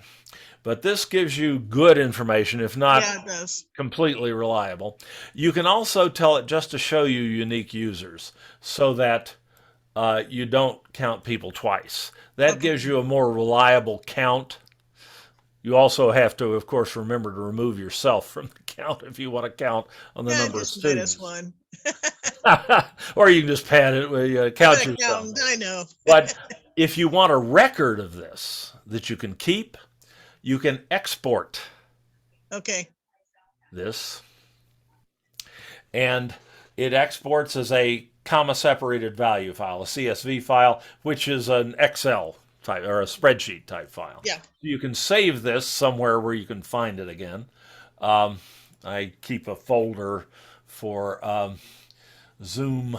But this gives you good information, if not Yeah, it does. completely reliable. You can also tell it just to show you unique users so that you don't count people twice. That Okay. gives you a more reliable count. You also have to, of course, remember to remove yourself from the count if you want to count on the Yeah, number of just minus students. one. Or you can just pad it, count I'm an yourself. accountant, I know. But if you want a record of this that you can keep, you can export Okay, this. And it exports as a comma separated value file, a CSV file, which is an Excel type or a spreadsheet type file. yeah. You can save this somewhere where you can find it again. I keep a folder for Zoom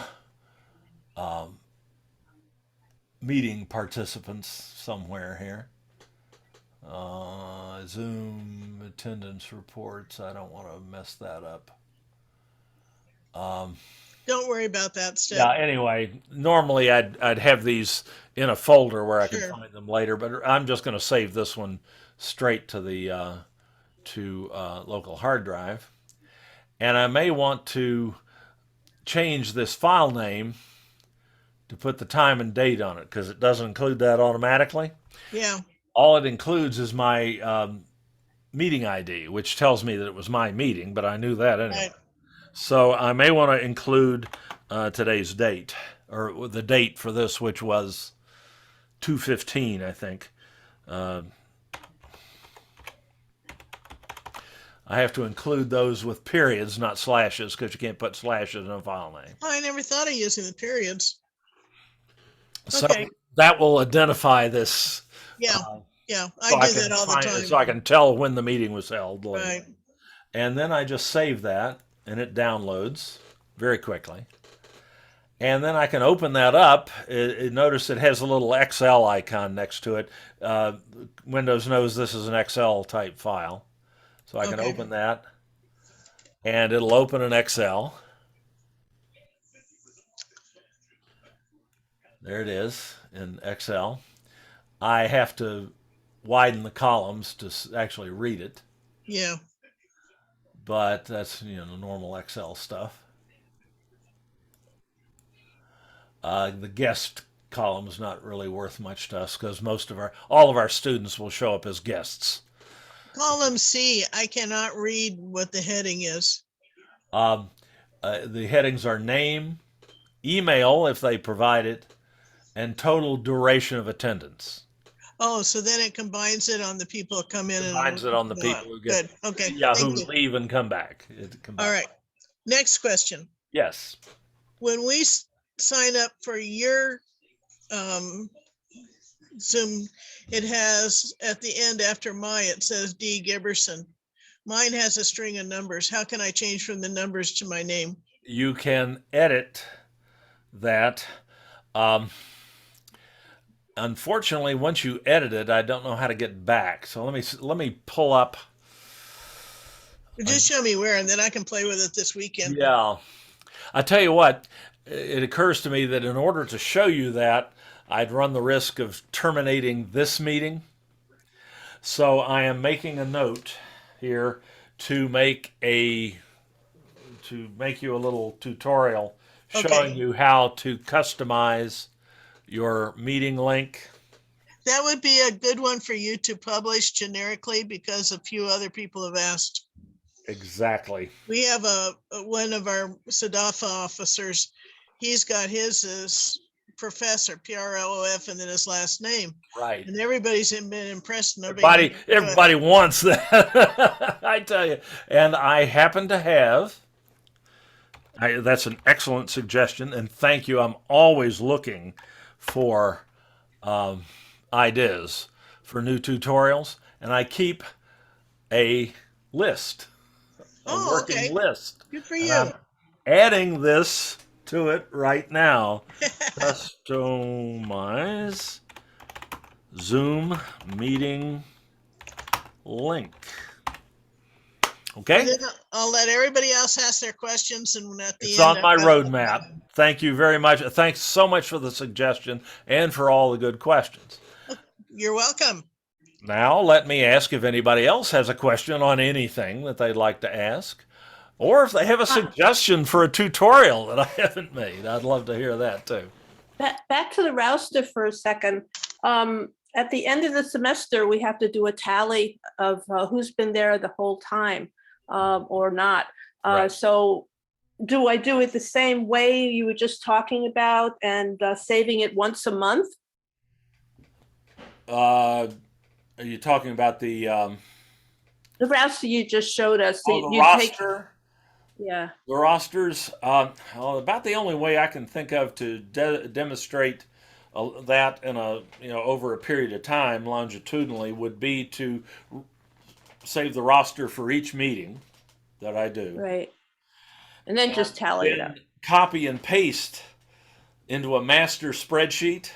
meeting participants somewhere here. Zoom attendance reports. I don't want to mess that up. Don't worry about that stuff. Yeah. Anyway, normally I'd have these in a folder where I Sure. can find them later, but I'm just going to save this one straight to the local hard drive, and I may want to change this file name to put the time and date on it because it doesn't include that automatically. Yeah, All it includes is my meeting ID, which tells me that it was my meeting, but I knew that anyway. right. So I may want to include today's date, or the date for this, which was 2/15, I think. I have to include those with periods, not slashes, because you can't put slashes in a file name. Oh, I never thought of using the periods. So Okay. that will identify this. Yeah, yeah, I So do can that all the find- time. So I can tell when the meeting was held. later. Right. And then I just save that, and it downloads very quickly. And then I can open that up. Notice it has a little Excel icon next to it. Windows knows this is an Excel type file. So I can Okay. open that, and it'll open an Excel. There it is in Excel. I have to widen the columns to actually read it, Yeah, but that's normal Excel stuff. The guest column is not really worth much to us because all of our students will show up as guests. column C, I cannot read what the heading is. The headings are name, email if they provide it, and total duration of attendance. Oh, so then it combines it on the people who come in and. Combines it on the people who get, Good, okay, who thank you. leave and come back. It combines. All right, next question. Yes. When we sign up for your Zoom, it has at the end after it says D. Giberson. Mine has a string of numbers. How can I change from the numbers to my name? You can edit that um, unfortunately, once you edit it, I don't know how to get back. So let me pull up. Just show me where, and then I can play with it this weekend. Yeah, I tell you what, it occurs to me that in order to show you that, I'd run the risk of terminating this meeting. So I am making a note here to make you a little tutorial showing Okay. you how to customize your meeting link. That would be a good one for you to publish generically because a few other people have asked. Exactly. We have one of our SADAFA officers. He's got his as professor, PRLOF, and then his last name. Right. And everybody's been impressed. Nobody knows how to do it. Everybody wants that. I tell you. And I happen to have. That's an excellent suggestion, and thank you. I'm always looking for ideas for new tutorials, and I keep a list, a Oh, working okay. list. Good for And you. I'm adding this to it right now. Customize Zoom meeting link. Okay? And then I'll let everybody else ask their questions, and at the It's end, on my I've got- roadmap. Thank you very much. Thanks so much for the suggestion and for all the good questions. You're welcome. Now, let me ask if anybody else has a question on anything that they'd like to ask, or if they have a suggestion for a tutorial that I haven't made. I'd love to hear that too. Back to the roster for a second. At the end of the semester, we have to do a tally of who's been there the whole time or not. Right. So do I do it the same way you were just talking about and saving it once a month? Are you talking about the roster you just showed us? the you roster? Yeah. The rosters. Well, about the only way I can think of to demonstrate that in a over a period of time longitudinally would be to save the roster for each meeting that I do. Right. And then just tally it up. Copy and paste into a master spreadsheet.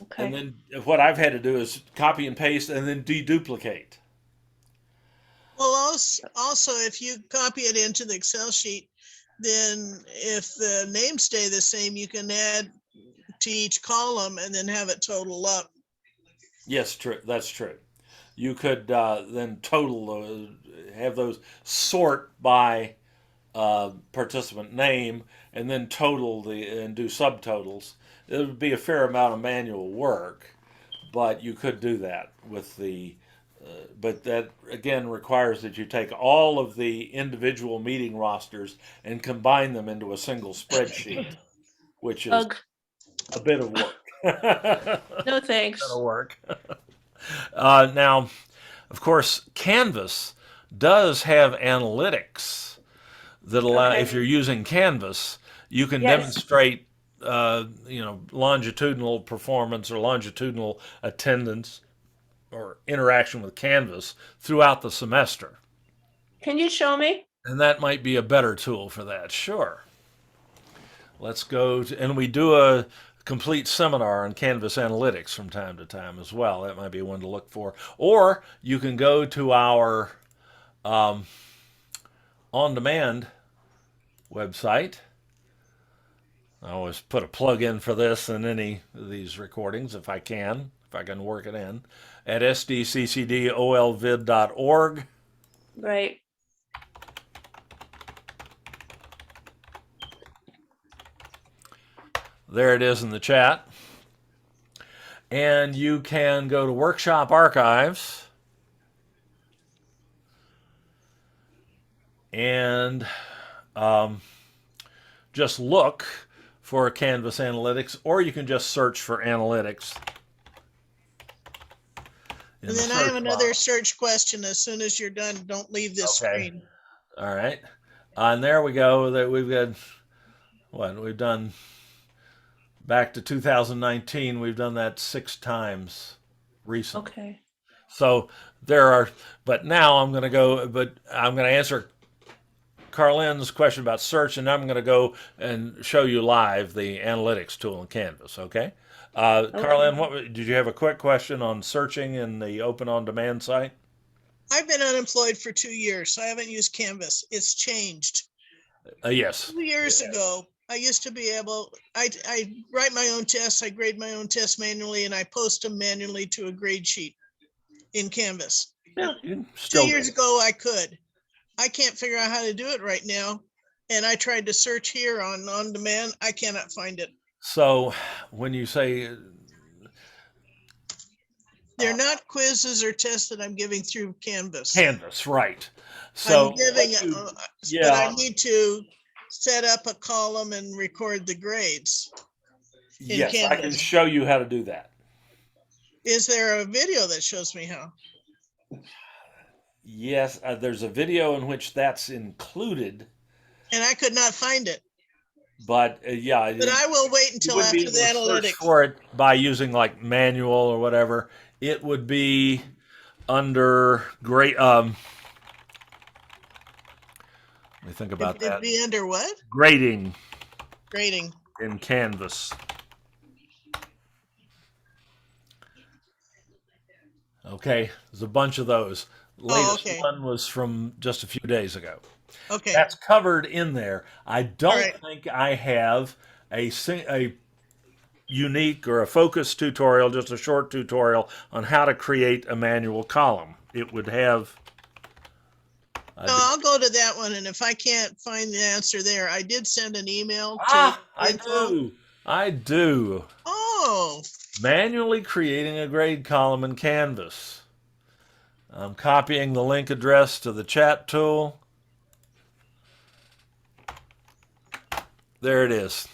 Okay. And then what I've had to do is copy and paste and then deduplicate. Well, also, if you copy it into the Excel sheet, then if the names stay the same, you can add to each column and then have it total up. Yes, true. That's true. You could then total, have those sort by participant name and then total and do subtotals. It would be a fair amount of manual work, but you could do that with the. But that again requires that you take all of the individual meeting rosters and combine them into a single spreadsheet, which is Ugh. a bit of work. No thanks. Bit of work. Now, of course, Canvas does have analytics that allow, Okay. if you're using Canvas, you can Yes. demonstrate, longitudinal performance or longitudinal attendance or interaction with Canvas throughout the semester. Can you show me? And that might be a better tool for that. Sure. Let's go to, and we do a complete seminar on Canvas analytics from time to time as well. That might be one to look for. Or you can go to our on-demand website. I always put a plug in for this in any of these recordings if I can work it in, at sdccdolvid.org. Right. There it is in the chat. And you can go to Workshop Archives and just look for Canvas Analytics, or you can just search for Analytics. And then I have another search question. As soon as you're done, don't leave this Okay. screen. All right. And there we go. That we've got what we've done back to 2019. We've done that 6 times recently. Okay. So there are, but now I'm going to answer Carlin's question about search, and I'm going to go and show you live the analytics tool in Canvas. Okay. Carlin, did you have a quick question on searching in the Open On Demand site? I've been unemployed for 2 years, so I haven't used Canvas. It's changed. Yes. 2 years ago, I used to be able, I write my own tests, I grade my own tests manually, and I post them manually to a grade sheet in Canvas. Yeah. You can 2 still years ago, I could. I can't figure out how to do it right now. And I tried to search here on demand. I cannot find it. So when you say They're not quizzes or tests that I'm giving through Canvas. Canvas, right? So I'm giving, what you- but I need to set up a column and record the grades. yes, I can Canvas. show you how to do that. Is there a video that shows me how? Yes, there's a video in which that's included, And I could not find it. but yeah, But I will wait you until would be after able the to search analytics. for it by using like manual or whatever. It would be under great. Let me think about It'd that. be under what? Grading Grading. in Canvas. Okay, there's a bunch of those. Latest okay. one was from just a few days ago. Okay. That's covered in there. I don't right. think I have a unique or a focused tutorial, just a short tutorial on how to create a manual column. It would have. No, I'll go to that one. And if I can't find the answer there, I did send an email to I info. do. I do. Oh, Manually creating a grade column in Canvas. I'm copying the link address to the chat tool. There it is.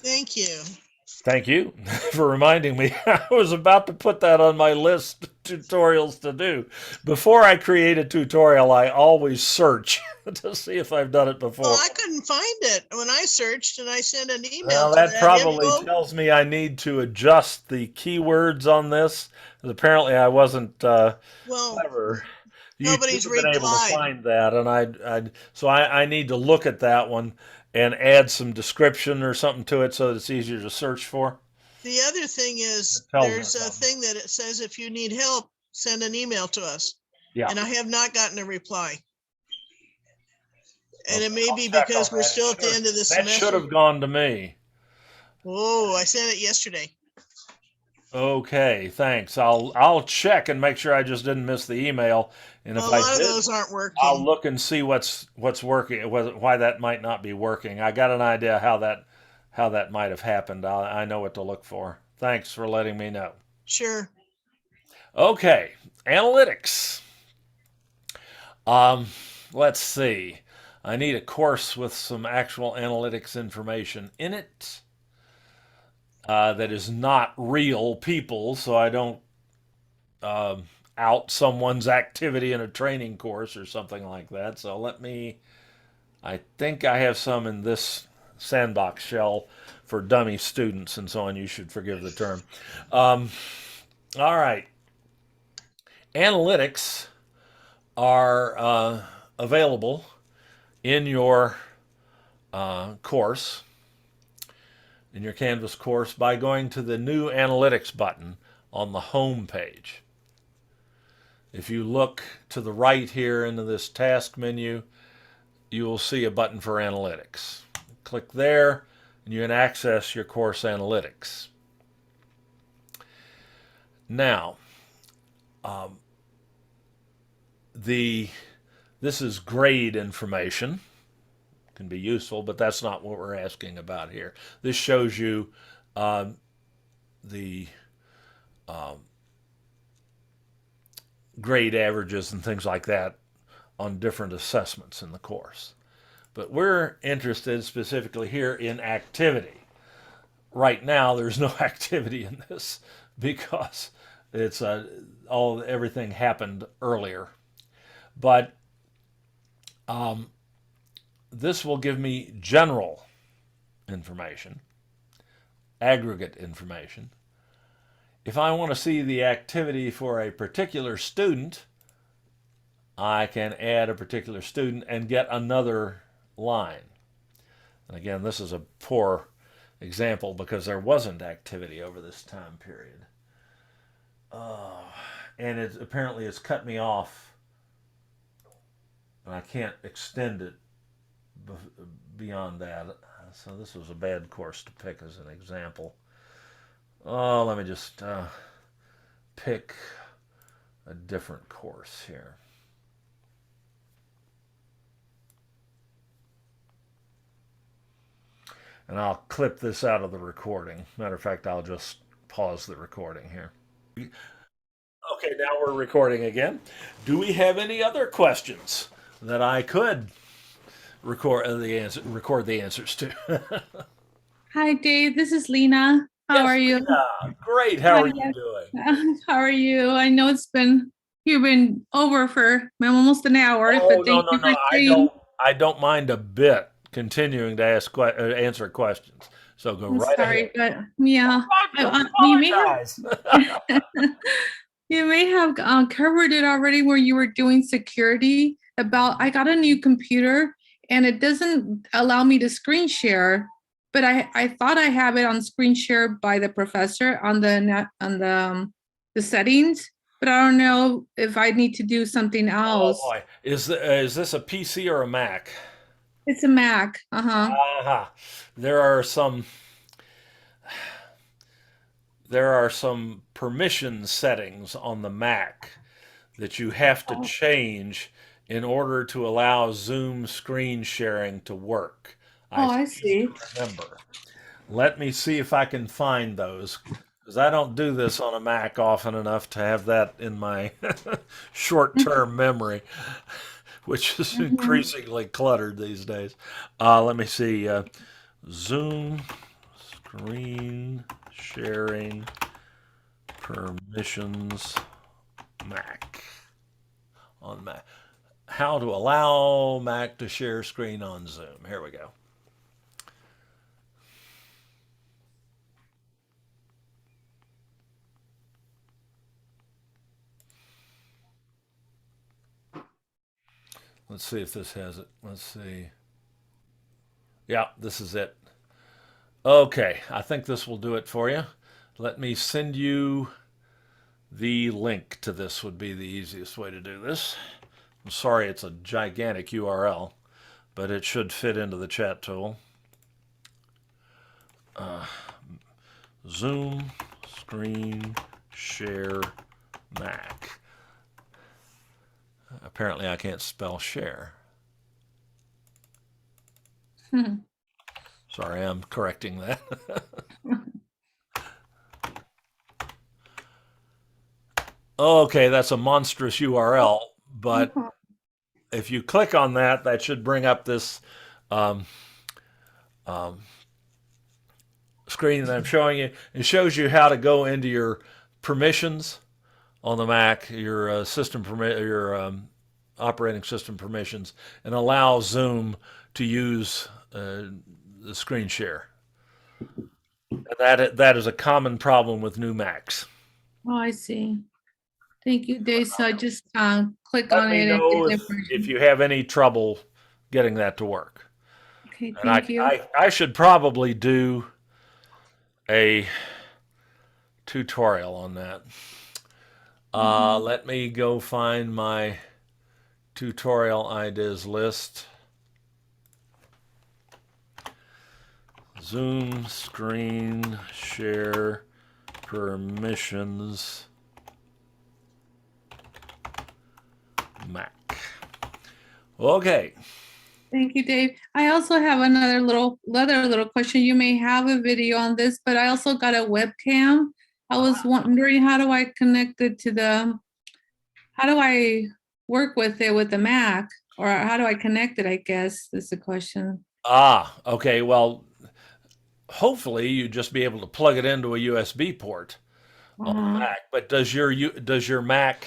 thank you. Thank you for reminding me. I was about to put that on my list of tutorials to do. Before I create a tutorial, I always search to see if I've done it before. Well, I couldn't find it when I searched and I sent an email Well, to that probably info. tells me I need to adjust the keywords on this. Apparently, I wasn't Well, clever. nobody's You've been able to replied. find that, and so I need to look at that one and add some description or something to it so that it's easier to search for. The other thing is It tells there's us a something. thing that it says if you need help, send an email to us. Yeah. And I have not gotten a reply. And it Okay, may I'll be check because on we're that. still at the end of the That semester. should have gone to me. Oh, I sent it yesterday. Okay, thanks. I'll check and make sure I just didn't miss the email. And if Well, a lot I of did, those aren't working. I'll look and see what's working, why that might not be working. I got an idea how that might have happened. I know what to look for. Thanks for letting me know. Sure. Okay, analytics. Let's see. I need a course with some actual analytics information in it that is not real people, so I don't out someone's activity in a training course or something like that. So I think I have some in this sandbox shell for dummy students and so on. You should forgive the term. All right. Analytics are available in your course, in your Canvas course, by going to the new analytics button on the home page. If you look to the right here into this task menu, you will see a button for analytics. Click there and you can access your course analytics. Now, this is grade information. Can be useful, but that's not what we're asking about here. This shows you the grade averages and things like that on different assessments in the course. But we're interested specifically here in activity. Right now, there's no activity in this because it's everything happened earlier. But this will give me general information, aggregate information. If I want to see the activity for a particular student, I can add a particular student and get another line. And again, this is a poor example because there wasn't activity over this time period. And it apparently has cut me off, and I can't extend it beyond that. So this was a bad course to pick as an example. Oh, let me just pick a different course here. And I'll clip this out of the recording. Matter of fact, I'll just pause the recording here. Okay, now we're recording again. Do we have any other questions that I could record the answers to? Hi, Dave. This is Lena. How Yes, are you? Lena. Great. How are you doing? How are you? I know you've been over for almost an hour, Oh, but no, thank no, you no. for staying. I don't mind a bit continuing to answer questions. So go I'm right ahead. sorry, but yeah, I you may apologize. have you may have covered it already where you were doing security. I got a new computer and it doesn't allow me to screen share, but I thought I have it on screen share by the professor on the settings, but I don't know if I need to do something Oh else. boy, is this a PC or a Mac? It's a Mac. Uh-huh. Aha. There are some permission settings on the Mac that you have to change in order to allow Zoom screen sharing to work. I Seem to see. remember. Let me see if I can find those because I don't do this on a Mac often enough to have that in my short-term memory, which is Mhm. increasingly cluttered these days. Let me see. Zoom screen sharing permissions Mac on Mac. How to allow Mac to share screen on Zoom. Here we go. Let's see if this has it. Let's see. Yeah, this is it. Okay, I think this will do it for you. Let me send you the link to this would be the easiest way to do this. I'm sorry it's a gigantic URL, but it should fit into the chat tool. Zoom screen share Mac. Apparently I can't spell share. Hmm. Sorry, I'm correcting that. Okay, that's a monstrous URL, but Uh-huh. if you click on that, that should bring up this um, screen that I'm showing you. It shows you how to go into your permissions on the Mac, your operating system permissions, and allow Zoom to use the screen share. And that is a common problem with new Macs. Oh, I see. Thank you, Dave. So I just click Let on me it and know get the if version. you have any trouble getting that to work. Okay, And thank you. I should probably do a tutorial on that. Let me go find my tutorial ideas list. Zoom screen share permissions Mac. Okay. Thank you, Dave. I also have another little question. You may have a video on this, but I also got a webcam. I was wondering how do I connect it to how do I work with it with the Mac? Or how do I connect it, I guess is the question. Okay. Well, hopefully you just be able to plug it into a USB port on the Uh-huh. Mac. But does your Mac?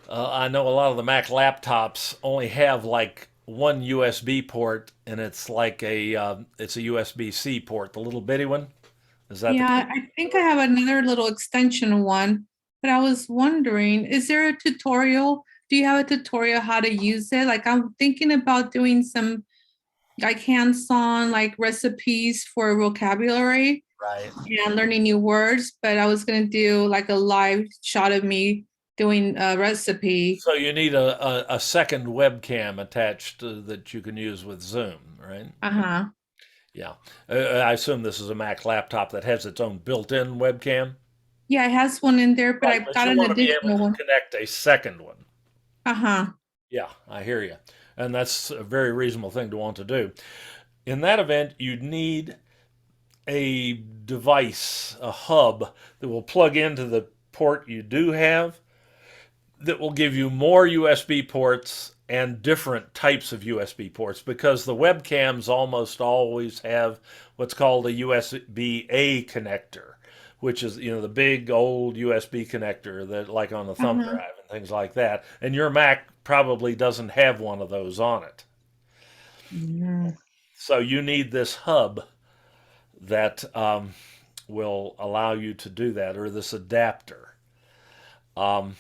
I know a lot of the Mac laptops only have like one USB port, and it's like it's a USB-C port, the little bitty one. Is that the case? Yeah, I think I have another little extension one, but I was wondering, is there a tutorial do you have a tutorial how to use it? Like I'm thinking about doing some like hands-on like recipes for vocabulary Right. and learning new words, but I was gonna do like a live shot of me doing a recipe. So you need a second webcam attached that you can use with Zoom, right? Uh-huh. Yeah. I assume this is a Mac laptop that has its own built-in webcam. Yeah, it has one in there, but Right, I've but got you an want to be able additional to one. connect a second one. Uh-huh. Yeah, I hear you. And that's a very reasonable thing to want to do. In that event, you'd need a device, a hub that will plug into the port you do have that will give you more USB ports and different types of USB ports because the webcams almost always have what's called a USB-A connector, which is, you know, the big old USB connector that like on the thumb Uh-huh. drive and things like that. And your Mac probably doesn't have one of those on it. Mm. So you need this hub that will allow you to do that, or this adapter. Um,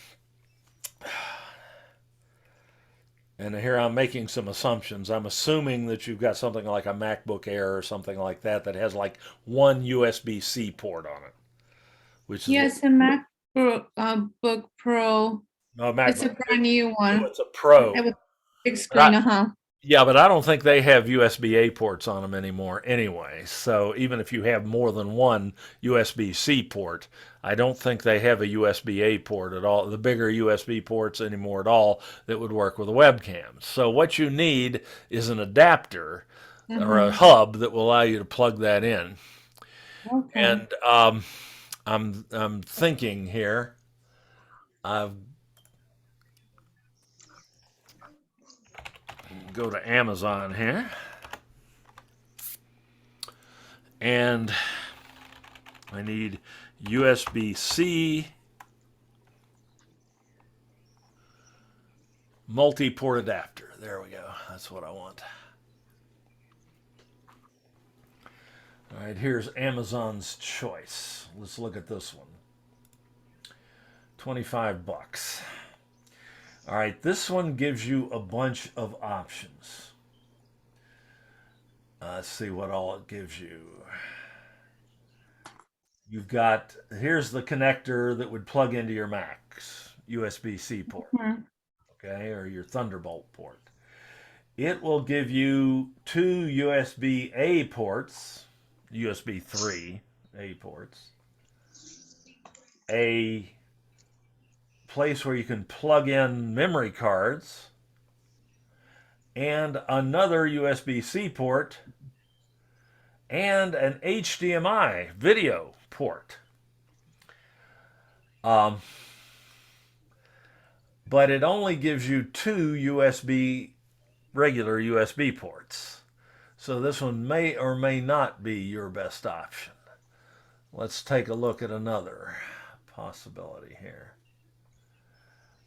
and here I'm making some assumptions. I'm assuming that you've got something like a MacBook Air or something like that that has like one USB-C port on it, which is Yes, a MacBook Book Pro. no It's a MacBook. brand new Oh, one. it's a Pro. With big But I, screen, uh-huh. Yeah, but I don't think they have USB-A ports on them anymore anyway. So even if you have more than one USB-C port, I don't think they have a USB-A port at all, the bigger USB ports anymore at all that would work with a webcam. So what you need is an adapter or a Mhm. hub that will allow you to plug that in. Okay. And I'm thinking here, I've go to Amazon here. And I need USB-C multi-port adapter. There we go. That's what I want. All right, here's Amazon's choice. Let's look at this one. 25 bucks. All right, this one gives you a bunch of options. Let's see what all it gives you. You've got, here's the connector that would plug into your Mac's USB-C port, Mhm. okay, or your Thunderbolt port. It will give you two USB-A ports, USB 3 A ports, a place where you can plug in memory cards, and another USB-C port, and an HDMI video port. But it only gives you two regular USB ports. So this one may or may not be your best option. Let's take a look at another possibility here.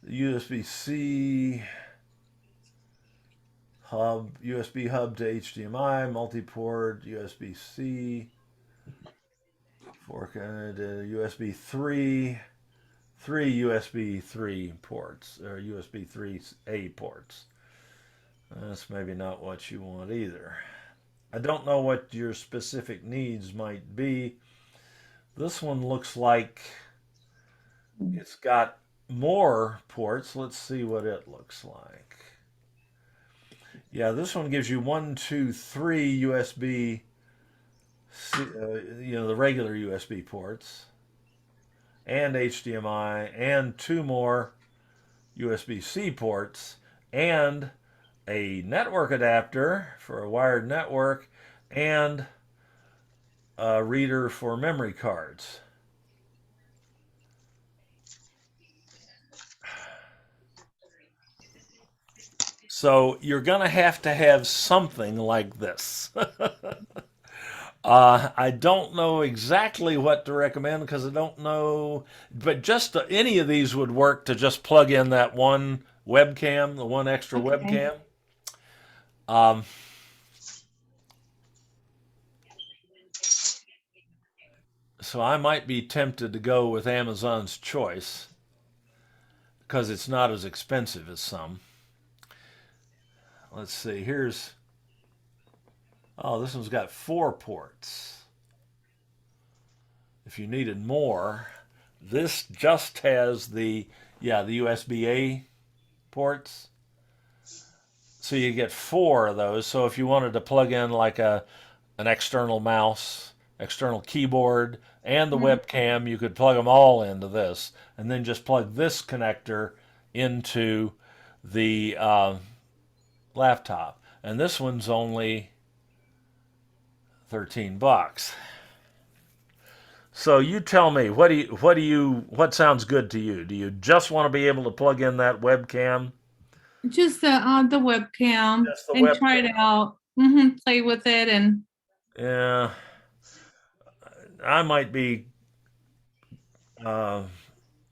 The USB-C hub, USB hub to HDMI, multi-port, USB-C, USB 3, three USB 3 ports, or USB 3A ports. That's maybe not what you want either. I don't know what your specific needs might be. This one looks like it's got more ports. Let's see what it looks like. Yeah, this one gives you 1, 2, 3 USB, the regular USB ports, and HDMI, and two more USB-C ports, and a network adapter for a wired network, and a reader for memory cards. So you're going to have something like this. I don't know exactly what to recommend because I don't know, but just any of these would work to just plug in that one webcam, the one extra Okay. webcam. Um, so I might be tempted to go with Amazon's choice because it's not as expensive as some. Let's see, here's, oh, this one's got 4 ports. If you needed more, this just has the USB-A ports. So you get 4 of those. So if you wanted to plug in like an external mouse, external keyboard, and the webcam, you could plug them all into this, and then just plug this connector into the laptop. And this one's only $13. So you tell me, what sounds good to you? Do you just want to be able to plug in that webcam? Just the webcam Just the and try it webcam. out. Play with it and Yeah, I might be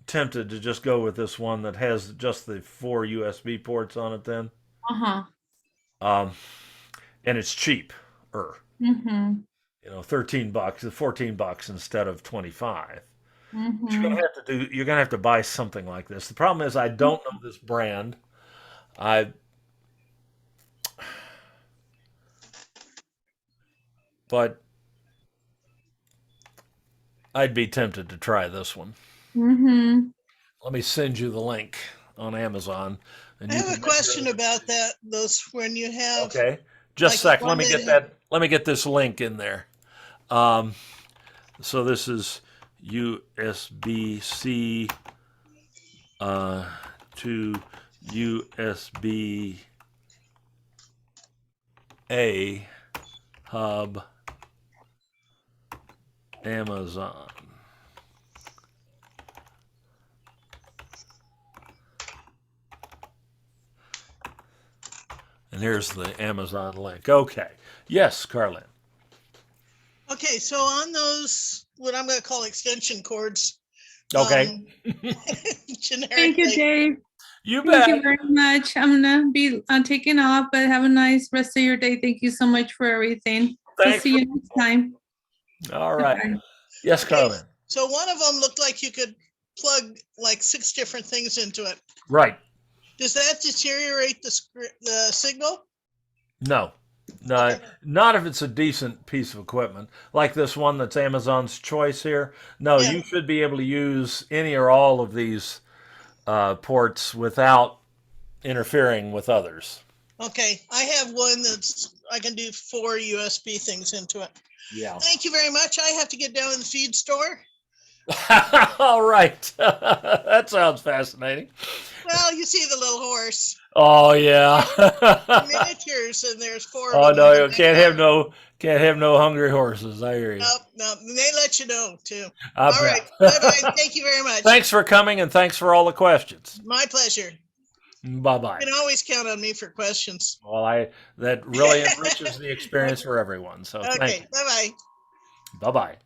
tempted to just go with this one that has just the 4 USB ports on it then. uh-huh. And it's cheap. Mm-hmm. 13 bucks, $14 instead of 25. But Mm-hmm. you're gonna have to buy something like this. The problem is I don't know this brand. But I'd be tempted to try this one. Mm-hmm. Let me send you the link on Amazon. And I you have a can make question your- about that, those, when you have, Okay, just a like sec. Let me one get that- that. Let me get this link in there. So this is USB-C to USB-A hub Amazon. And here's the Amazon link. Okay. Yes, Carlin. okay, so on those, what I'm gonna call extension cords. Okay. Generically. Thank you, Dave. You Thank bet. you very much. I'm gonna be taking off, but have a nice rest of your day. Thank you so much for everything. We'll Thanks see you next time. All right. Bye. Yes, Okay, Carlin. so one of them looked like you could plug like 6 different things into it. Right. Does that deteriorate the signal? No. No, Okay. not if it's a decent piece of equipment like this one that's Amazon's Choice here. No, Yeah. you should be able to use any or all of these ports without interfering with others. Okay, I have one I can do 4 USB things into it. Yeah. Thank you very much. I have to get down in the feed store. All right. That sounds fascinating. Well, you see the little horse. Oh yeah. Miniatures, and there's 4 Oh of them. no, in you the can't have no hungry horses. I hear you. Nope, nope. They let you know too. I All bet. right. Bye-bye. Thank you very much. Thanks for coming and thanks for all the questions. My pleasure. Bye-bye. You can always count on me for questions. Well, that really enriches the experience for everyone. So thank Okay. you. Bye-bye. Bye-bye.